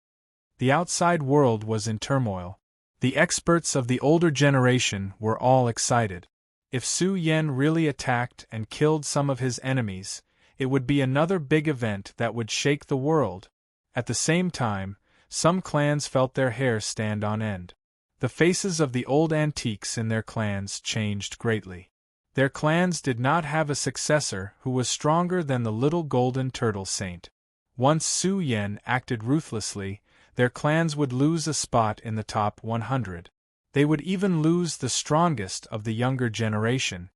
The outside world was in turmoil. The experts of the older generation were all excited. If Su Yen really attacked and killed some of his enemies, it would be another big event that would shake the world. At the same time, some clans felt their hair stand on end. The faces of the old antiques in their clans changed greatly. Their clans did not have a successor who was stronger than the little golden turtle saint. Once Su Yen acted ruthlessly, their clans would lose a spot in the top 100. They would even lose the strongest of the younger generation.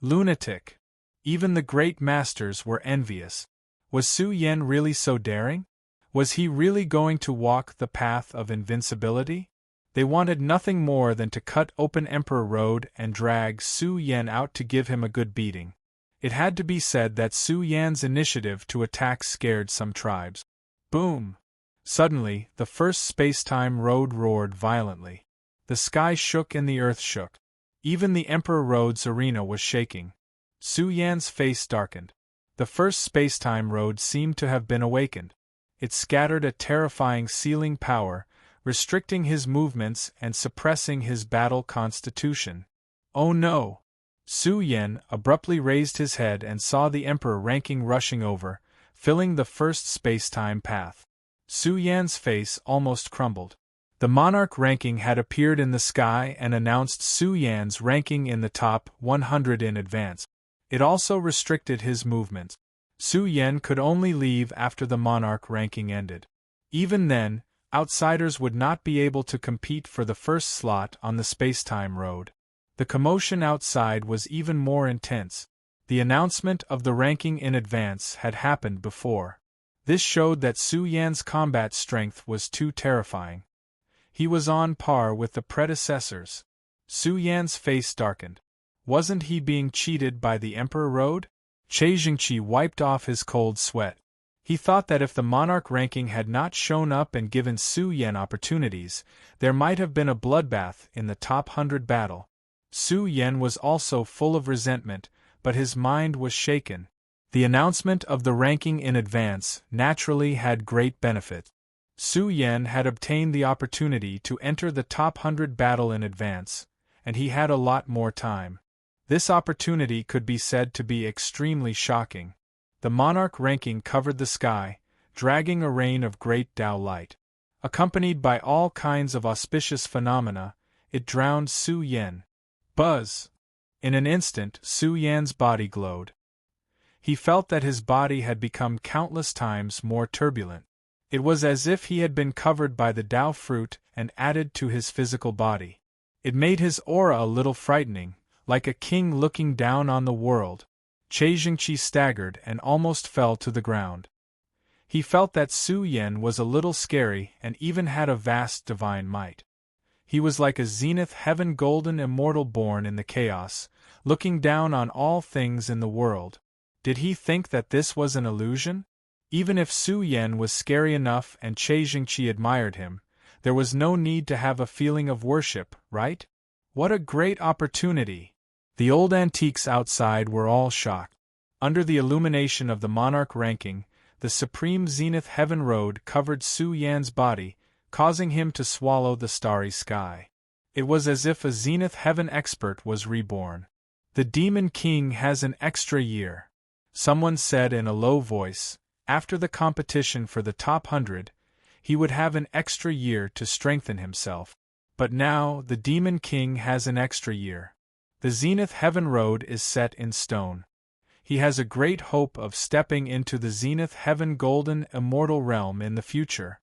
Lunatic. Even the great masters were envious. Was Su Yen really so daring? Was he really going to walk the path of invincibility? They wanted nothing more than to cut open Emperor Road and drag Su Yen out to give him a good beating. It had to be said that Su Yan's initiative to attack scared some tribes. Boom! Suddenly, the first space-time road roared violently. The sky shook and the earth shook. Even the Emperor Road's arena was shaking. Su Yan's face darkened. The first space-time road seemed to have been awakened. It scattered a terrifying sealing power, restricting his movements and suppressing his battle constitution. Oh no! Su Yen abruptly raised his head and saw the Emperor ranking rushing over, filling the first space-time path. Su Yan's face almost crumbled. The monarch ranking had appeared in the sky and announced Su Yan's ranking in the top 100 in advance. It also restricted his movements. Su Yen could only leave after the monarch ranking ended. Even then, outsiders would not be able to compete for the first slot on the space-time road. The commotion outside was even more intense. The announcement of the ranking in advance had happened before. This showed that Su Yan's combat strength was too terrifying. He was on par with the predecessors. Su Yan's face darkened. Wasn't he being cheated by the Emperor Road? Che Jingqi wiped off his cold sweat. He thought that if the monarch ranking had not shown up and given Su Yen opportunities, there might have been a bloodbath in the top 100 battle. Su Yen was also full of resentment, but his mind was shaken. The announcement of the ranking in advance naturally had great benefit. Su Yen had obtained the opportunity to enter the top 100 battle in advance, and he had a lot more time. This opportunity could be said to be extremely shocking. The monarch ranking covered the sky, dragging a rain of great Tao light. Accompanied by all kinds of auspicious phenomena, it drowned Su Yen. Buzz! In an instant, Su Yan's body glowed. He felt that his body had become countless times more turbulent. It was as if he had been covered by the Tao fruit and added to his physical body. It made his aura a little frightening, like a king looking down on the world. Che Jingqi staggered and almost fell to the ground. He felt that Su Yen was a little scary and even had a vast divine might. He was like a zenith heaven golden immortal born in the chaos, looking down on all things in the world. Did he think that this was an illusion? Even if Su Yen was scary enough and Che Jingqi admired him, there was no need to have a feeling of worship, right? What a great opportunity! The old antiques outside were all shocked. Under the illumination of the monarch ranking, the supreme zenith heaven road covered Su Yan's body, causing him to swallow the starry sky. It was as if a zenith heaven expert was reborn. The Demon King has an extra year. Someone said in a low voice. After the competition for the top 100, he would have an extra year to strengthen himself. But now, the Demon King has an extra year. The Zenith Heaven Road is set in stone. He has a great hope of stepping into the zenith heaven golden immortal realm in the future.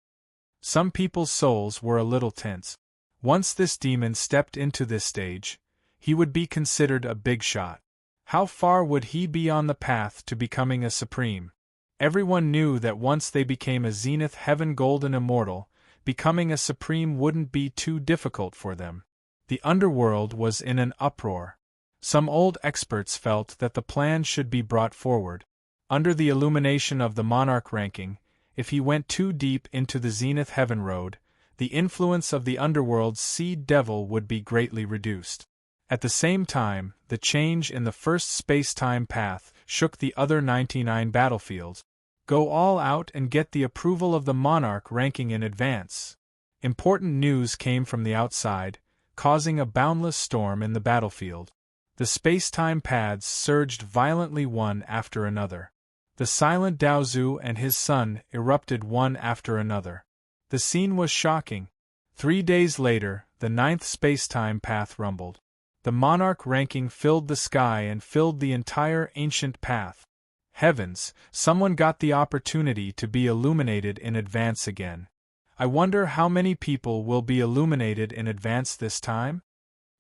Some people's souls were a little tense. Once this demon stepped into this stage, he would be considered a big shot. How far would he be on the path to becoming a supreme? Everyone knew that once they became a zenith heaven golden immortal, becoming a supreme wouldn't be too difficult for them. The underworld was in an uproar. Some old experts felt that the plan should be brought forward. Under the illumination of the monarch ranking, if he went too deep into the zenith heaven road, the influence of the underworld's seed devil would be greatly reduced. At the same time, the change in the first space-time path shook the other 99 battlefields. Go all out and get the approval of the monarch ranking in advance. Important news came from the outside, causing a boundless storm in the battlefield. The space-time paths surged violently one after another. The silent Daozu and his son erupted one after another. The scene was shocking. 3 days later, the 9th space-time path rumbled. The monarch ranking filled the sky and filled the entire ancient path. Heavens, someone got the opportunity to be illuminated in advance again. I wonder how many people will be illuminated in advance this time?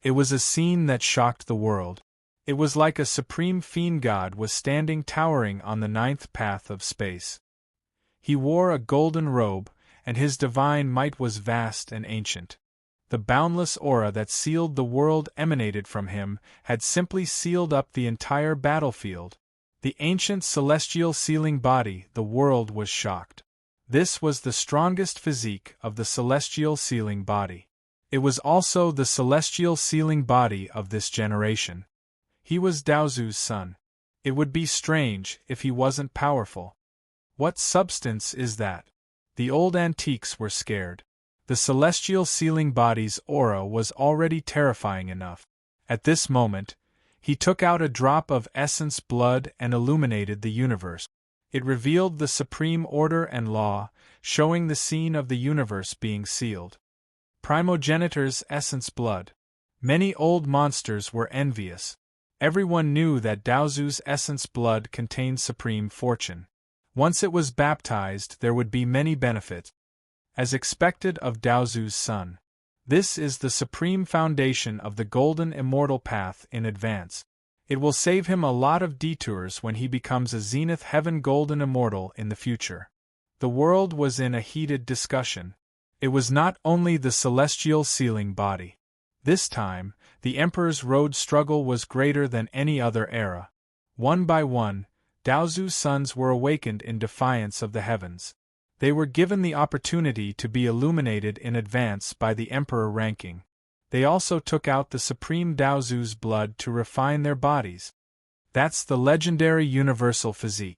It was a scene that shocked the world. It was like a supreme fiend god was standing towering on the 9th path of space. He wore a golden robe, and his divine might was vast and ancient. The boundless aura that sealed the world emanated from him, had simply sealed up the entire battlefield. The ancient celestial sealing body, the world was shocked. This was the strongest physique of the celestial sealing body. It was also the celestial sealing body of this generation. He was Daozu's son. It would be strange if he wasn't powerful. What substance is that? The old antiques were scared. The celestial sealing body's aura was already terrifying enough. At this moment, he took out a drop of essence blood and illuminated the universe. It revealed the supreme order and law, showing the scene of the universe being sealed. Primogenitor's essence blood. Many old monsters were envious. Everyone knew that Daozu's essence blood contained supreme fortune. Once it was baptized, there would be many benefits. As expected of Daozu's son. This is the supreme foundation of the golden immortal path in advance. It will save him a lot of detours when he becomes a zenith heaven golden immortal in the future. The world was in a heated discussion. It was not only the celestial sealing body. This time, the Emperor's road struggle was greater than any other era. One by one, Daozu's sons were awakened in defiance of the heavens. They were given the opportunity to be illuminated in advance by the Emperor ranking. They also took out the supreme Daozu's blood to refine their bodies. That's the legendary universal physique.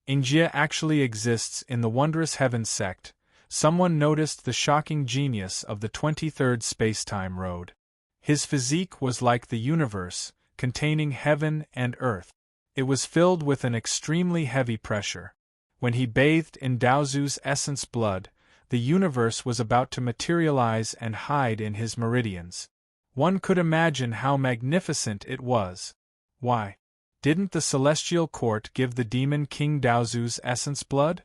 Ingjia actually exists in the wondrous heaven sect. Someone noticed the shocking genius of the 23rd space-time road. His physique was like the universe, containing heaven and earth. It was filled with an extremely heavy pressure. When he bathed in Daozu's essence blood, the universe was about to materialize and hide in his meridians. One could imagine how magnificent it was. Why? Didn't the celestial court give the demon king Daozu's essence blood?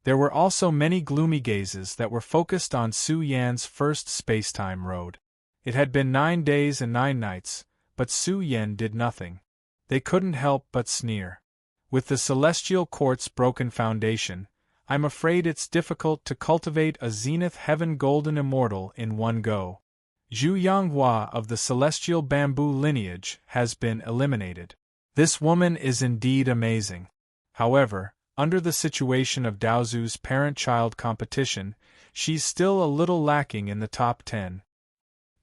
There were also many gloomy gazes that were focused on Su Yan's first space-time road. It had been 9 days and 9 nights, but Su Yan did nothing. They couldn't help but sneer. With the celestial court's broken foundation, I'm afraid it's difficult to cultivate a zenith heaven golden immortal in one go. Zhu Yanghua of the celestial bamboo lineage has been eliminated. This woman is indeed amazing. However, under the situation of Daozu's parent-child competition, she's still a little lacking in the top 10.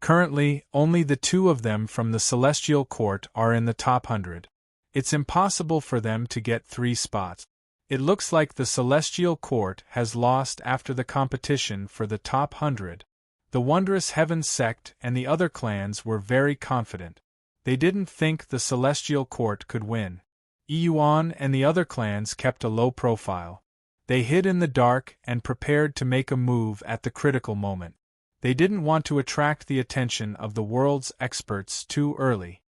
Currently, only the 2 of them from the celestial court are in the top 100. It's impossible for them to get 3 spots. It looks like the celestial court has lost after the competition for the top 100. The wondrous heaven sect and the other clans were very confident. They didn't think the celestial court could win. Yuan and the other clans kept a low profile. They hid in the dark and prepared to make a move at the critical moment. They didn't want to attract the attention of the world's experts too early.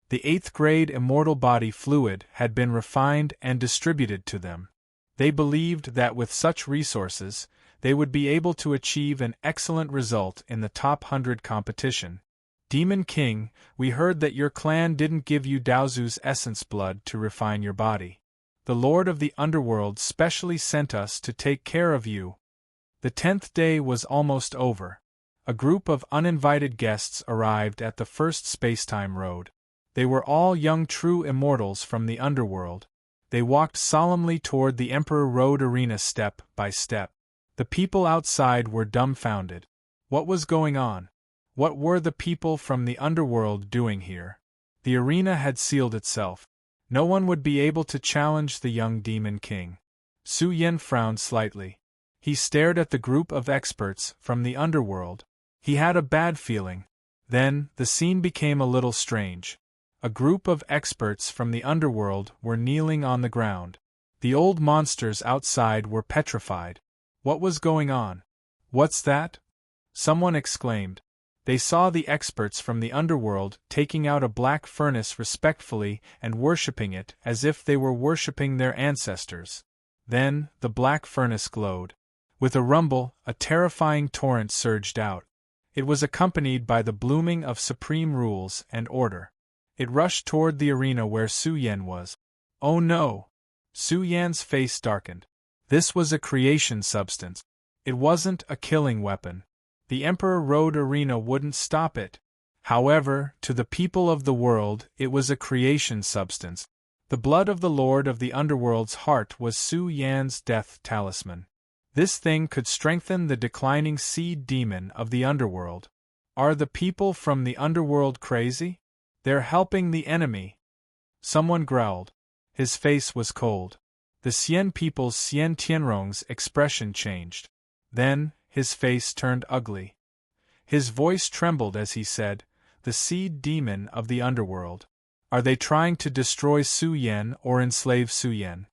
The 8th grade immortal body fluid had been refined and distributed to them. They believed that with such resources, they would be able to achieve an excellent result in the top 100 competition. Demon King, we heard that your clan didn't give you Daozu's essence blood to refine your body. The Lord of the Underworld specially sent us to take care of you. The 10th day was almost over. A group of uninvited guests arrived at the first spacetime road. They were all young true immortals from the underworld. They walked solemnly toward the Emperor Road arena step by step. The people outside were dumbfounded. What was going on? What were the people from the underworld doing here? The arena had sealed itself. No one would be able to challenge the young Demon King. Su Yen frowned slightly. He stared at the group of experts from the underworld. He had a bad feeling. Then, the scene became a little strange. A group of experts from the underworld were kneeling on the ground. The old monsters outside were petrified. What was going on? What's that? Someone exclaimed. They saw the experts from the underworld taking out a black furnace respectfully and worshipping it as if they were worshipping their ancestors. Then, the black furnace glowed. With a rumble, a terrifying torrent surged out. It was accompanied by the blooming of supreme rules and order. It rushed toward the arena where Su Yen was. Oh no! Su Yan's face darkened. This was a creation substance. It wasn't a killing weapon. The Emperor Road arena wouldn't stop it. However, to the people of the world, it was a creation substance. The blood of the Lord of the Underworld's heart was Su Yan's death talisman. This thing could strengthen the declining seed demon of the underworld. Are the people from the underworld crazy? They're helping the enemy. Someone growled. His face was cold. The Xian people's Xian Tianrong's expression changed. Then, his face turned ugly. His voice trembled as he said, "The seed demon of the underworld. Are they trying to destroy Su Yen or enslave Su Yen?"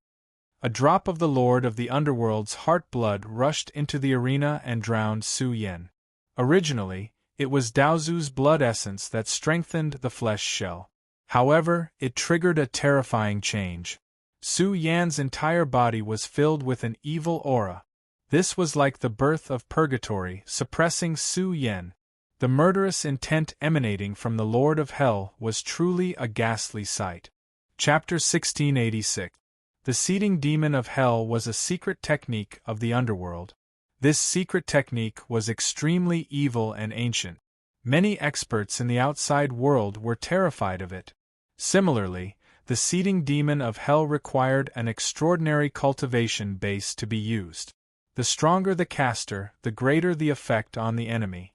A drop of the Lord of the Underworld's heart blood rushed into the arena and drowned Su Yen. Originally, it was Daozu's blood essence that strengthened the flesh shell. However, it triggered a terrifying change. Su Yan's entire body was filled with an evil aura. This was like the birth of purgatory, suppressing Su Yen. The murderous intent emanating from the Lord of Hell was truly a ghastly sight. Chapter 1686. The seeding demon of hell was a secret technique of the underworld. This secret technique was extremely evil and ancient. Many experts in the outside world were terrified of it. Similarly, the seeding demon of hell required an extraordinary cultivation base to be used. The stronger the caster, the greater the effect on the enemy.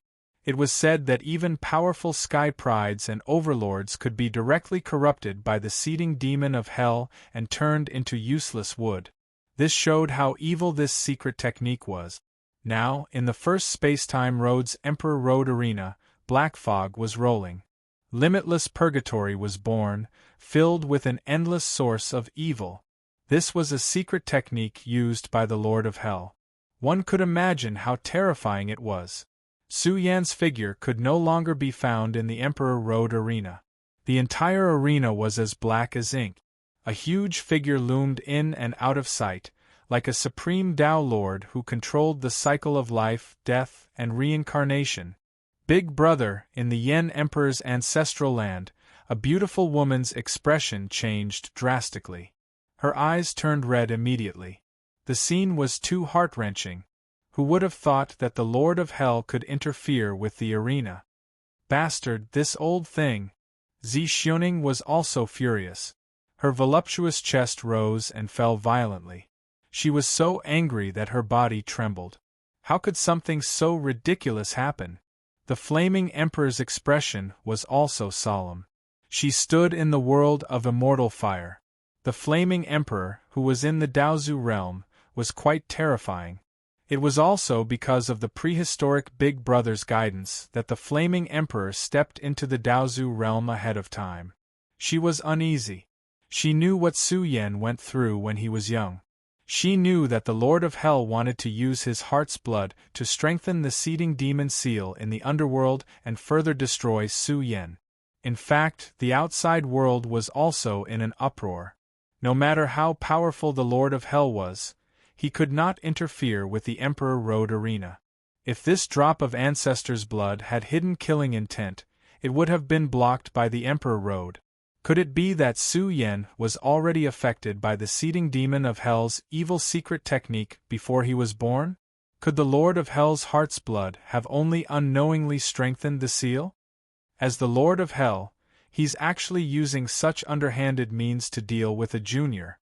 It was said that even powerful sky prides and overlords could be directly corrupted by the seeding demon of hell and turned into useless wood. This showed how evil this secret technique was. Now, in the first Spacetime Road's Emperor Road arena, black fog was rolling. Limitless purgatory was born, filled with an endless source of evil. This was a secret technique used by the Lord of Hell. One could imagine how terrifying it was. Su Yan's figure could no longer be found in the Emperor Road arena. The entire arena was as black as ink. A huge figure loomed in and out of sight, like a supreme Tao Lord who controlled the cycle of life, death, and reincarnation. Big Brother, in the Yen Emperor's ancestral land, a beautiful woman's expression changed drastically. Her eyes turned red immediately. The scene was too heart-wrenching. Who would have thought that the Lord of Hell could interfere with the arena? Bastard, this old thing! Zi Xiaoning was also furious. Her voluptuous chest rose and fell violently. She was so angry that her body trembled. How could something so ridiculous happen? The flaming Emperor's expression was also solemn. She stood in the world of immortal fire. The flaming Emperor, who was in the Daozu realm, was quite terrifying. It was also because of the prehistoric Big Brother's guidance that the Flaming Emperor stepped into the Daozu realm ahead of time. She was uneasy. She knew what Su Yen went through when he was young. She knew that the Lord of Hell wanted to use his heart's blood to strengthen the seeding demon seal in the underworld and further destroy Su Yen. In fact, the outside world was also in an uproar. No matter how powerful the Lord of Hell was, he could not interfere with the Emperor Road arena. If this drop of ancestors' blood had hidden killing intent, it would have been blocked by the Emperor Road. Could it be that Su Yan was already affected by the seeding demon of Hell's evil secret technique before he was born? Could the Lord of Hell's heart's blood have only unknowingly strengthened the seal? As the Lord of Hell, he's actually using such underhanded means to deal with a junior.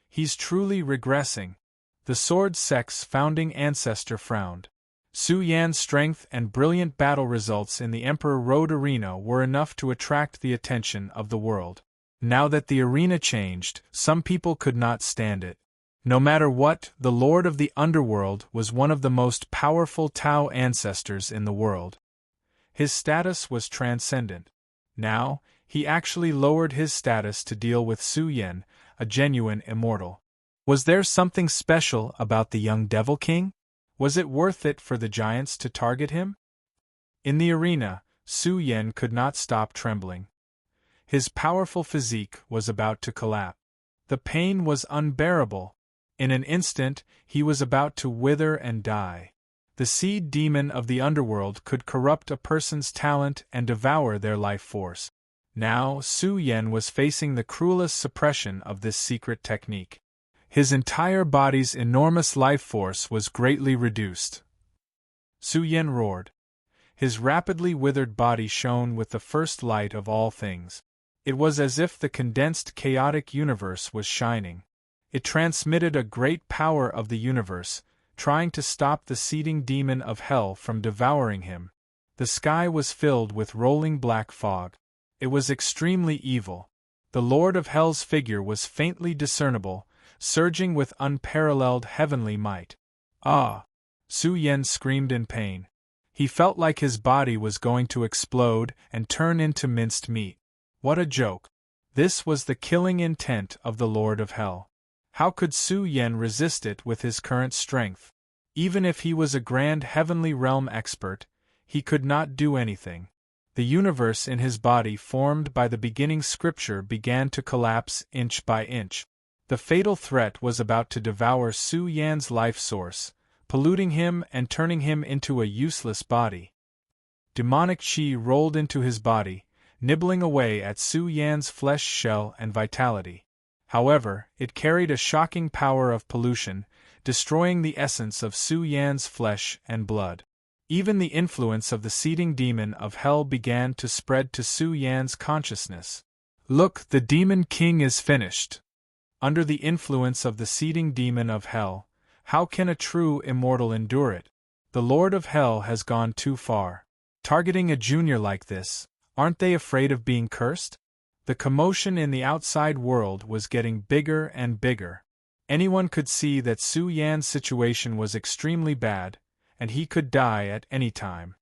He's truly regressing. The Sword Sect's founding ancestor frowned. Su Yan's strength and brilliant battle results in the Emperor Road arena were enough to attract the attention of the world. Now that the arena changed, some people could not stand it. No matter what, the Lord of the Underworld was one of the most powerful Tao ancestors in the world. His status was transcendent. Now, he actually lowered his status to deal with Su Yan, a genuine immortal. Was there something special about the young Devil King? Was it worth it for the giants to target him? In the arena, Su Yan could not stop trembling. His powerful physique was about to collapse. The pain was unbearable. In an instant, he was about to wither and die. The seed demon of the underworld could corrupt a person's talent and devour their life force. Now, Su Yan was facing the cruelest suppression of this secret technique. His entire body's enormous life force was greatly reduced. Su Yan roared. His rapidly withered body shone with the first light of all things. It was as if the condensed chaotic universe was shining. It transmitted a great power of the universe, trying to stop the seeding demon of Hell from devouring him. The sky was filled with rolling black fog. It was extremely evil. The Lord of Hell's figure was faintly discernible, surging with unparalleled heavenly might. Ah! Su Yan screamed in pain. He felt like his body was going to explode and turn into minced meat. What a joke! This was the killing intent of the Lord of Hell. How could Su Yan resist it with his current strength? Even if he was a grand heavenly realm expert, he could not do anything. The universe in his body formed by the beginning scripture began to collapse inch by inch. The fatal threat was about to devour Su Yan's life source, polluting him and turning him into a useless body. Demonic chi rolled into his body, nibbling away at Su Yan's flesh shell and vitality. However, it carried a shocking power of pollution, destroying the essence of Su Yan's flesh and blood. Even the influence of the seeding demon of Hell began to spread to Su Yan's consciousness. Look, the Demon King is finished. Under the influence of the seeding demon of Hell, how can a true immortal endure it? The Lord of Hell has gone too far. Targeting a junior like this, aren't they afraid of being cursed? The commotion in the outside world was getting bigger and bigger. Anyone could see that Su Yan's situation was extremely bad, and he could die at any time.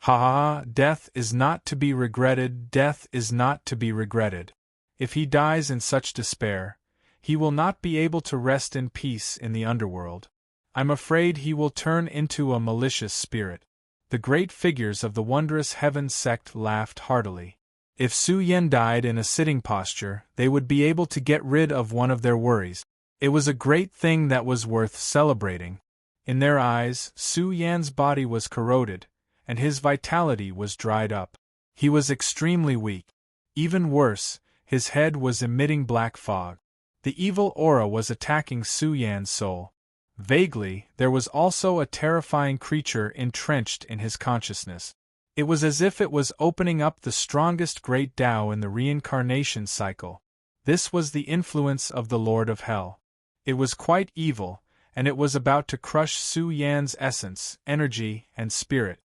Ha ha ha, death is not to be regretted, death is not to be regretted. If he dies in such despair, he will not be able to rest in peace in the underworld. I'm afraid he will turn into a malicious spirit. The great figures of the wondrous Heaven sect laughed heartily. If Su Yan died in a sitting posture, they would be able to get rid of one of their worries. It was a great thing that was worth celebrating. In their eyes, Su Yan's body was corroded, and his vitality was dried up. He was extremely weak. Even worse, his head was emitting black fog. The evil aura was attacking Su Yan's soul. Vaguely, there was also a terrifying creature entrenched in his consciousness. It was as if it was opening up the strongest great Tao in the reincarnation cycle. This was the influence of the Lord of Hell. It was quite evil, and it was about to crush Su Yan's essence, energy, and spirit.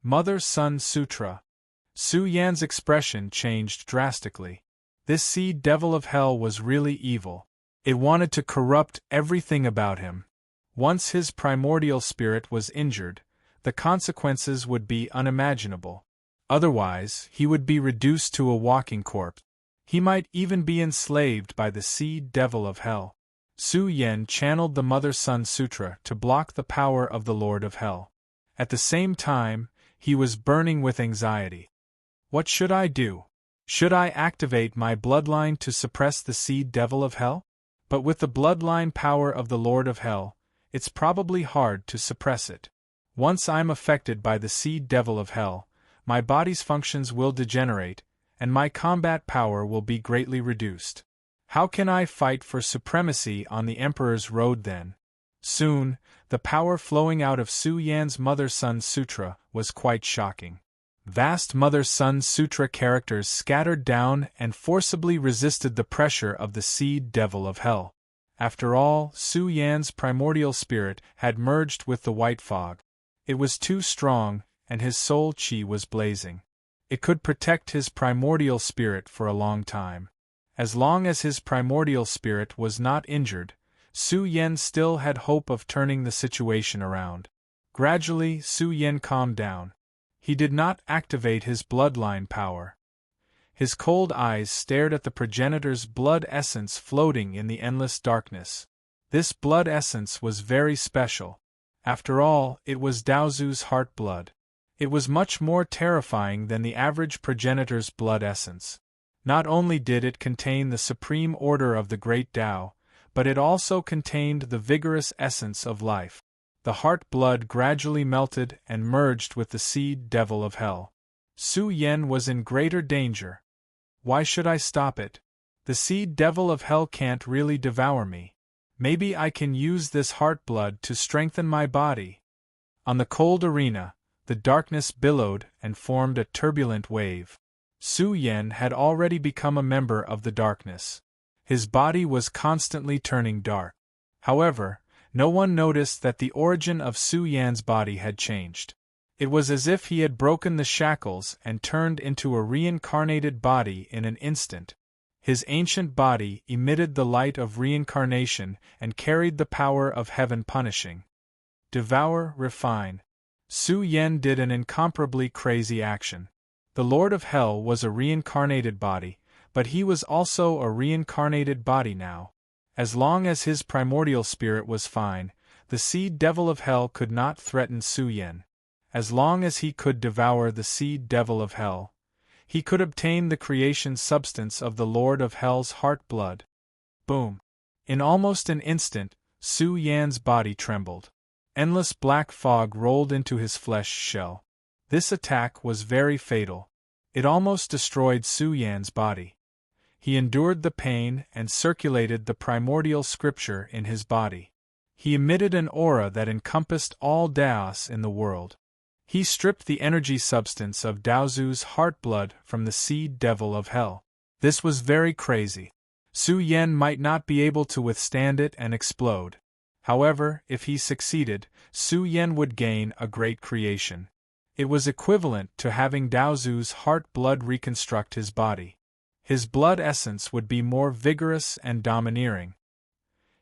Mother-Son Sutra. Su Yan's expression changed drastically. This seed devil of Hell was really evil. It wanted to corrupt everything about him. Once his primordial spirit was injured, the consequences would be unimaginable. Otherwise, he would be reduced to a walking corpse. He might even be enslaved by the seed devil of Hell. Su Yan channeled the Mother-Son Sutra to block the power of the Lord of Hell. At the same time, he was burning with anxiety. What should I do? Should I activate my bloodline to suppress the seed devil of hell? But with the bloodline power of the Lord of Hell, it's probably hard to suppress it. Once I'm affected by the seed devil of hell, my body's functions will degenerate, and my combat power will be greatly reduced. How can I fight for supremacy on the Emperor's road then? Soon, the power flowing out of Su Yan's Mother-Son Sutra was quite shocking. Vast Mother-Son Sutra characters scattered down and forcibly resisted the pressure of the seed devil of hell. After all, Su Yan's primordial spirit had merged with the white fog. It was too strong, and his soul chi was blazing. It could protect his primordial spirit for a long time. As long as his primordial spirit was not injured, Su Yan still had hope of turning the situation around. Gradually, Su Yan calmed down. He did not activate his bloodline power. His cold eyes stared at the progenitor's blood essence floating in the endless darkness. This blood essence was very special. After all, it was Daozu's heart blood. It was much more terrifying than the average progenitor's blood essence. Not only did it contain the supreme order of the great Tao, but it also contained the vigorous essence of life. The heart blood gradually melted and merged with the seed devil of hell. Su Yan was in greater danger. Why should I stop it? The seed devil of hell can't really devour me. Maybe I can use this heart blood to strengthen my body. On the cold arena, the darkness billowed and formed a turbulent wave. Su Yan had already become a member of the darkness. His body was constantly turning dark. However, no one noticed that the origin of Su Yan's body had changed. It was as if he had broken the shackles and turned into a reincarnated body in an instant. His ancient body emitted the light of reincarnation and carried the power of heaven punishing. Devour, refine. Su Yan did an incomparably crazy action. The Lord of Hell was a reincarnated body, but he was also a reincarnated body now. As long as his primordial spirit was fine, the seed devil of hell could not threaten Su Yan. As long as he could devour the seed devil of hell, he could obtain the creation substance of the Lord of Hell's heart blood. Boom! In almost an instant, Su Yan's body trembled. Endless black fog rolled into his flesh shell. This attack was very fatal. It almost destroyed Su Yan's body. He endured the pain and circulated the primordial scripture in his body. He emitted an aura that encompassed all Daos in the world. He stripped the energy substance of Daozu's heart blood from the seed devil of hell. This was very crazy. Su Yan might not be able to withstand it and explode. However, if he succeeded, Su Yan would gain a great creation. It was equivalent to having Daozu's heart blood reconstruct his body. His blood essence would be more vigorous and domineering.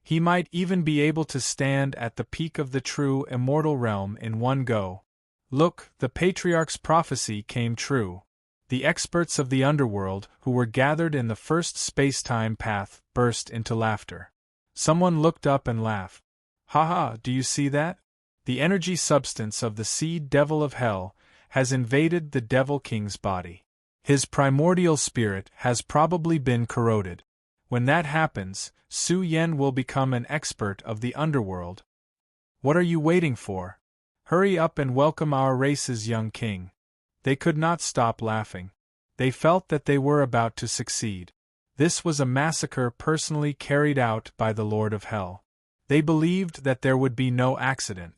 He might even be able to stand at the peak of the true immortal realm in one go. Look, the patriarch's prophecy came true. The experts of the underworld, who were gathered in the first space-time path, burst into laughter. Someone looked up and laughed. "Ha, do you see that? The energy substance of the seed devil of hell has invaded the Devil King's body. His primordial spirit has probably been corroded. When that happens, Su Yan will become an expert of the underworld. What are you waiting for? Hurry up and welcome our race's young king." They could not stop laughing. They felt that they were about to succeed. This was a massacre personally carried out by the Lord of Hell. They believed that there would be no accident.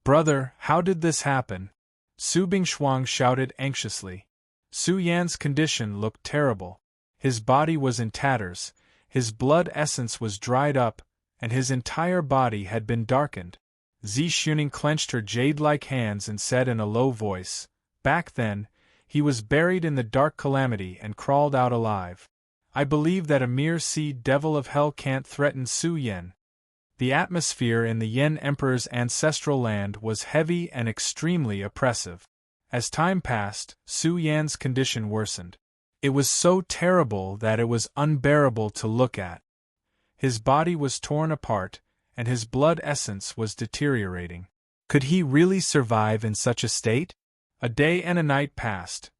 "Brother, how did this happen?" Su Bingshuang shouted anxiously. Su Yan's condition looked terrible. His body was in tatters, his blood essence was dried up, and his entire body had been darkened. Zi Xuning clenched her jade-like hands and said in a low voice, "Back then, he was buried in the dark calamity and crawled out alive. I believe that a mere seed devil of hell can't threaten Su Yan." The atmosphere in the Yen Emperor's ancestral land was heavy and extremely oppressive. As time passed, Su Yan's condition worsened. It was so terrible that it was unbearable to look at. His body was torn apart, and his blood essence was deteriorating. Could he really survive in such a state? A day and a night passed.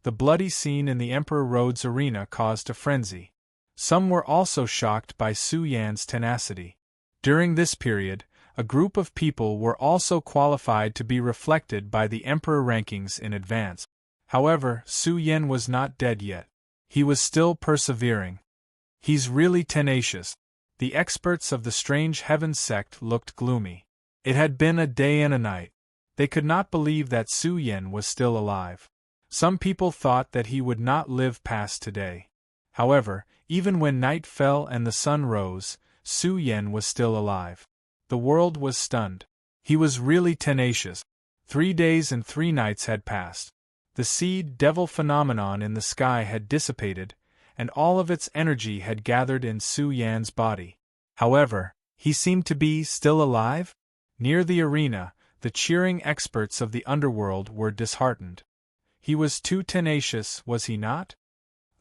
The bloody scene in the Emperor Road's arena caused a frenzy. Some were also shocked by Su Yan's tenacity. During this period, a group of people were also qualified to be reflected by the Emperor rankings in advance. However, Su Yan was not dead yet. He was still persevering. He's really tenacious. The experts of the Strange Heavens sect looked gloomy. It had been a day and a night. They could not believe that Su Yan was still alive. Some people thought that he would not live past today. However, even when night fell and the sun rose, Su Yan was still alive. The world was stunned. He was really tenacious. 3 days and 3 nights had passed. The seed devil phenomenon in the sky had dissipated, and all of its energy had gathered in Su Yan's body. However, he seemed to be still alive? Near the arena, the cheering experts of the underworld were disheartened. He was too tenacious, was he not?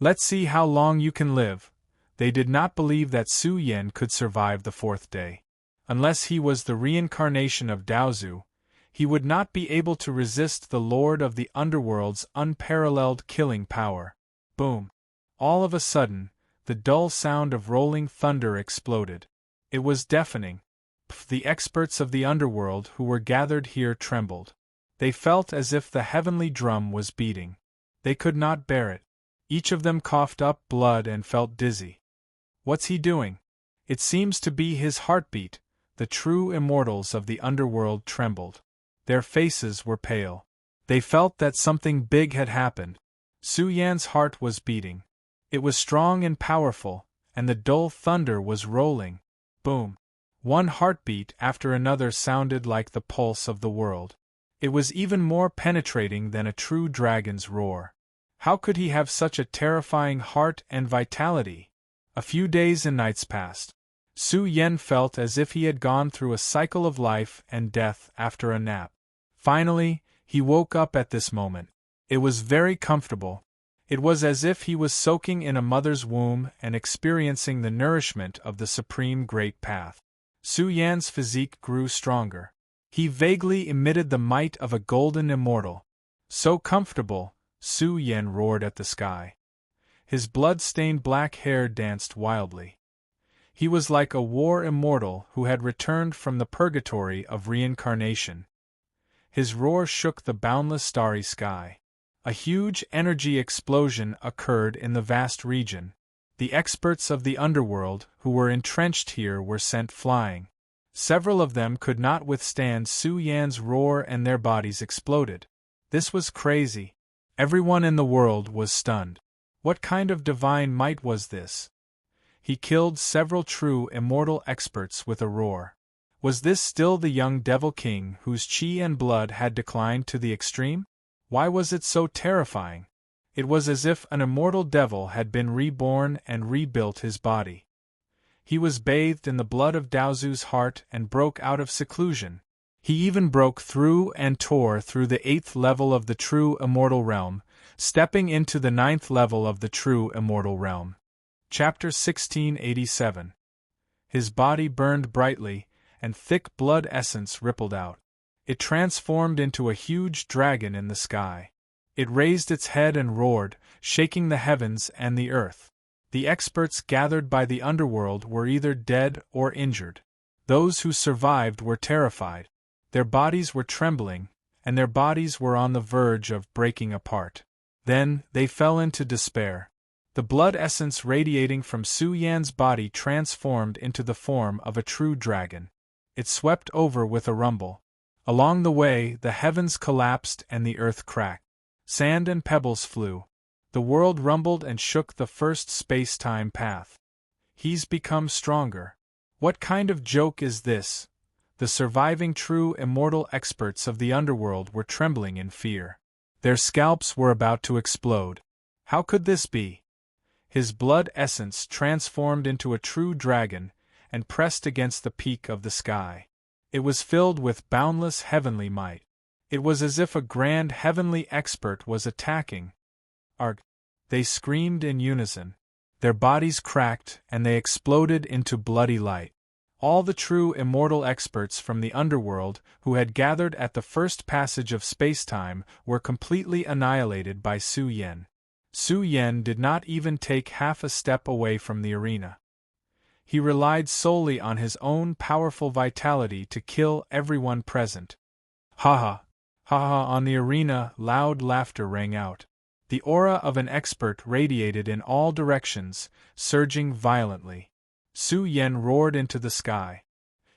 Let's see how long you can live. They did not believe that Su Yan could survive the 4th day. Unless he was the reincarnation of Daozu, he would not be able to resist the Lord of the Underworld's unparalleled killing power. Boom! All of a sudden, the dull sound of rolling thunder exploded. It was deafening. The experts of the underworld who were gathered here trembled. They felt as if the heavenly drum was beating. They could not bear it. Each of them coughed up blood and felt dizzy. What's he doing? It seems to be his heartbeat. The true immortals of the underworld trembled. Their faces were pale. They felt that something big had happened. Su Yan's heart was beating. It was strong and powerful, and the dull thunder was rolling. Boom! One heartbeat after another sounded like the pulse of the world. It was even more penetrating than a true dragon's roar. How could he have such a terrifying heart and vitality? A few days and nights passed. Su Yan felt as if he had gone through a cycle of life and death after a nap. Finally, he woke up at this moment. It was very comfortable. It was as if he was soaking in a mother's womb and experiencing the nourishment of the supreme great path. Su Yan's physique grew stronger. He vaguely emitted the might of a golden immortal. So comfortable, Su Yan roared at the sky. His blood-stained black hair danced wildly. He was like a war immortal who had returned from the purgatory of reincarnation. His roar shook the boundless starry sky. A huge energy explosion occurred in the vast region. The experts of the underworld who were entrenched here were sent flying. Several of them could not withstand Su Yan's roar and their bodies exploded. This was crazy. Everyone in the world was stunned. What kind of divine might was this? He killed several true immortal experts with a roar. Was this still the young Devil King whose chi and blood had declined to the extreme? Why was it so terrifying? It was as if an immortal devil had been reborn and rebuilt his body. He was bathed in the blood of Daozu's heart and broke out of seclusion. He even broke through and tore through the 8th level of the true immortal realm, stepping into the 9th level of the true immortal realm. Chapter 1687. His body burned brightly, and thick blood essence rippled out. It transformed into a huge dragon in the sky. It raised its head and roared, shaking the heavens and the earth. The experts gathered by the underworld were either dead or injured. Those who survived were terrified. Their bodies were trembling, and their bodies were on the verge of breaking apart. Then, they fell into despair. The blood essence radiating from Su Yan's body transformed into the form of a true dragon. It swept over with a rumble. Along the way, the heavens collapsed and the earth cracked. Sand and pebbles flew. The world rumbled and shook the first space-time path. He's become stronger. What kind of joke is this? The surviving true immortal experts of the underworld were trembling in fear. Their scalps were about to explode. How could this be? His blood essence transformed into a true dragon and pressed against the peak of the sky. It was filled with boundless heavenly might. It was as if a grand heavenly expert was attacking. Arg! They screamed in unison. Their bodies cracked and they exploded into bloody light. All the true immortal experts from the underworld who had gathered at the first passage of space-time were completely annihilated by Su Yen. Su Yen did not even take half a step away from the arena. He relied solely on his own powerful vitality to kill everyone present. Ha ha! Ha ha! On the arena, loud laughter rang out. The aura of an expert radiated in all directions, surging violently. Su Yen roared into the sky.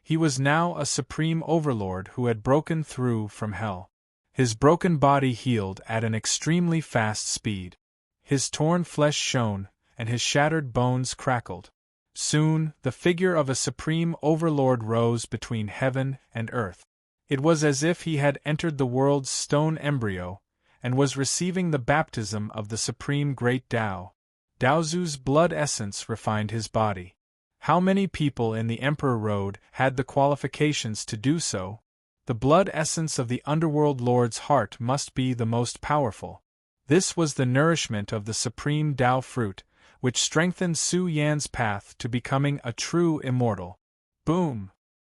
He was now a supreme overlord who had broken through from hell. His broken body healed at an extremely fast speed. His torn flesh shone, and his shattered bones crackled. Soon, the figure of a supreme overlord rose between heaven and earth. It was as if he had entered the world's stone embryo, and was receiving the baptism of the supreme great Tao. Daozu's blood essence refined his body. How many people in the Emperor Road had the qualifications to do so? The blood essence of the underworld lord's heart must be the most powerful. This was the nourishment of the supreme Tao fruit, which strengthened Su Yan's path to becoming a true immortal. Boom!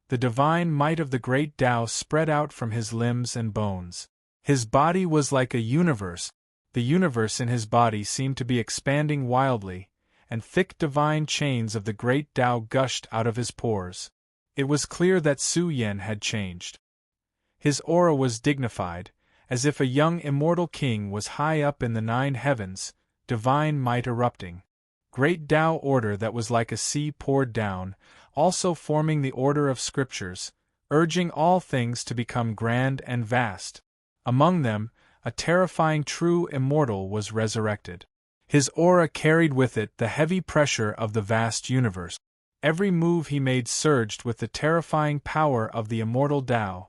The divine might of the great Tao spread out from his limbs and bones. His body was like a universe. The universe in his body seemed to be expanding wildly, and thick divine chains of the great Tao gushed out of his pores. It was clear that Su Yen had changed. His aura was dignified, as if a young immortal king was high up in the 9 heavens, divine might erupting. Great Tao order that was like a sea poured down, also forming the order of scriptures, urging all things to become grand and vast. Among them, a terrifying true immortal was resurrected. His aura carried with it the heavy pressure of the vast universe. Every move he made surged with the terrifying power of the immortal Tao.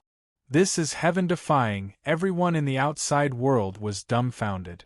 This is heaven-defying. Everyone in the outside world was dumbfounded.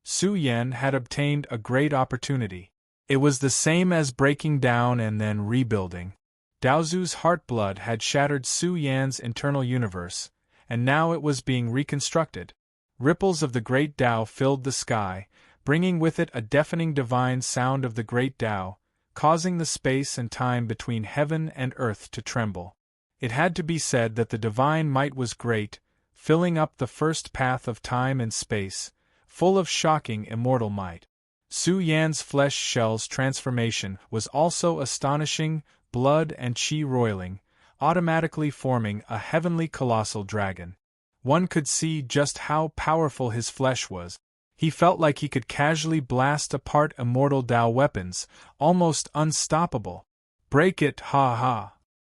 Su Yen had obtained a great opportunity. It was the same as breaking down and then rebuilding. Daozu's heartblood had shattered Su Yan's internal universe, and now it was being reconstructed. Ripples of the great Tao filled the sky, bringing with it a deafening divine sound of the great Tao, causing the space and time between heaven and earth to tremble. It had to be said that the divine might was great, filling up the first path of time and space, full of shocking immortal might. Su Yan's flesh shell's transformation was also astonishing, blood and qi roiling, automatically forming a heavenly colossal dragon. One could see just how powerful his flesh was. He felt like he could casually blast apart immortal Tao weapons, almost unstoppable. Break it, ha ha!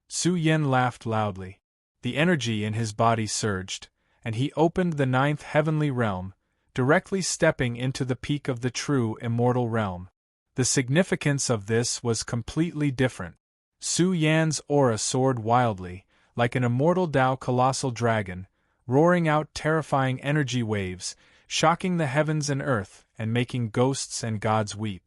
Su Yen laughed loudly. The energy in his body surged, and he opened the 9th heavenly realm, directly stepping into the peak of the true immortal realm. The significance of this was completely different. Su Yan's aura soared wildly, like an immortal Tao colossal dragon, roaring out terrifying energy waves, shocking the heavens and earth, and making ghosts and gods weep.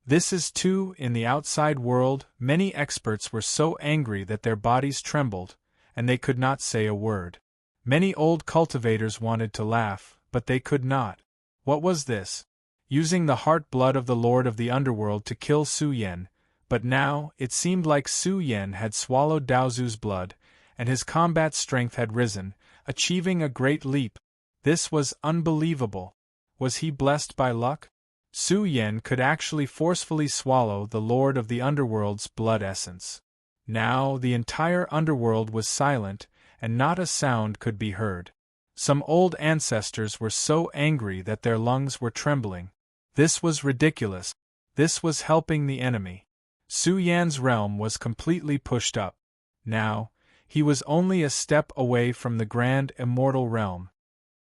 This is too, in the outside world, many experts were so angry that their bodies trembled, and they could not say a word. Many old cultivators wanted to laugh, but they could not. What was this? Using the heart blood of the Lord of the Underworld to kill Su Yen, but now, it seemed like Su Yen had swallowed Daozu's blood, and his combat strength had risen, achieving a great leap. This was unbelievable. Was he blessed by luck? Su Yen could actually forcefully swallow the Lord of the Underworld's blood essence. Now, the entire underworld was silent, and not a sound could be heard. Some old ancestors were so angry that their lungs were trembling. This was ridiculous. This was helping the enemy. Su Yan's realm was completely pushed up. Now, he was only a step away from the grand immortal realm.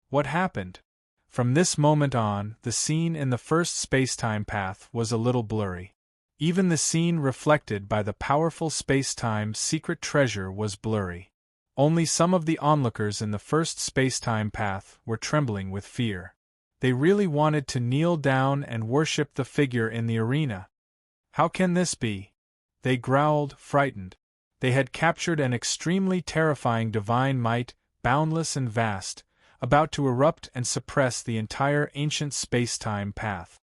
What happened? From this moment on, the scene in the first space-time path was a little blurry. Even the scene reflected by the powerful space-time secret treasure was blurry. Only some of the onlookers in the first space-time path were trembling with fear. They really wanted to kneel down and worship the figure in the arena. How can this be? They growled, frightened. They had captured an extremely terrifying divine might, boundless and vast, about to erupt and suppress the entire ancient space-time path.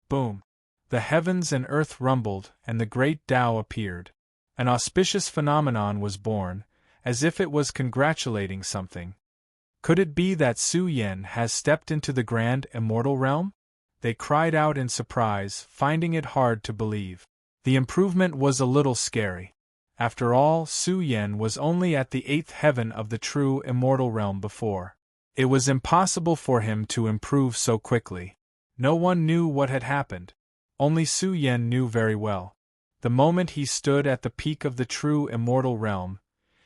Boom! The heavens and earth rumbled, and the great Tao appeared. An auspicious phenomenon was born, as if it was congratulating something. Could it be that Su Yen has stepped into the grand immortal realm? They cried out in surprise, finding it hard to believe. The improvement was a little scary. After all, Su Yen was only at the 8th heaven of the true immortal realm before. It was impossible for him to improve so quickly. No one knew what had happened. Only Su Yen knew very well. The moment he stood at the peak of the true immortal realm,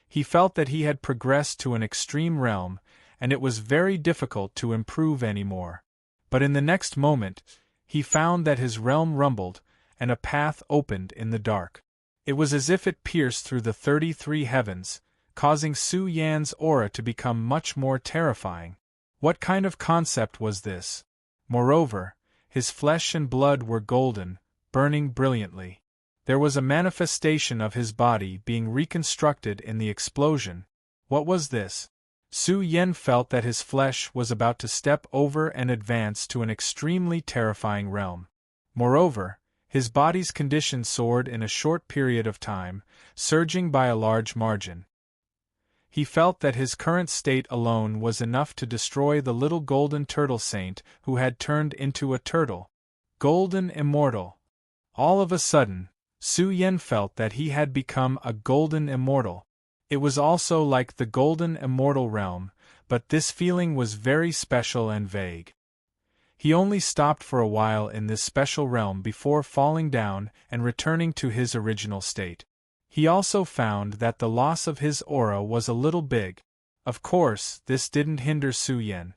he felt that he had progressed to an extreme realm, and it was very difficult to improve any more. But in the next moment, he found that his realm rumbled, and a path opened in the dark. It was as if it pierced through the 33 heavens, causing Su Yan's aura to become much more terrifying. What kind of concept was this? Moreover, his flesh and blood were golden, burning brilliantly. There was a manifestation of his body being reconstructed in the explosion. What was this? Su Yen felt that his flesh was about to step over and advance to an extremely terrifying realm. Moreover, his body's condition soared in a short period of time, surging by a large margin. He felt that his current state alone was enough to destroy the little golden turtle saint who had turned into a turtle. Golden immortal. All of a sudden, Su Yen felt that he had become a golden immortal. It was also like the golden immortal realm, but this feeling was very special and vague. He only stopped for a while in this special realm before falling down and returning to his original state. He also found that the loss of his aura was a little big. Of course, this didn't hinder Su Yen.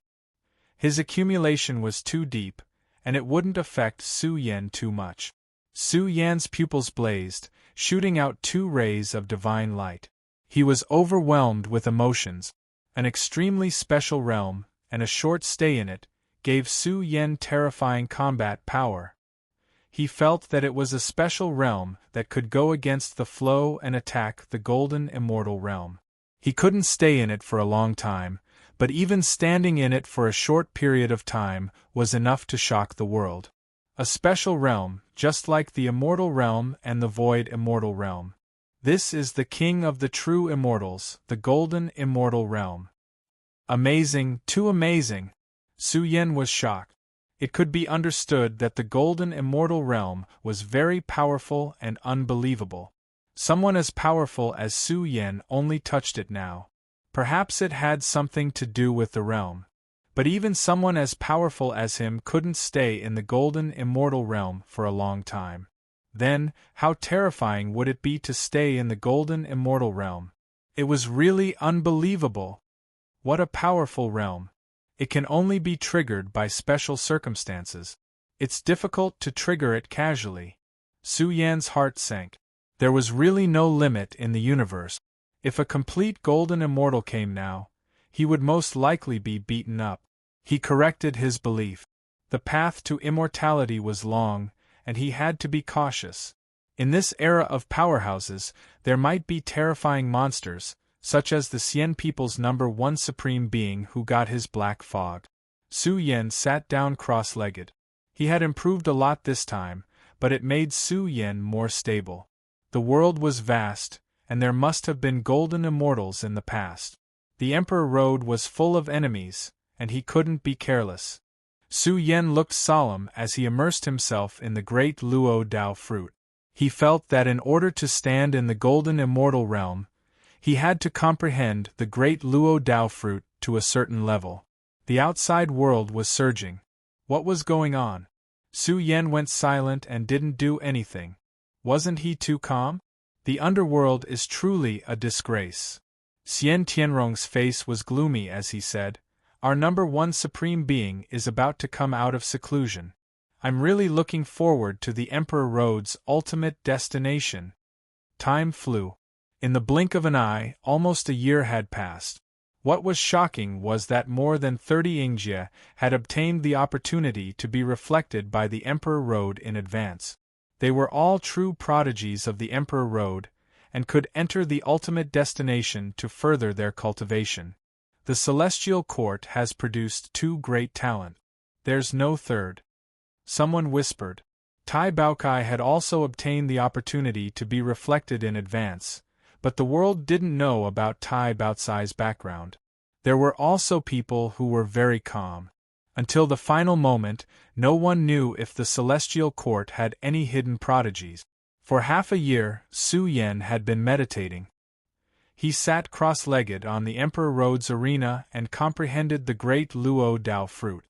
His accumulation was too deep, and it wouldn't affect Su Yen too much. Su Yan's pupils blazed, shooting out 2 rays of divine light. He was overwhelmed with emotions. An extremely special realm, and a short stay in it, gave Su Yen terrifying combat power. He felt that it was a special realm that could go against the flow and attack the golden immortal realm. He couldn't stay in it for a long time, but even standing in it for a short period of time was enough to shock the world. A special realm, just like the immortal realm and the void immortal realm. This is the king of the true immortals, the golden immortal realm. Amazing, too amazing! Su Yen was shocked. It could be understood that the golden immortal realm was very powerful and unbelievable. Someone as powerful as Su Yen only touched it now. Perhaps it had something to do with the realm. But even someone as powerful as him couldn't stay in the golden immortal realm for a long time. Then, how terrifying would it be to stay in the golden immortal realm? It was really unbelievable. What a powerful realm. It can only be triggered by special circumstances. It's difficult to trigger it casually. Su Yan's heart sank. There was really no limit in the universe. If a complete golden immortal came now, he would most likely be beaten up. He corrected his belief. The path to immortality was long, and he had to be cautious. In this era of powerhouses, there might be terrifying monsters, such as the Xian people's #1 supreme being who got his black fog. Su Yen sat down cross-legged. He had improved a lot this time, but it made Su Yen more stable. The world was vast, and there must have been golden immortals in the past. The Emperor Road was full of enemies, and he couldn't be careless. Su Yen looked solemn as he immersed himself in the great Luo Dao fruit. He felt that in order to stand in the golden immortal realm, he had to comprehend the great Luo Dao fruit to a certain level. The outside world was surging. What was going on? Su Yen went silent and didn't do anything. Wasn't he too calm? The underworld is truly a disgrace. Xian Tianrong's face was gloomy as he said, "Our #1 supreme being is about to come out of seclusion. I'm really looking forward to the Emperor Road's ultimate destination." Time flew. In the blink of an eye, almost a year had passed. What was shocking was that more than 30 Yingjie had obtained the opportunity to be reflected by the Emperor Road in advance. They were all true prodigies of the Emperor Road, and could enter the ultimate destination to further their cultivation. The Celestial Court has produced 2 great talent. There's no third. Someone whispered. Tai Baokai had also obtained the opportunity to be reflected in advance, but the world didn't know about Tai Baocai's background. There were also people who were very calm. Until the final moment, no one knew if the Celestial Court had any hidden prodigies. For half a year, Su Yan had been meditating. He sat cross-legged on the Emperor Road's arena and comprehended the great Luo Dao fruit.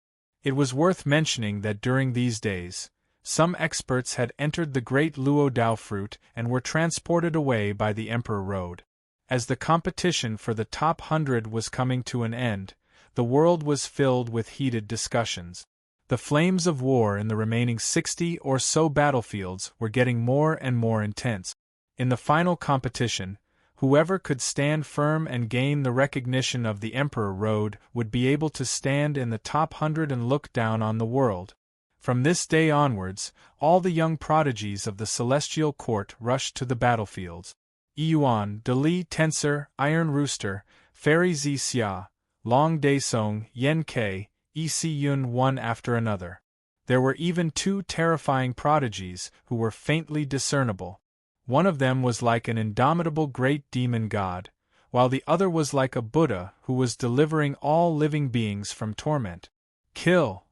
It was worth mentioning that during these days, some experts had entered the great Luo Dao fruit and were transported away by the Emperor Road. As the competition for the top 100 was coming to an end, the world was filled with heated discussions. The flames of war in the remaining 60 or so battlefields were getting more and more intense. In the final competition, whoever could stand firm and gain the recognition of the Emperor Road would be able to stand in the top 100 and look down on the world. From this day onwards, all the young prodigies of the Celestial Court rushed to the battlefields. Yuan, Dali Tensor, Iron Rooster, Fairy Xia, Long Day Song, Yen Ke, Yun one after another. There were even two terrifying prodigies who were faintly discernible. One of them was like an indomitable great demon god, while the other was like a Buddha who was delivering all living beings from torment. Kill!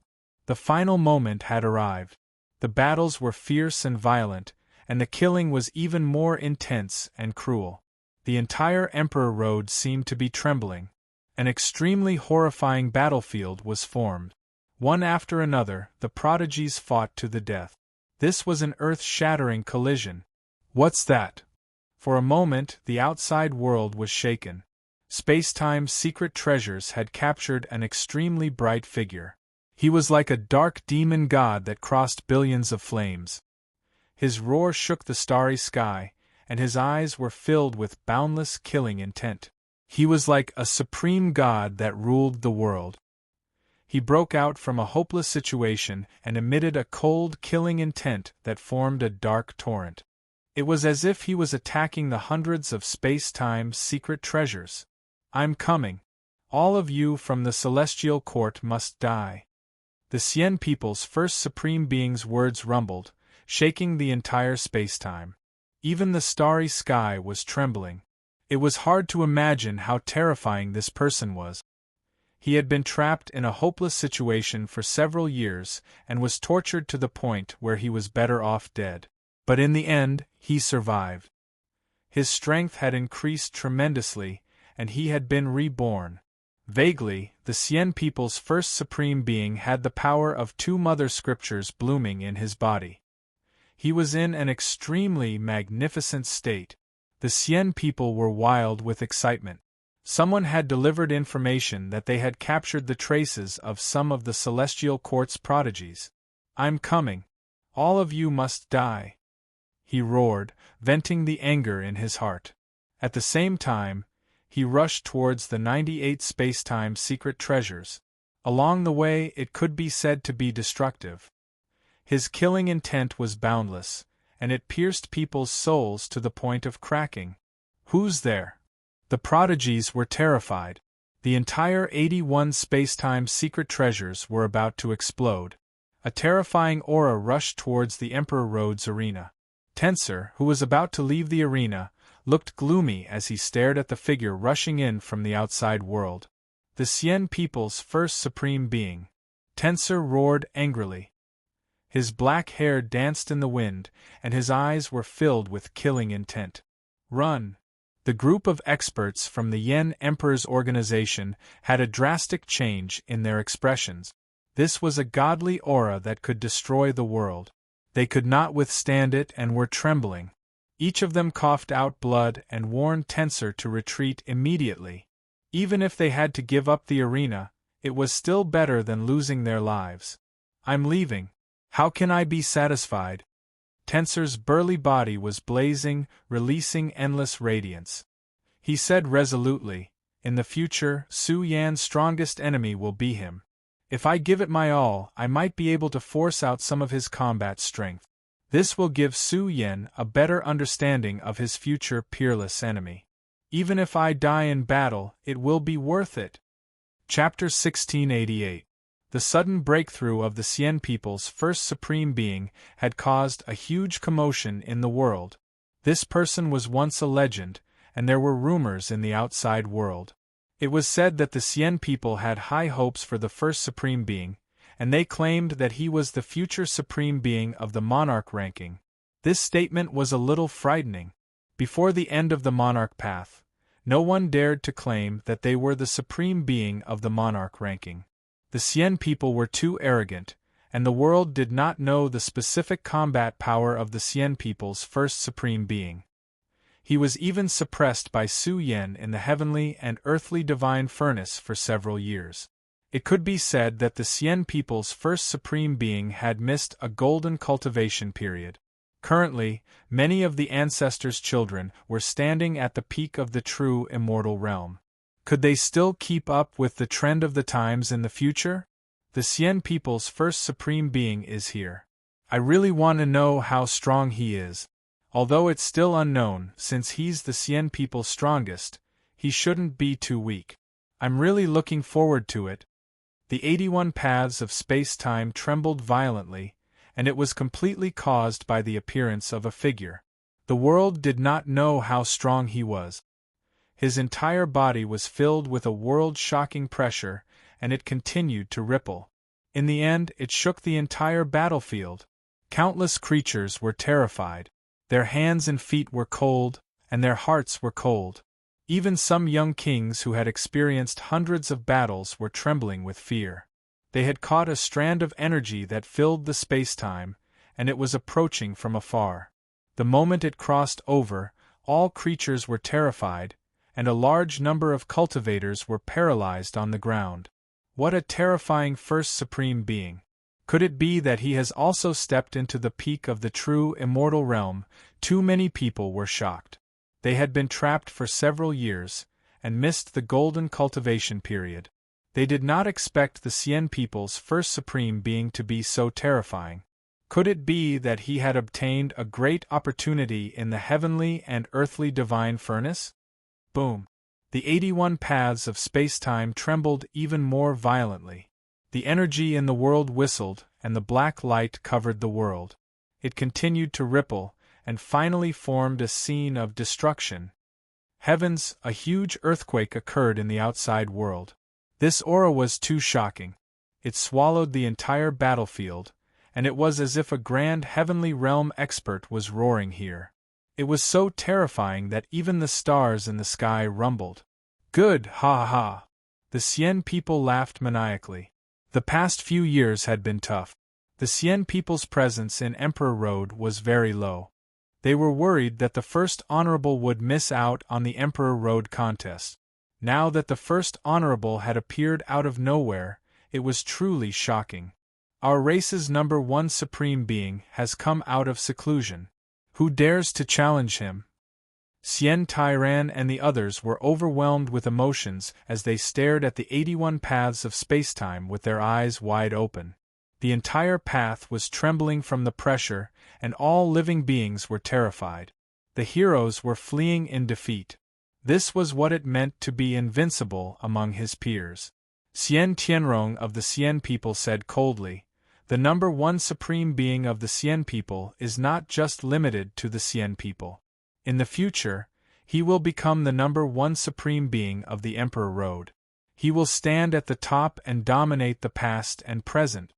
The final moment had arrived. The battles were fierce and violent, and the killing was even more intense and cruel. The entire Emperor Road seemed to be trembling. An extremely horrifying battlefield was formed. One after another, the prodigies fought to the death. This was an earth-shattering collision. What's that? For a moment, the outside world was shaken. Space-time's secret treasures had captured an extremely bright figure. He was like a dark demon god that crossed billions of flames. His roar shook the starry sky, and his eyes were filled with boundless killing intent. He was like a supreme god that ruled the world. He broke out from a hopeless situation and emitted a cold, killing intent that formed a dark torrent. It was as if he was attacking the hundreds of space-time's secret treasures. I'm coming. All of you from the Celestial Court must die. The Xian people's first supreme being's words rumbled, shaking the entire space-time. Even the starry sky was trembling. It was hard to imagine how terrifying this person was. He had been trapped in a hopeless situation for several years and was tortured to the point where he was better off dead. But in the end, he survived. His strength had increased tremendously, and he had been reborn. Vaguely, the Xian people's first supreme being had the power of two mother scriptures blooming in his body. He was in an extremely magnificent state. The Xian people were wild with excitement. Someone had delivered information that they had captured the traces of some of the Celestial Court's prodigies. I'm coming. All of you must die. He roared, venting the anger in his heart. At the same time, he rushed towards the 98 space-time secret treasures. Along the way, it could be said to be destructive. His killing intent was boundless, and it pierced people's souls to the point of cracking. Who's there? The prodigies were terrified. The entire 81 space-time secret treasures were about to explode. A terrifying aura rushed towards the Emperor Road's arena. Tensor, who was about to leave the arena, looked gloomy as he stared at the figure rushing in from the outside world. The Xian people's first supreme being. Tensor roared angrily. His black hair danced in the wind, and his eyes were filled with killing intent. Run! The group of experts from the Yen Emperor's organization had a drastic change in their expressions. This was a godly aura that could destroy the world. They could not withstand it and were trembling. Each of them coughed out blood and warned Tensor to retreat immediately. Even if they had to give up the arena, it was still better than losing their lives. I'm leaving. How can I be satisfied? Tensor's burly body was blazing, releasing endless radiance. He said resolutely, in the future, Su Yan's strongest enemy will be him. If I give it my all, I might be able to force out some of his combat strength. This will give Su Yan a better understanding of his future peerless enemy. Even if I die in battle, it will be worth it. Chapter 1688. The sudden breakthrough of the Xian people's first supreme being had caused a huge commotion in the world. This person was once a legend, and there were rumors in the outside world. It was said that the Xian people had high hopes for the first supreme being, and they claimed that he was the future supreme being of the monarch ranking. This statement was a little frightening. Before the end of the monarch path, no one dared to claim that they were the supreme being of the monarch ranking. The Xian people were too arrogant, and the world did not know the specific combat power of the Xian people's first supreme being. He was even suppressed by Su Yen in the heavenly and earthly divine furnace for several years. It could be said that the Xian people's first supreme being had missed a golden cultivation period. Currently, many of the ancestors' children were standing at the peak of the true immortal realm. Could they still keep up with the trend of the times in the future? The Xian people's first supreme being is here. I really want to know how strong he is. Although it's still unknown, since he's the Xian people's strongest, he shouldn't be too weak. I'm really looking forward to it. The 81 paths of space-time trembled violently, and it was completely caused by the appearance of a figure. The world did not know how strong he was. His entire body was filled with a world-shocking pressure, and it continued to ripple. In the end, it shook the entire battlefield. Countless creatures were terrified. Their hands and feet were cold, and their hearts were cold. Even some young kings who had experienced hundreds of battles were trembling with fear. They had caught a strand of energy that filled the space-time, and it was approaching from afar. The moment it crossed over, all creatures were terrified, and a large number of cultivators were paralyzed on the ground. What a terrifying first supreme being! Could it be that he has also stepped into the peak of the true immortal realm? Too many people were shocked. They had been trapped for several years, and missed the golden cultivation period. They did not expect the Xian people's first supreme being to be so terrifying. Could it be that he had obtained a great opportunity in the heavenly and earthly divine furnace? Boom! The 81 paths of space-time trembled even more violently. The energy in the world whistled, and the black light covered the world. It continued to ripple, and finally formed a scene of destruction. Heavens, a huge earthquake occurred in the outside world. This aura was too shocking. It swallowed the entire battlefield, and it was as if a grand heavenly realm expert was roaring here. It was so terrifying that even the stars in the sky rumbled. Good, ha ha! The Xian people laughed maniacally. The past few years had been tough. The Xian people's presence in Emperor Road was very low. They were worried that the First Honorable would miss out on the Emperor Road contest. Now that the First Honorable had appeared out of nowhere, it was truly shocking. Our race's #1 supreme being has come out of seclusion. Who dares to challenge him? Xian Tairan and the others were overwhelmed with emotions as they stared at the 81 paths of spacetime with their eyes wide open. The entire path was trembling from the pressure, and all living beings were terrified. The heroes were fleeing in defeat. This was what it meant to be invincible among his peers. Xian Tianrong of the Xian people said coldly, "The #1 supreme being of the Xian people is not just limited to the Xian people. In the future, he will become the #1 supreme being of the Emperor Road. He will stand at the top and dominate the past and present."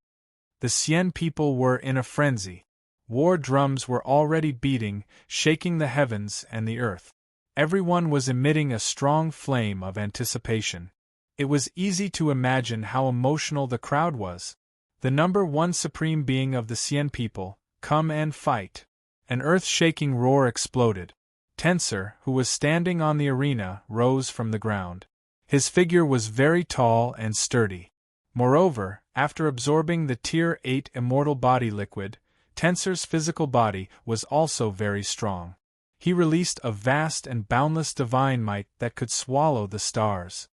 The Xian people were in a frenzy. War drums were already beating, shaking the heavens and the earth. Everyone was emitting a strong flame of anticipation. It was easy to imagine how emotional the crowd was. The #1 supreme being of the Xian people, come and fight. An earth-shaking roar exploded. Tensor, who was standing on the arena, rose from the ground. His figure was very tall and sturdy. Moreover, after absorbing the Tier 8 immortal body liquid, Tensor's physical body was also very strong. He released a vast and boundless divine might that could swallow the stars.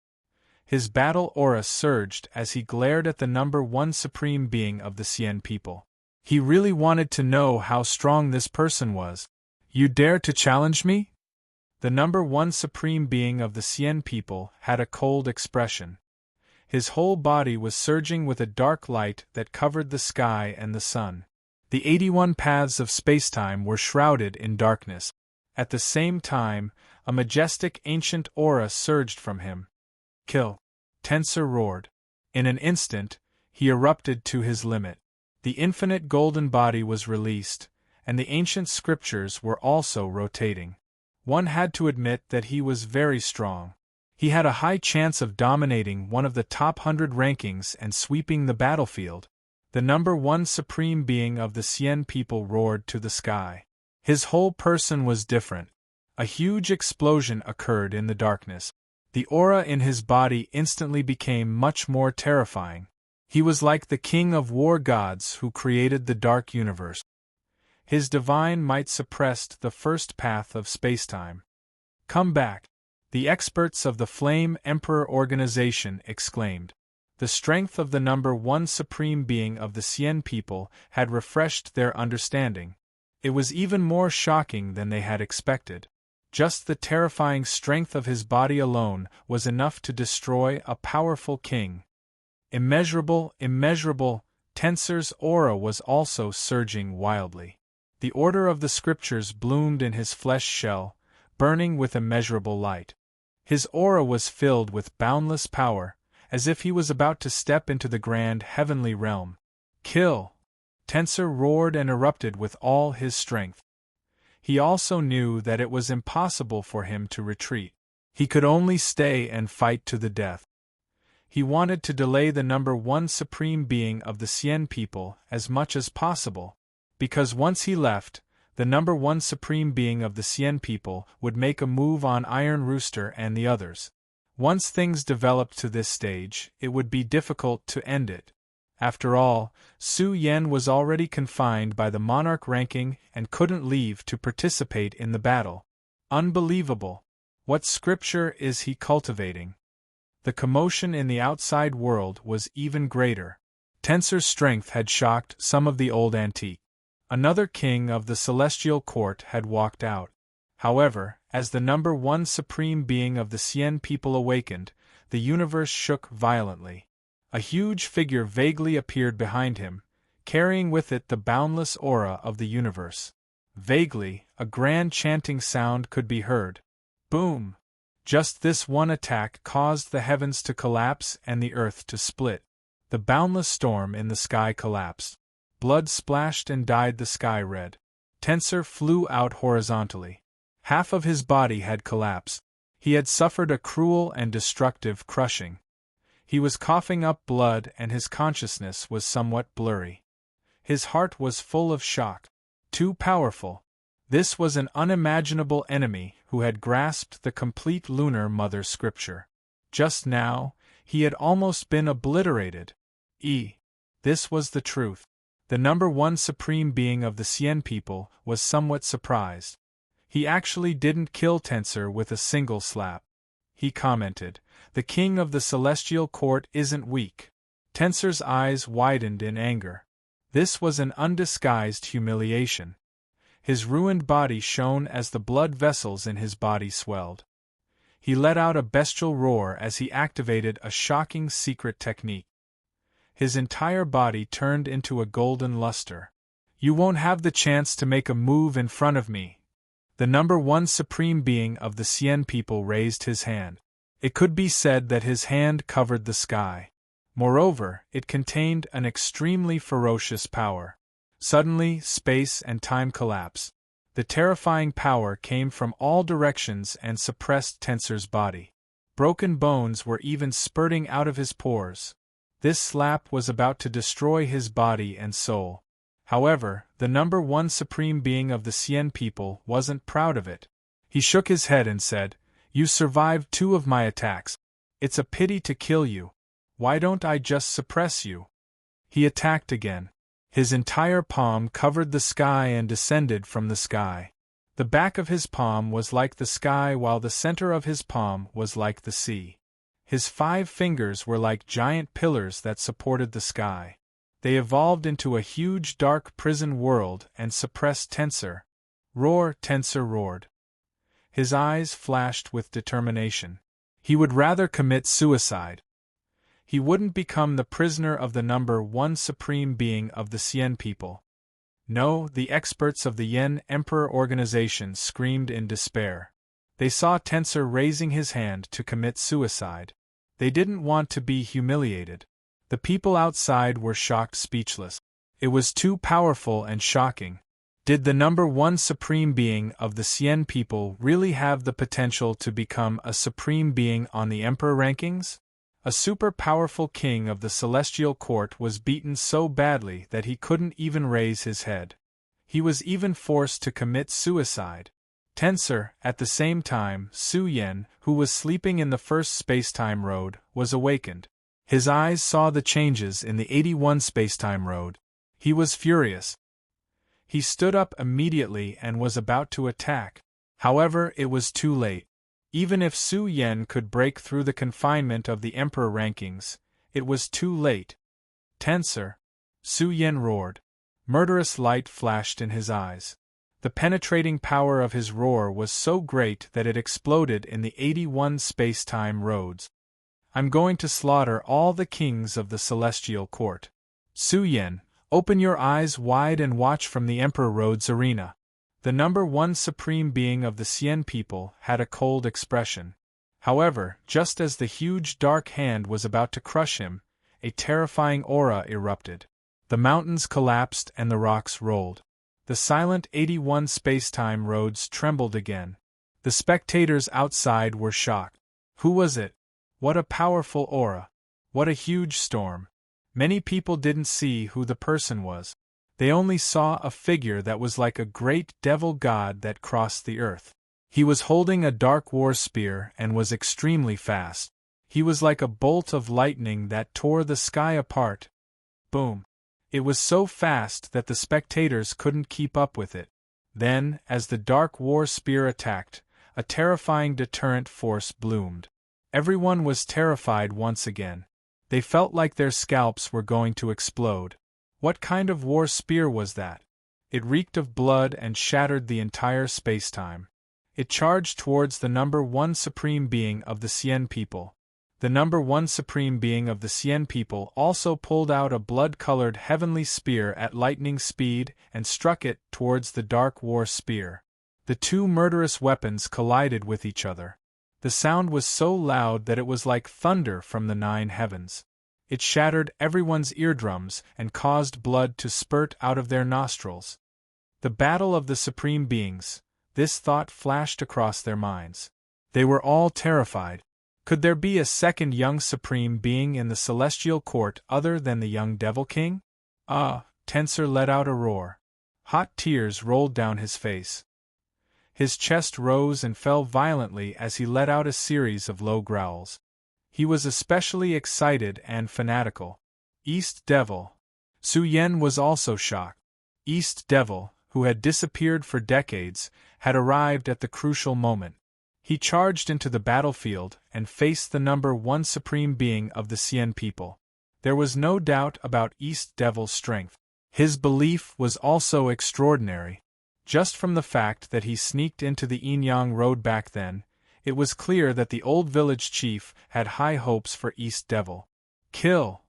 His battle aura surged as he glared at the #1 supreme being of the Xian people. He really wanted to know how strong this person was. "You dare to challenge me?" The #1 supreme being of the Xian people had a cold expression. His whole body was surging with a dark light that covered the sky and the sun. The 81 paths of spacetime were shrouded in darkness. At the same time, a majestic ancient aura surged from him. Kill! Tensor roared. In an instant, he erupted to his limit. The infinite golden body was released, and the ancient scriptures were also rotating. One had to admit that he was very strong. He had a high chance of dominating one of the top 100 rankings and sweeping the battlefield. The number one supreme being of the Sien people roared to the sky. His whole person was different. A huge explosion occurred in the darkness. The aura in his body instantly became much more terrifying. He was like the king of war gods who created the dark universe. His divine might suppressed the first path of spacetime. Come back! The experts of the Flame Emperor organization exclaimed. The strength of the number one supreme being of the Sien people had refreshed their understanding. It was even more shocking than they had expected. Just the terrifying strength of his body alone was enough to destroy a powerful king. Immeasurable, Tensor's aura was also surging wildly. The order of the scriptures bloomed in his flesh shell, burning with immeasurable light. His aura was filled with boundless power, as if he was about to step into the grand heavenly realm. Kill! Tensor roared and erupted with all his strength. He also knew that it was impossible for him to retreat. He could only stay and fight to the death. He wanted to delay the number one supreme being of the Sien people as much as possible, because once he left, the number one supreme being of the Sien people would make a move on Iron Rooster and the others. Once things developed to this stage, it would be difficult to end it. After all, Su Yen was already confined by the monarch ranking and couldn't leave to participate in the battle. Unbelievable! What scripture is he cultivating? The commotion in the outside world was even greater. Tensor's strength had shocked some of the old antique. Another king of the celestial court had walked out. However, as the number one supreme being of the Sien people awakened, the universe shook violently. A huge figure vaguely appeared behind him, carrying with it the boundless aura of the universe. Vaguely, a grand chanting sound could be heard. Boom! Just this one attack caused the heavens to collapse and the earth to split. The boundless storm in the sky collapsed. Blood splashed and dyed the sky red. Tensor flew out horizontally. Half of his body had collapsed. He had suffered a cruel and destructive crushing. He was coughing up blood and his consciousness was somewhat blurry. His heart was full of shock. Too powerful. This was an unimaginable enemy who had grasped the complete Lunar Mother scripture. Just now, he had almost been obliterated. This was the truth. The number one supreme being of the Sien people was somewhat surprised. He actually didn't kill Tensor with a single slap. He commented, "The king of the celestial court isn't weak." Tensor's eyes widened in anger. This was an undisguised humiliation. His ruined body shone as the blood vessels in his body swelled. He let out a bestial roar as he activated a shocking secret technique. His entire body turned into a golden luster. "You won't have the chance to make a move in front of me." The number one supreme being of the Sien people raised his hand. It could be said that his hand covered the sky. Moreover, it contained an extremely ferocious power. Suddenly, space and time collapsed. The terrifying power came from all directions and suppressed Tensor's body. Broken bones were even spurting out of his pores. This slap was about to destroy his body and soul. However, the number one supreme being of the Sien people wasn't proud of it. He shook his head and said, "You survived 2 of my attacks. It's a pity to kill you. Why don't I just suppress you?" He attacked again. His entire palm covered the sky and descended from the sky. The back of his palm was like the sky while the center of his palm was like the sea. His 5 fingers were like giant pillars that supported the sky. They evolved into a huge dark prison world and suppressed Tensor. Roar! Tensor roared. His eyes flashed with determination. He would rather commit suicide. he wouldn't become the prisoner of the number one supreme being of the Xian people. No, the experts of the Yen Emperor organization screamed in despair. They saw Tensor raising his hand to commit suicide. They didn't want to be humiliated. The people outside were shocked speechless. It was too powerful and shocking. Did the number one supreme being of the Xian people really have the potential to become a supreme being on the emperor rankings? A super powerful king of the celestial court was beaten so badly that he couldn't even raise his head. He was even forced to commit suicide. Tensor, at the same time, Su Yen, who was sleeping in the first spacetime road, was awakened. His eyes saw the changes in the 81 spacetime road. He was furious. He stood up immediately and was about to attack. However, it was too late. Even if Su Yen could break through the confinement of the emperor rankings, it was too late. Tensor! Su Yen roared. Murderous light flashed in his eyes. The penetrating power of his roar was so great that it exploded in the 81 space-time roads. I'm going to slaughter all the kings of the celestial court. Su Yen, open your eyes wide and watch from the Emperor Road's arena. The number one supreme being of the Xian people had a cold expression. However, just as the huge dark hand was about to crush him, a terrifying aura erupted. The mountains collapsed and the rocks rolled. The silent 81 space-time roads trembled again. The spectators outside were shocked. Who was it? What a powerful aura! What a huge storm! Many people didn't see who the person was. They only saw a figure that was like a great devil god that crossed the earth. He was holding a dark war spear and was extremely fast. He was like a bolt of lightning that tore the sky apart. Boom! It was so fast that the spectators couldn't keep up with it. Then, as the dark war spear attacked, a terrifying deterrent force bloomed. Everyone was terrified once again. They felt like their scalps were going to explode. What kind of war spear was that? It reeked of blood and shattered the entire spacetime. It charged towards the number one supreme being of the Xian people. The number one supreme being of the Xian people also pulled out a blood-colored heavenly spear at lightning speed and struck it towards the dark war spear. The two murderous weapons collided with each other. The sound was so loud that it was like thunder from the nine heavens. It shattered everyone's eardrums and caused blood to spurt out of their nostrils. The battle of the supreme beings, this thought flashed across their minds. They were all terrified. Could there be a second young supreme being in the celestial court other than the young devil king? Tensor let out a roar. Hot tears rolled down his face. His chest rose and fell violently as he let out a series of low growls. He was especially excited and fanatical. East Devil. Su Yen was also shocked. East Devil, who had disappeared for decades, had arrived at the crucial moment. He charged into the battlefield and faced the number one supreme being of the Xian people. There was no doubt about East Devil's strength. His belief was also extraordinary. Just from the fact that he sneaked into the Yinyang Road back then, it was clear that the old village chief had high hopes for East Devil. Kill!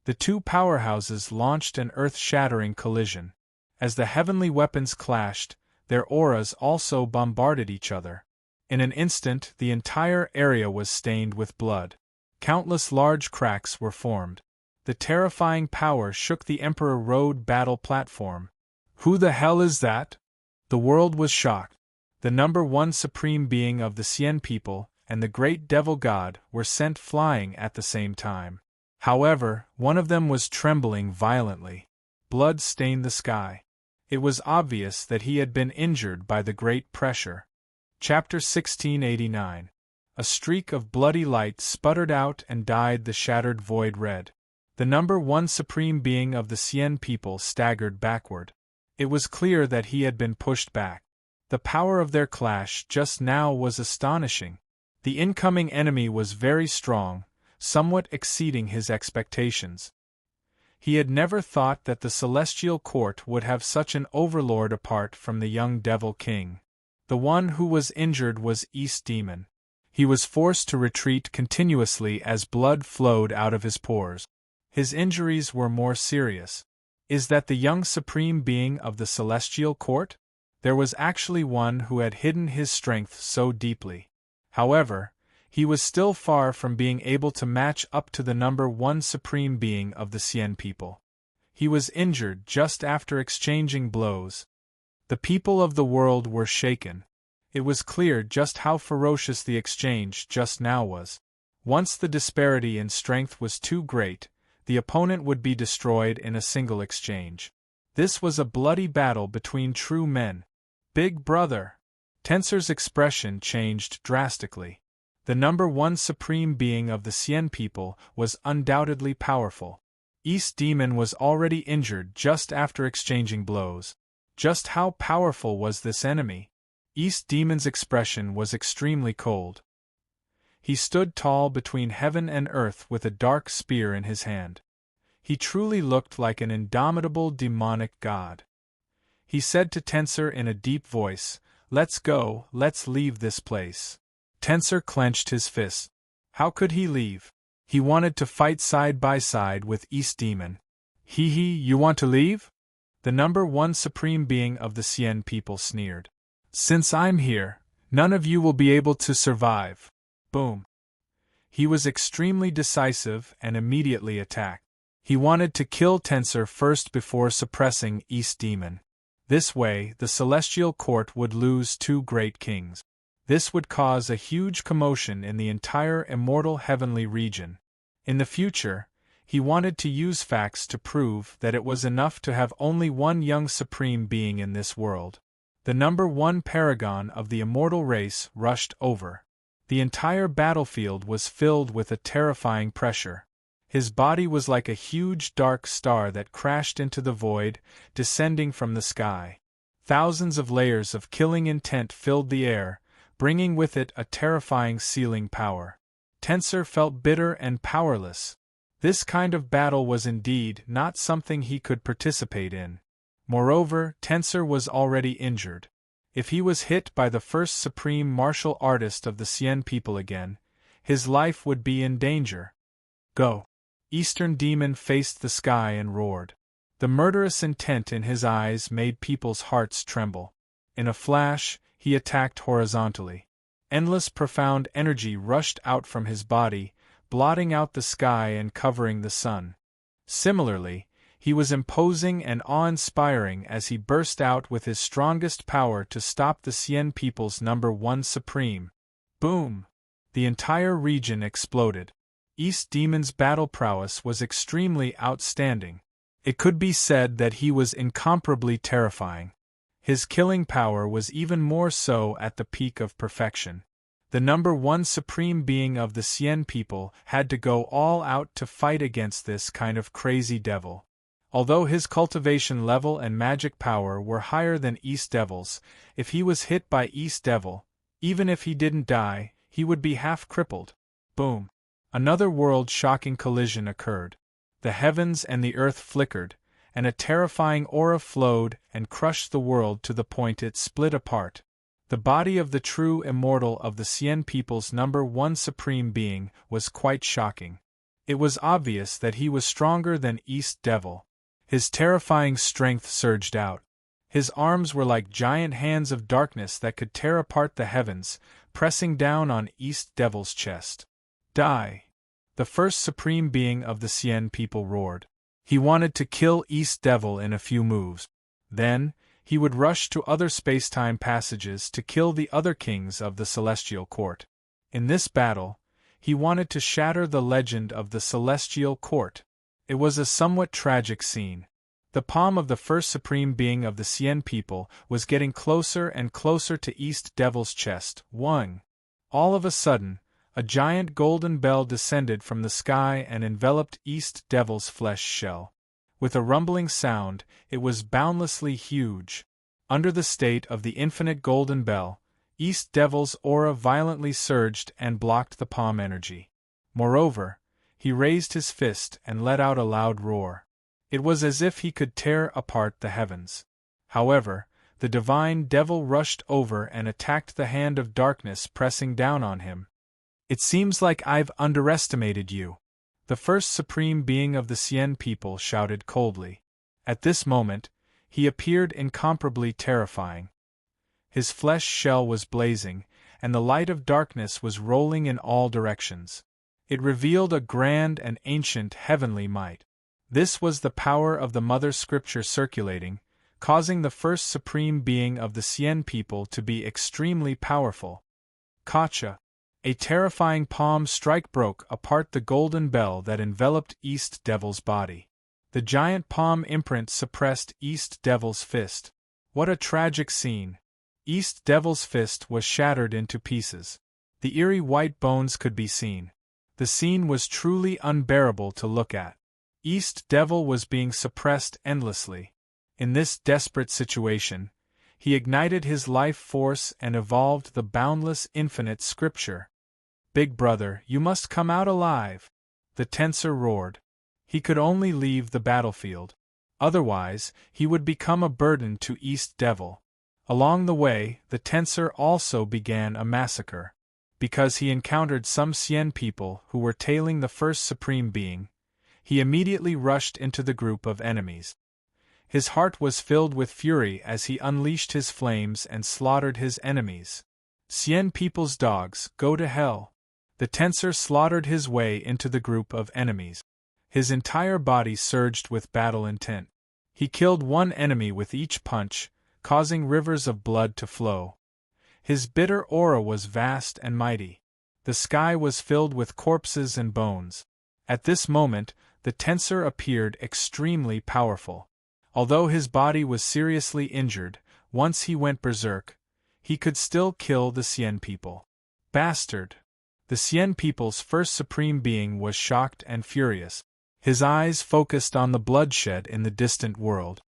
The two powerhouses launched an earth-shattering collision. As the heavenly weapons clashed, their auras also bombarded each other. In an instant, the entire area was stained with blood. Countless large cracks were formed. The terrifying power shook the Emperor Road battle platform. Who the hell is that? The world was shocked. The number one supreme being of the Xian people and the great devil god were sent flying at the same time. However, one of them was trembling violently. Blood stained the sky. It was obvious that he had been injured by the great pressure. Chapter 1689. A streak of bloody light sputtered out and dyed the shattered void red. The number one supreme being of the Xian people staggered backward. It was clear that he had been pushed back. The power of their clash just now was astonishing. The incoming enemy was very strong, somewhat exceeding his expectations. He had never thought that the celestial court would have such an overlord apart from the young devil king. The one who was injured was East Demon. He was forced to retreat continuously as blood flowed out of his pores. His injuries were more serious. Is that the young supreme being of the celestial court? There was actually one who had hidden his strength so deeply. However, he was still far from being able to match up to the number one supreme being of the Cien people. He was injured just after exchanging blows. The people of the world were shaken. It was clear just how ferocious the exchange just now was. Once the disparity in strength was too great, the opponent would be destroyed in a single exchange. This was a bloody battle between true men. Big brother! Tenser's expression changed drastically. The number one supreme being of the Cien people was undoubtedly powerful. East Demon was already injured just after exchanging blows. Just how powerful was this enemy? East Demon's expression was extremely cold. He stood tall between heaven and earth with a dark spear in his hand. He truly looked like an indomitable demonic god. He said to Tenser in a deep voice, "Let's go, let's leave this place." Tenser clenched his fists. How could he leave? He wanted to fight side by side with East Demon. You want to leave? The number one supreme being of the Cien people sneered. Since I'm here, none of you will be able to survive. Boom. He was extremely decisive and immediately attacked. He wanted to kill Tenser first before suppressing East Demon. This way, the Celestial Court would lose two great kings. This would cause a huge commotion in the entire immortal heavenly region. In the future, he wanted to use facts to prove that it was enough to have only one young supreme being in this world. The number one paragon of the immortal race rushed over. The entire battlefield was filled with a terrifying pressure. His body was like a huge dark star that crashed into the void, descending from the sky. Thousands of layers of killing intent filled the air, bringing with it a terrifying sealing power. Tenser felt bitter and powerless. This kind of battle was indeed not something he could participate in. Moreover, Tenser was already injured. If he was hit by the first supreme martial artist of the Cien people again, his life would be in danger. Go! Eastern Demon faced the sky and roared. The murderous intent in his eyes made people's hearts tremble. In a flash, he attacked horizontally. Endless profound energy rushed out from his body, blotting out the sky and covering the sun. Similarly, he was imposing and awe-inspiring as he burst out with his strongest power to stop the Cien people's number one supreme. Boom! The entire region exploded. East Demon's battle prowess was extremely outstanding. It could be said that he was incomparably terrifying. His killing power was even more so at the peak of perfection. The number one supreme being of the Cien people had to go all out to fight against this kind of crazy devil. Although his cultivation level and magic power were higher than East Devil's, if he was hit by East Devil, even if he didn't die, he would be half crippled. Boom! Another world-shocking collision occurred. The heavens and the earth flickered, and a terrifying aura flowed and crushed the world to the point it split apart. The body of the true immortal of the Cien people's number one supreme being was quite shocking. It was obvious that he was stronger than East Devil. His terrifying strength surged out. His arms were like giant hands of darkness that could tear apart the heavens, pressing down on East Devil's chest. Die! The first supreme being of the Cien people roared. He wanted to kill East Devil in a few moves. Then, he would rush to other space-time passages to kill the other kings of the Celestial Court. In this battle, he wanted to shatter the legend of the Celestial Court. It was a somewhat tragic scene. The palm of the first supreme being of the Cien people was getting closer and closer to East Devil's chest. All of a sudden, a giant golden bell descended from the sky and enveloped East Devil's flesh shell. With a rumbling sound, it was boundlessly huge. Under the state of the infinite golden bell, East Devil's aura violently surged and blocked the palm energy. Moreover, he raised his fist and let out a loud roar. It was as if he could tear apart the heavens. However, the divine devil rushed over and attacked the hand of darkness pressing down on him, It seems like I've underestimated you. The first supreme being of the Sien people shouted coldly. At this moment, he appeared incomparably terrifying. His flesh shell was blazing, and the light of darkness was rolling in all directions. It revealed a grand and ancient heavenly might. This was the power of the Mother Scripture circulating, causing the first supreme being of the Sien people to be extremely powerful. Kacha! A terrifying palm strike broke apart the golden bell that enveloped East Devil's body. The giant palm imprint suppressed East Devil's fist. What a tragic scene! East Devil's fist was shattered into pieces. The eerie white bones could be seen. The scene was truly unbearable to look at. East Devil was being suppressed endlessly. In this desperate situation, he ignited his life force and evolved the boundless infinite scripture. Big brother, you must come out alive! The Tensor roared. He could only leave the battlefield. Otherwise, he would become a burden to East Devil. Along the way, the Tensor also began a massacre. Because he encountered some Sien people who were tailing the first supreme being, he immediately rushed into the group of enemies. His heart was filled with fury as he unleashed his flames and slaughtered his enemies. Sien people's dogs, go to hell! The Tensor slaughtered his way into the group of enemies. His entire body surged with battle intent. He killed one enemy with each punch, causing rivers of blood to flow. His bitter aura was vast and mighty. The sky was filled with corpses and bones. At this moment, the Tensor appeared extremely powerful. Although his body was seriously injured, once he went berserk, he could still kill the Sien people. Bastard! The Sien people's first supreme being was shocked and furious. His eyes focused on the bloodshed in the distant world.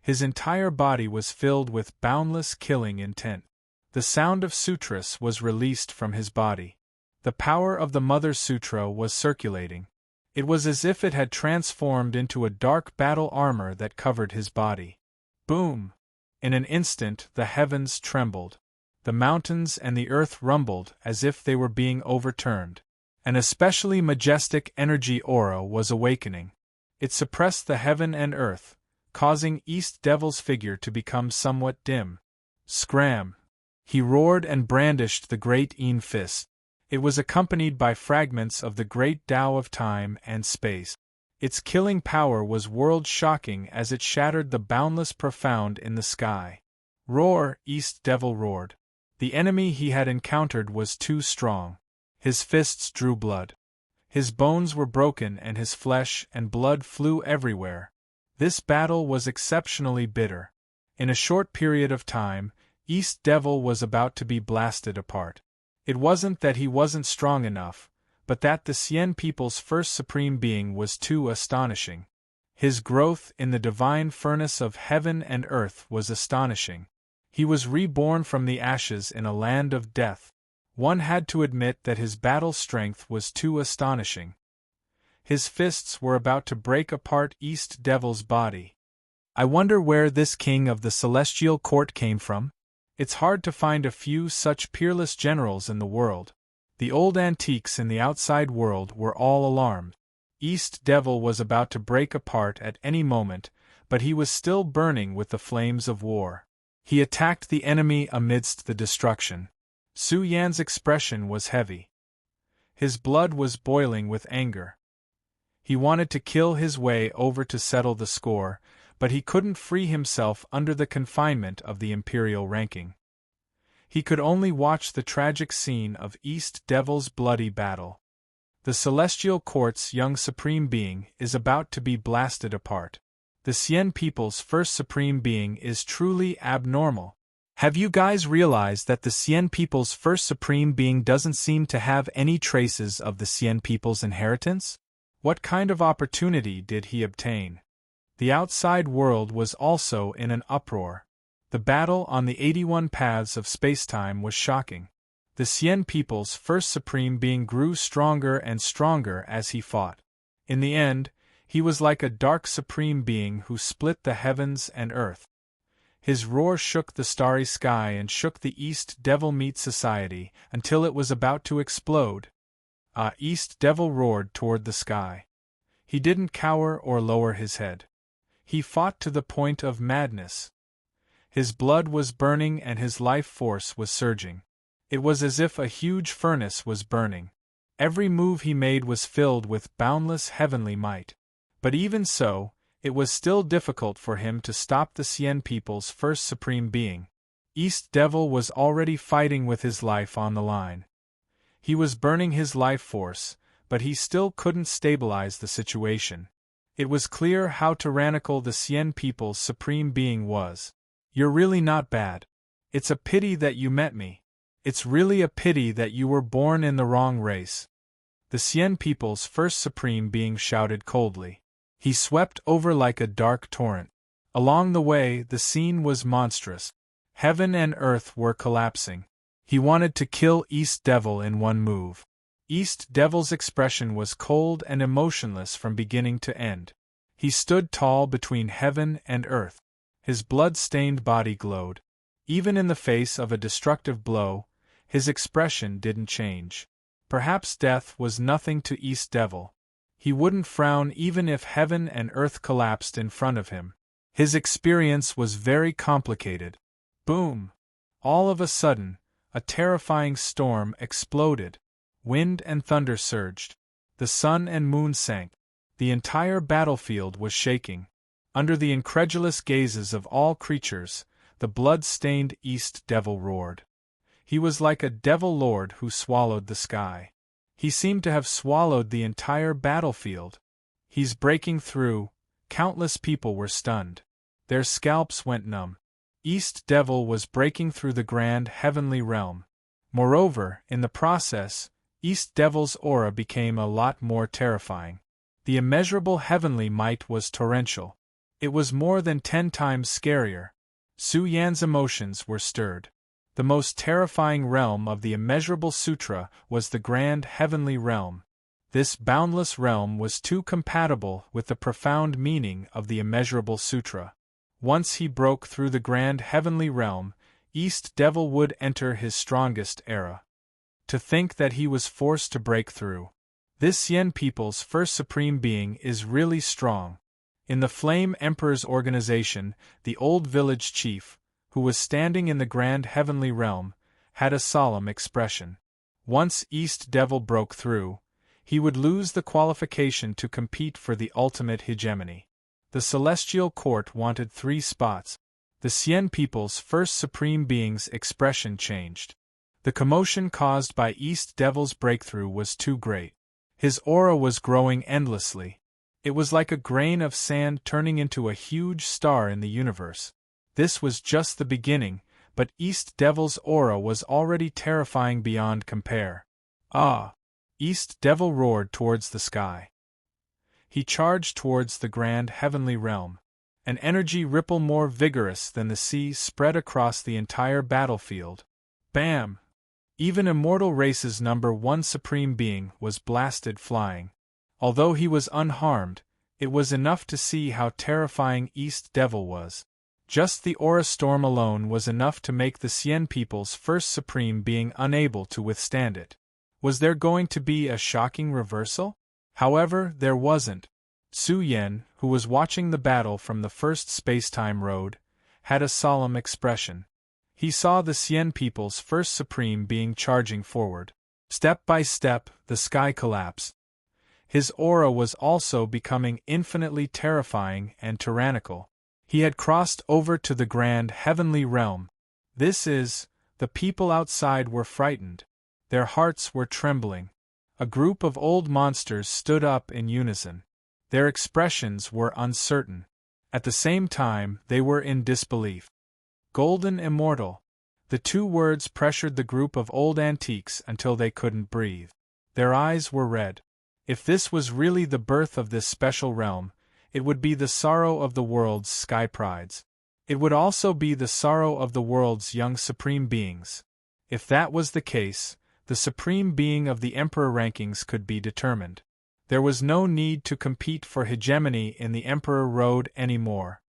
His entire body was filled with boundless killing intent. The sound of sutras was released from his body. The power of the Mother Sutra was circulating. It was as if it had transformed into a dark battle armor that covered his body. Boom! In an instant the heavens trembled. The mountains and the earth rumbled as if they were being overturned. An especially majestic energy aura was awakening. It suppressed the heaven and earth, causing East Devil's figure to become somewhat dim. Scram! He roared and brandished the great Een fist. It was accompanied by fragments of the great Tao of time and space. Its killing power was world-shocking as it shattered the boundless profound in the sky. Roar! East Devil roared. The enemy he had encountered was too strong. His fists drew blood. His bones were broken and his flesh and blood flew everywhere. This battle was exceptionally bitter. In a short period of time, East Devil was about to be blasted apart. It wasn't that he wasn't strong enough, but that the Sien people's first supreme being was too astonishing. His growth in the divine furnace of heaven and earth was astonishing. He was reborn from the ashes in a land of death. One had to admit that his battle strength was too astonishing. His fists were about to break apart East Devil's body. I wonder where this king of the celestial court came from? It's hard to find a few such peerless generals in the world. The old antiques in the outside world were all alarmed. East Devil was about to break apart at any moment, but he was still burning with the flames of war. He attacked the enemy amidst the destruction. Su Yan's expression was heavy. His blood was boiling with anger. He wanted to kill his way over to settle the score, but he couldn't free himself under the confinement of the imperial ranking. He could only watch the tragic scene of East Devil's bloody battle. The celestial court's young supreme being is about to be blasted apart. The Sien people's first supreme being is truly abnormal. Have you guys realized that the Sien people's first supreme being doesn't seem to have any traces of the Sien people's inheritance? What kind of opportunity did he obtain? The outside world was also in an uproar. The battle on the 81 paths of spacetime was shocking. The Sien people's first supreme being grew stronger and stronger as he fought. In the end, he was like a dark supreme being who split the heavens and earth. His roar shook the starry sky and shook the East Devil Meat Society until it was about to explode. East Devil roared toward the sky. He didn't cower or lower his head. He fought to the point of madness. His blood was burning and his life force was surging. It was as if a huge furnace was burning. Every move he made was filled with boundless heavenly might. But even so, it was still difficult for him to stop the Cien people's first supreme being. East Devil was already fighting with his life on the line. He was burning his life force, but he still couldn't stabilize the situation. It was clear how tyrannical the Cien people's supreme being was. "You're really not bad. It's a pity that you met me. It's really a pity that you were born in the wrong race," the Cien people's first supreme being shouted coldly. He swept over like a dark torrent. Along the way, the scene was monstrous. Heaven and earth were collapsing. He wanted to kill East Devil in one move. East Devil's expression was cold and emotionless from beginning to end. He stood tall between heaven and earth. His blood-stained body glowed. Even in the face of a destructive blow, his expression didn't change. Perhaps death was nothing to East Devil. He wouldn't frown even if heaven and earth collapsed in front of him. His experience was very complicated. Boom! All of a sudden, a terrifying storm exploded. Wind and thunder surged. The sun and moon sank. The entire battlefield was shaking. Under the incredulous gazes of all creatures, the blood-stained East Devil roared. He was like a devil lord who swallowed the sky. He seemed to have swallowed the entire battlefield. "He's breaking through." Countless people were stunned. Their scalps went numb. East Devil was breaking through the grand heavenly realm. Moreover, in the process, East Devil's aura became a lot more terrifying. The immeasurable heavenly might was torrential. It was more than 10 times scarier. Su Yan's emotions were stirred. The most terrifying realm of the immeasurable sutra was the grand heavenly realm. This boundless realm was too compatible with the profound meaning of the immeasurable sutra. Once he broke through the grand heavenly realm, East Devil would enter his strongest era. To think that he was forced to break through. This Cien people's first supreme being is really strong. In the Flame Emperor's organization, the old village chief, who was standing in the grand heavenly realm, had a solemn expression. Once East Devil broke through, he would lose the qualification to compete for the ultimate hegemony. The Celestial Court wanted 3 spots. The Cien people's first supreme being's expression changed. The commotion caused by East Devil's breakthrough was too great. His aura was growing endlessly. It was like a grain of sand turning into a huge star in the universe. This was just the beginning, but East Devil's aura was already terrifying beyond compare. East Devil roared towards the sky. He charged towards the grand heavenly realm. An energy ripple more vigorous than the sea spread across the entire battlefield. Bam! Even Immortal Race's #1 supreme being was blasted flying. Although he was unharmed, it was enough to see how terrifying East Devil was. Just the aura storm alone was enough to make the Cien people's first supreme being unable to withstand it. Was there going to be a shocking reversal? However, there wasn't. Su Yan, who was watching the battle from the first space-time road, had a solemn expression. He saw the Cien people's first supreme being charging forward. Step by step, the sky collapsed. His aura was also becoming infinitely terrifying and tyrannical. He had crossed over to the grand heavenly realm. The people outside were frightened. Their hearts were trembling. A group of old monsters stood up in unison. Their expressions were uncertain. At the same time, they were in disbelief. Golden Immortal. The 2 words pressured the group of old antiques until they couldn't breathe. Their eyes were red. If this was really the birth of this special realm, it would be the sorrow of the world's sky prides. It would also be the sorrow of the world's young supreme beings. If that was the case, the supreme being of the Emperor rankings could be determined. There was no need to compete for hegemony in the Emperor Road anymore.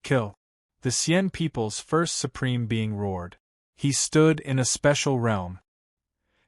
Kill. The Sien people's first supreme being roared. He stood in a special realm.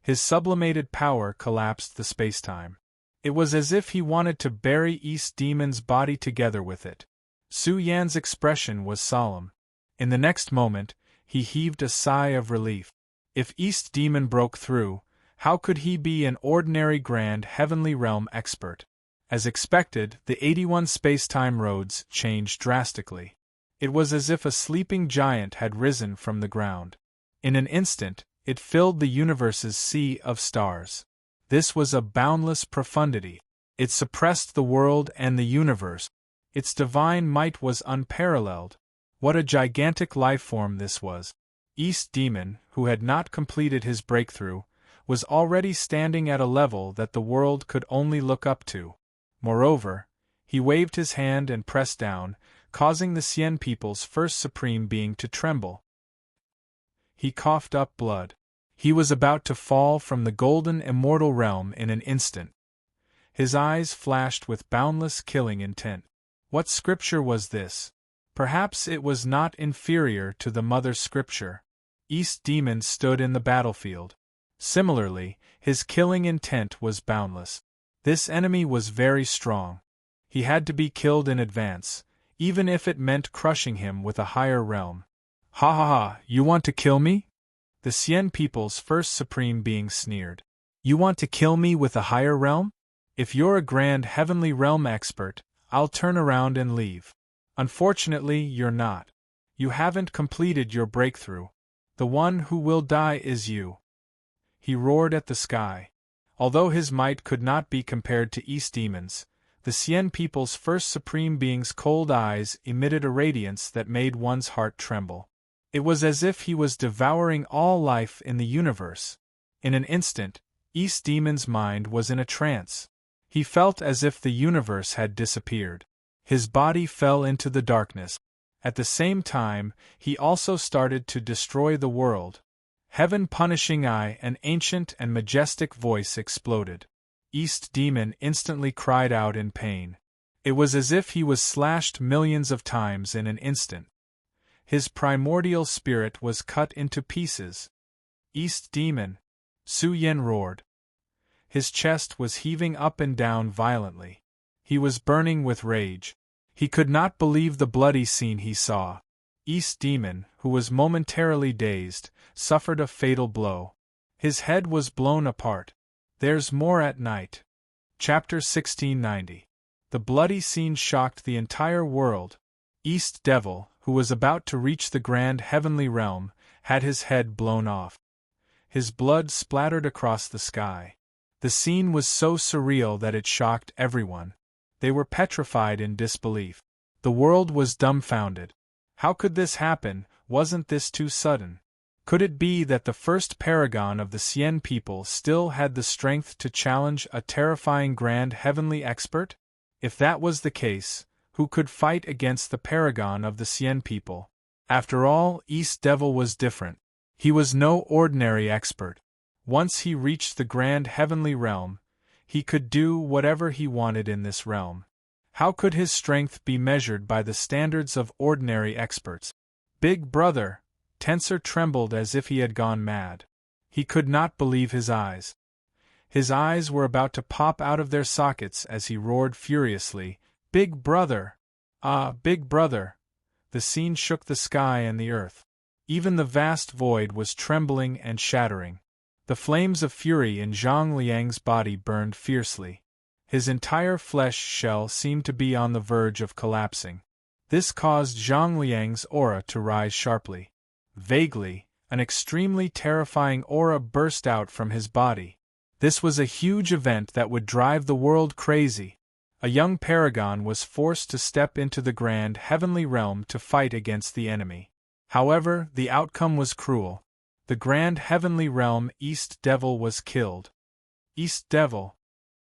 His sublimated power collapsed the spacetime. It was as if he wanted to bury East Demon's body together with it. Su Yan's expression was solemn. In the next moment, he heaved a sigh of relief. If East Demon broke through, how could he be an ordinary grand heavenly realm expert? As expected, the 81 spacetime roads changed drastically. It was as if a sleeping giant had risen from the ground. In an instant, it filled the universe's sea of stars. This was a boundless profundity. It suppressed the world and the universe. Its divine might was unparalleled. What a gigantic life form this was! East Demon, who had not completed his breakthrough, was already standing at a level that the world could only look up to. Moreover, he waved his hand and pressed down, causing the Sien people's first supreme being to tremble. He coughed up blood. He was about to fall from the golden immortal realm in an instant. His eyes flashed with boundless killing intent. What scripture was this? Perhaps it was not inferior to the Mother Scripture. East Demon stood in the battlefield. Similarly, his killing intent was boundless. This enemy was very strong. He had to be killed in advance, even if it meant crushing him with a higher realm. Ha ha ha, you want to kill me? The Sien people's first supreme being sneered. You want to kill me with a higher realm? If you're a grand heavenly realm expert, I'll turn around and leave. Unfortunately, you're not. You haven't completed your breakthrough. The one who will die is you. He roared at the sky. Although his might could not be compared to East Demon's, the Sien people's first supreme being's cold eyes emitted a radiance that made one's heart tremble. It was as if he was devouring all life in the universe. In an instant, East Demon's mind was in a trance. He felt as if the universe had disappeared. His body fell into the darkness. At the same time, he also started to destroy the world. Heaven punishing eye, an ancient and majestic voice exploded. East Demon instantly cried out in pain. It was as if he was slashed millions of times in an instant. His primordial spirit was cut into pieces. East Demon! Su Yan roared. His chest was heaving up and down violently. He was burning with rage. He could not believe the bloody scene he saw. East Demon, who was momentarily dazed, suffered a fatal blow. His head was blown apart. There's more at night. Chapter 1690. The bloody scene shocked the entire world. East Devil, who was about to reach the grand heavenly realm, had his head blown off. His blood splattered across the sky. The scene was so surreal that it shocked everyone. They were petrified in disbelief. The world was dumbfounded. How could this happen? Wasn't this too sudden? Could it be that the first paragon of the Sien people still had the strength to challenge a terrifying grand heavenly expert? If that was the case, who could fight against the paragon of the Sien people? After all, East Devil was different. He was no ordinary expert. Once he reached the grand heavenly realm, he could do whatever he wanted in this realm. How could his strength be measured by the standards of ordinary experts? Big Brother! Tensor trembled as if he had gone mad. He could not believe his eyes. His eyes were about to pop out of their sockets as he roared furiously, Big Brother! Ah, Big Brother! The scene shook the sky and the earth. Even the vast void was trembling and shattering. The flames of fury in Zhang Liang's body burned fiercely. His entire flesh shell seemed to be on the verge of collapsing. This caused Zhang Liang's aura to rise sharply. Vaguely, an extremely terrifying aura burst out from his body. This was a huge event that would drive the world crazy. A young paragon was forced to step into the grand heavenly realm to fight against the enemy. However, the outcome was cruel. The grand heavenly realm East Devil was killed. East Devil!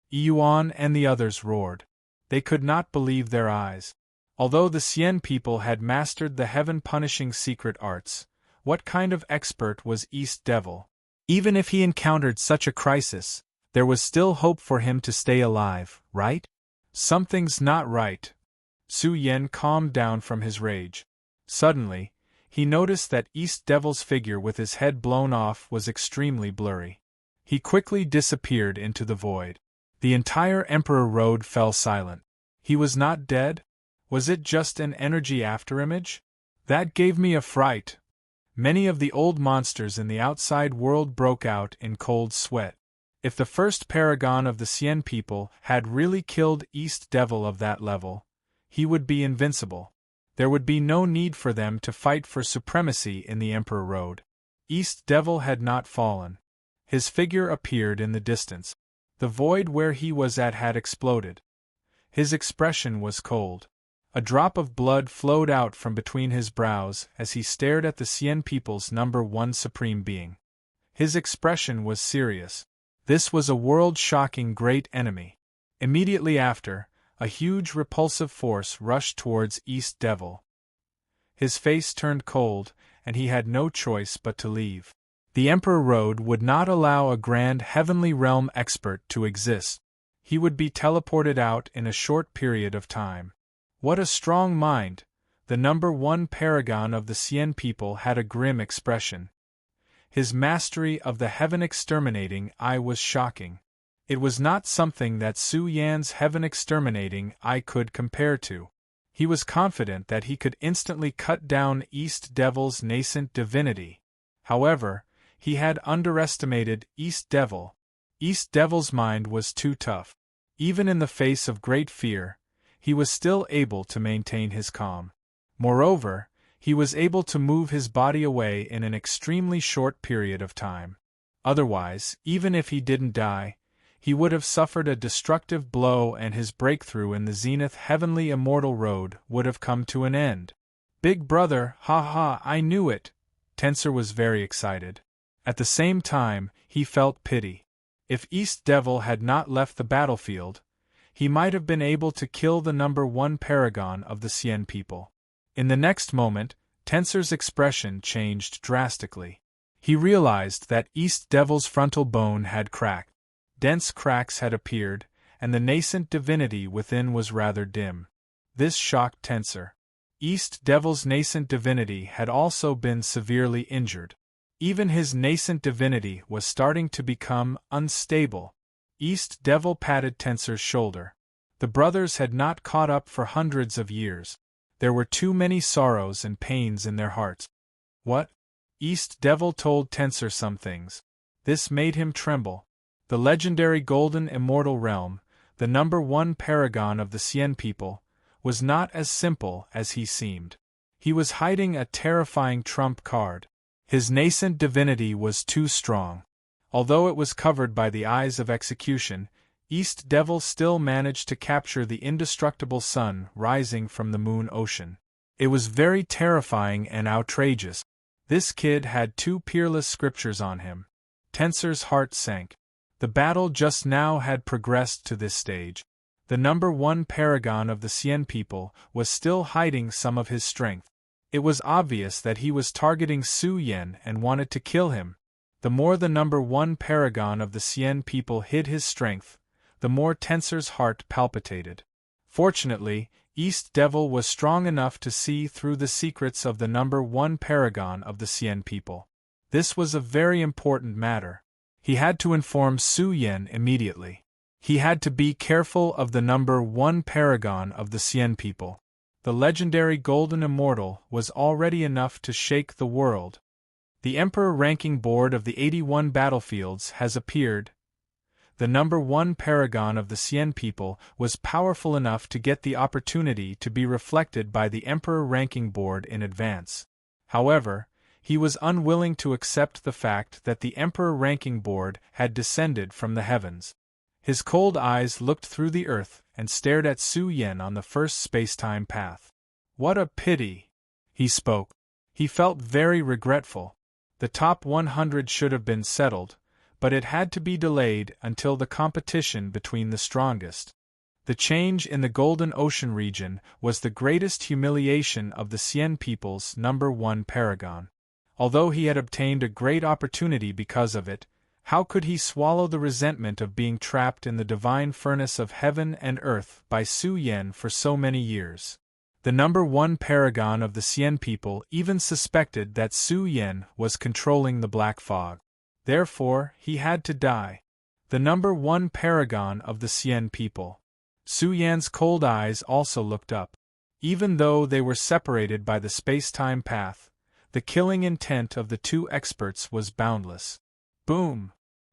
Yuan and the others roared. They could not believe their eyes. Although the Sien people had mastered the heaven-punishing secret arts, what kind of expert was East Devil? Even if he encountered such a crisis, there was still hope for him to stay alive, right? Something's not right. Su Yan calmed down from his rage. Suddenly, he noticed that East Devil's figure with his head blown off was extremely blurry. He quickly disappeared into the void. The entire Emperor Road fell silent. He was not dead? Was it just an energy afterimage? That gave me a fright. Many of the old monsters in the outside world broke out in cold sweat. If the first paragon of the Cien people had really killed East Devil of that level, he would be invincible. There would be no need for them to fight for supremacy in the Emperor Road. East Devil had not fallen. His figure appeared in the distance. The void where he was at had exploded. His expression was cold. A drop of blood flowed out from between his brows as he stared at the Cien people's number one supreme being. His expression was serious. This was a world-shocking great enemy. Immediately after, a huge repulsive force rushed towards East Devil. His face turned cold, and he had no choice but to leave. The Emperor Road would not allow a grand heavenly realm expert to exist. He would be teleported out in a short period of time. What a strong mind! The number one paragon of the Cien people had a grim expression. His mastery of the heaven exterminating eye was shocking. It was not something that Su Yan's heaven exterminating eye could compare to. He was confident that he could instantly cut down East Devil's nascent divinity. However, he had underestimated East Devil. East Devil's mind was too tough. Even in the face of great fear, he was still able to maintain his calm. Moreover, he was able to move his body away in an extremely short period of time. Otherwise, even if he didn't die, he would have suffered a destructive blow and his breakthrough in the Zenith Heavenly Immortal Road would have come to an end. Big brother, ha ha, I knew it! Tensor was very excited. At the same time, he felt pity. If East Devil had not left the battlefield, he might have been able to kill the number one paragon of the Cien people. In the next moment, Tensor's expression changed drastically. He realized that East Devil's frontal bone had cracked. Dense cracks had appeared, and the nascent divinity within was rather dim. This shocked Tensor. East Devil's nascent divinity had also been severely injured. Even his nascent divinity was starting to become unstable. East Devil patted Tensor's shoulder. The brothers had not caught up for hundreds of years. There were too many sorrows and pains in their hearts. What? East Devil told Tensor some things. This made him tremble. The legendary Golden Immortal Realm, the number one paragon of the Cien people, was not as simple as he seemed. He was hiding a terrifying trump card. His nascent divinity was too strong. Although it was covered by the eyes of execution, East Devil still managed to capture the indestructible sun rising from the moon ocean. It was very terrifying and outrageous. This kid had two peerless scriptures on him. Tensor's heart sank. The battle just now had progressed to this stage. The number one paragon of the Cien people was still hiding some of his strength. It was obvious that he was targeting Su Yan and wanted to kill him. The more the number one paragon of the Cien people hid his strength, the more Tensor's heart palpitated. Fortunately, East Devil was strong enough to see through the secrets of the number one paragon of the Cien people. This was a very important matter. He had to inform Su Yan immediately. He had to be careful of the number one paragon of the Cien people. The legendary Golden Immortal was already enough to shake the world. The Emperor ranking board of the 81 battlefields has appeared. The number one paragon of the Cien people was powerful enough to get the opportunity to be reflected by the Emperor ranking board in advance. However, he was unwilling to accept the fact that the Emperor ranking board had descended from the heavens. His cold eyes looked through the earth and stared at Su Yan on the first space-time path. What a pity! He spoke. He felt very regretful. The top 100 should have been settled, but it had to be delayed until the competition between the strongest. The change in the Golden Ocean region was the greatest humiliation of the Cien people's number one paragon. Although he had obtained a great opportunity because of it, how could he swallow the resentment of being trapped in the divine furnace of heaven and earth by Su Yan for so many years? The number one paragon of the Xian people even suspected that Su Yan was controlling the black fog. Therefore, he had to die. The number one paragon of the Xian people. Su Yan's cold eyes also looked up. Even though they were separated by the space-time path, the killing intent of the two experts was boundless. Boom!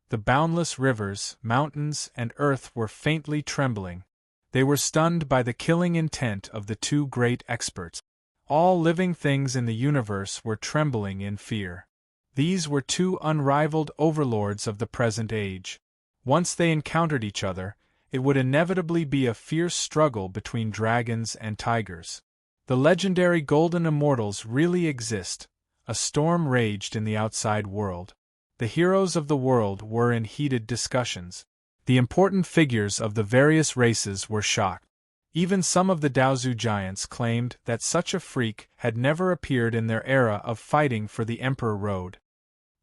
The boundless rivers, mountains, and earth were faintly trembling. They were stunned by the killing intent of the two great experts. All living things in the universe were trembling in fear. These were two unrivaled overlords of the present age. Once they encountered each other, it would inevitably be a fierce struggle between dragons and tigers. The legendary golden immortals really exist. A storm raged in the outside world. The heroes of the world were in heated discussions. The important figures of the various races were shocked. Even some of the Daozu giants claimed that such a freak had never appeared in their era of fighting for the Emperor Road.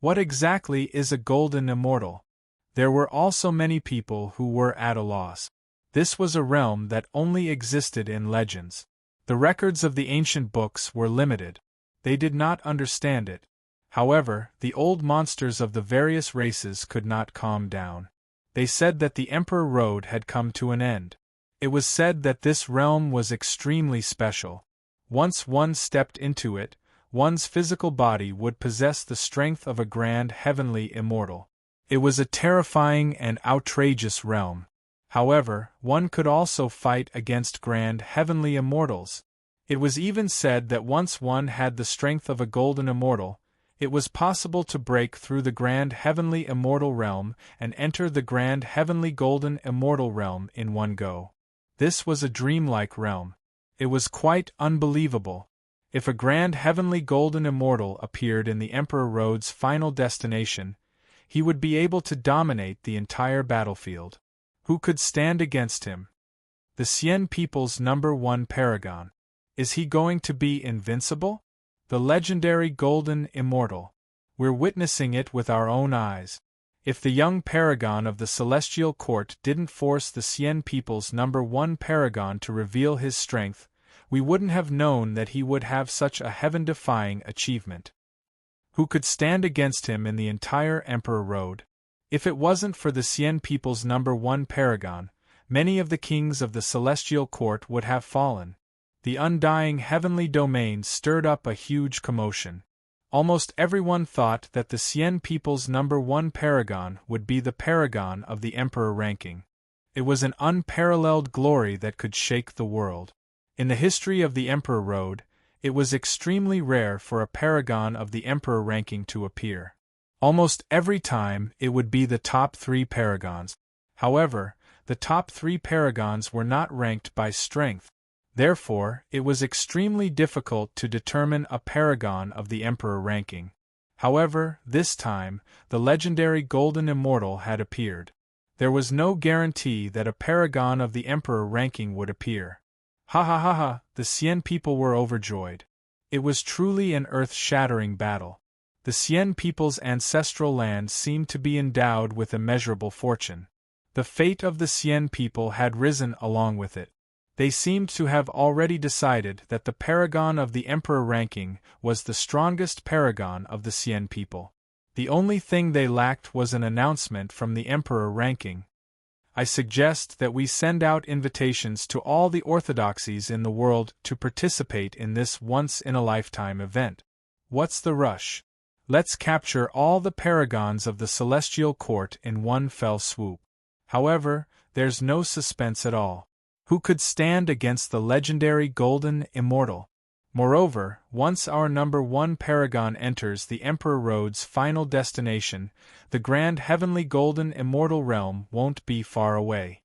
What exactly is a golden immortal? There were also many people who were at a loss. This was a realm that only existed in legends. The records of the ancient books were limited. They did not understand it. However, the old monsters of the various races could not calm down. They said that the Emperor Road had come to an end. It was said that this realm was extremely special. Once one stepped into it, one's physical body would possess the strength of a grand heavenly immortal. It was a terrifying and outrageous realm. However, one could also fight against grand heavenly immortals. It was even said that once one had the strength of a golden immortal, it was possible to break through the grand heavenly immortal realm and enter the grand heavenly golden immortal realm in one go. This was a dreamlike realm. It was quite unbelievable. If a grand heavenly golden immortal appeared in the Emperor Road's final destination, he would be able to dominate the entire battlefield. Who could stand against him? The Xian people's number one paragon. Is he going to be invincible? The legendary golden immortal. We're witnessing it with our own eyes. If the young paragon of the celestial court didn't force the Xian people's number one paragon to reveal his strength, we wouldn't have known that he would have such a heaven-defying achievement. Who could stand against him in the entire Emperor Road? If it wasn't for the Xian people's number one paragon, many of the kings of the celestial court would have fallen. The undying heavenly domain stirred up a huge commotion. Almost everyone thought that the Xian people's number one paragon would be the paragon of the Emperor ranking. It was an unparalleled glory that could shake the world. In the history of the Emperor Road, it was extremely rare for a paragon of the Emperor ranking to appear. Almost every time it would be the top three paragons. However, the top three paragons were not ranked by strength. Therefore, it was extremely difficult to determine a paragon of the Emperor ranking. However, this time, the legendary Golden Immortal had appeared. There was no guarantee that a paragon of the Emperor ranking would appear. Ha ha ha ha, the Xian people were overjoyed. It was truly an earth-shattering battle. The Xian people's ancestral land seemed to be endowed with immeasurable fortune. The fate of the Xian people had risen along with it. They seemed to have already decided that the paragon of the Emperor ranking was the strongest paragon of the Xian people. The only thing they lacked was an announcement from the Emperor ranking. I suggest that we send out invitations to all the orthodoxies in the world to participate in this once-in-a-lifetime event. What's the rush? Let's capture all the paragons of the celestial court in one fell swoop. However, there's no suspense at all. Who could stand against the legendary Golden Immortal? Moreover, once our number one paragon enters the Emperor Road's final destination, the grand heavenly Golden Immortal realm won't be far away.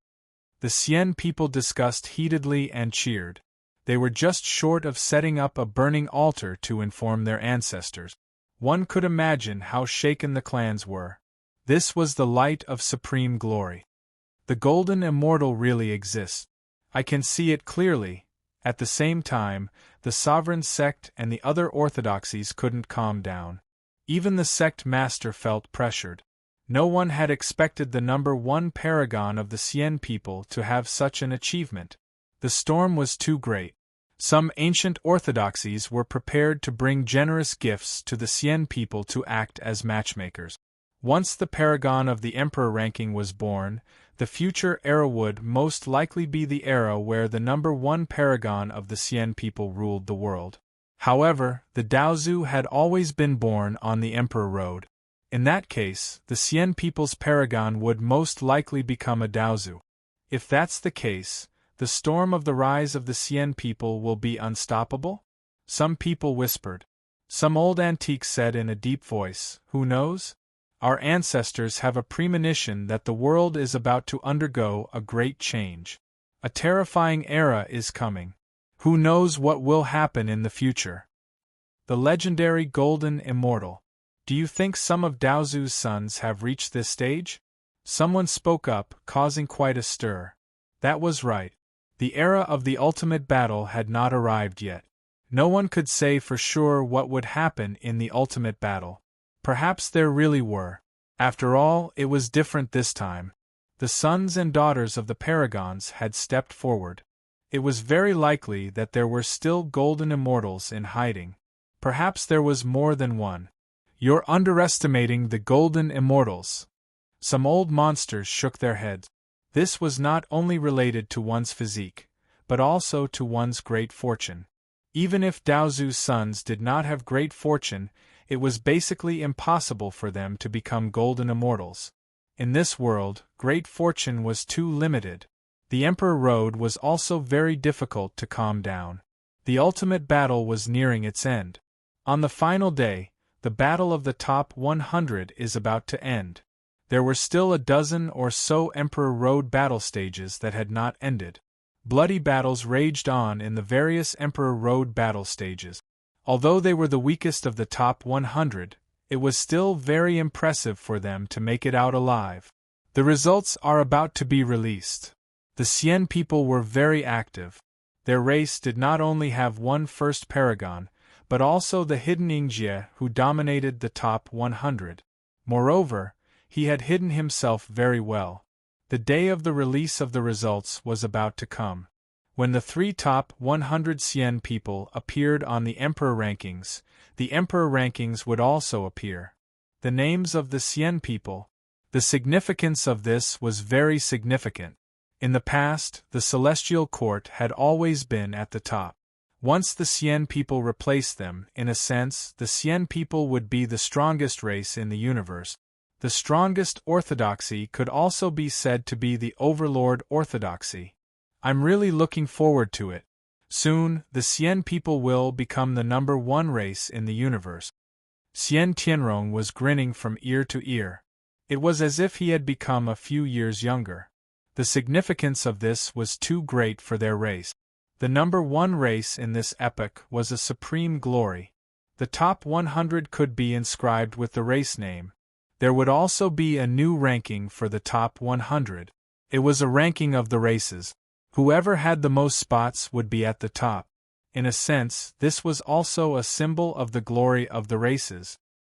The Xian people discussed heatedly and cheered. They were just short of setting up a burning altar to inform their ancestors. One could imagine how shaken the clans were. This was the light of supreme glory. The Golden Immortal really exists. I can see it clearly. At the same time, the sovereign sect and the other orthodoxies couldn't calm down. Even the sect master felt pressured. No one had expected the number one paragon of the Xian people to have such an achievement. The storm was too great. Some ancient orthodoxies were prepared to bring generous gifts to the Xian people to act as matchmakers. Once the paragon of the emperor ranking was born, the future era would most likely be the era where the number one paragon of the Xian people ruled the world. However, the Daozu had always been born on the emperor road. In that case, the Xian people's paragon would most likely become a Daozu. If that's the case, the storm of the rise of the Xian people will be unstoppable? Some people whispered. Some old antiques said in a deep voice, "Who knows? Our ancestors have a premonition that the world is about to undergo a great change. A terrifying era is coming. Who knows what will happen in the future?" The legendary Golden Immortal. Do you think some of Daozu's sons have reached this stage? Someone spoke up, causing quite a stir. That was right. The era of the ultimate battle had not arrived yet. No one could say for sure what would happen in the ultimate battle. Perhaps there really were. After all, it was different this time. The sons and daughters of the paragons had stepped forward. It was very likely that there were still golden immortals in hiding. Perhaps there was more than one. You're underestimating the golden immortals. Some old monsters shook their heads. This was not only related to one's physique, but also to one's great fortune. Even if Daozu's sons did not have great fortune, it was basically impossible for them to become golden immortals. In this world, great fortune was too limited. The Emperor Road was also very difficult to calm down. The ultimate battle was nearing its end. On the final day, the battle of the top 100 is about to end. There were still a dozen or so Emperor Road battle stages that had not ended. Bloody battles raged on in the various Emperor Road battle stages. Although they were the weakest of the top 100, it was still very impressive for them to make it out alive. The results are about to be released. The Xian people were very active. Their race did not only have one first paragon, but also the hidden Yingjie who dominated the top 100. Moreover, he had hidden himself very well. The day of the release of the results was about to come. When the three top 100 Xian people appeared on the Emperor rankings, the Emperor rankings would also appear. The names of the Xian people. The significance of this was very significant. In the past, the Celestial Court had always been at the top. Once the Xian people replaced them, in a sense, the Xian people would be the strongest race in the universe. The strongest orthodoxy could also be said to be the Overlord orthodoxy. I'm really looking forward to it. Soon, the Xian people will become the number one race in the universe. Xian Tianrong was grinning from ear to ear. It was as if he had become a few years younger. The significance of this was too great for their race. The number one race in this epoch was a supreme glory. The top 100 could be inscribed with the race name. There would also be a new ranking for the top 100. It was a ranking of the races. Whoever had the most spots would be at the top. In a sense, this was also a symbol of the glory of the races.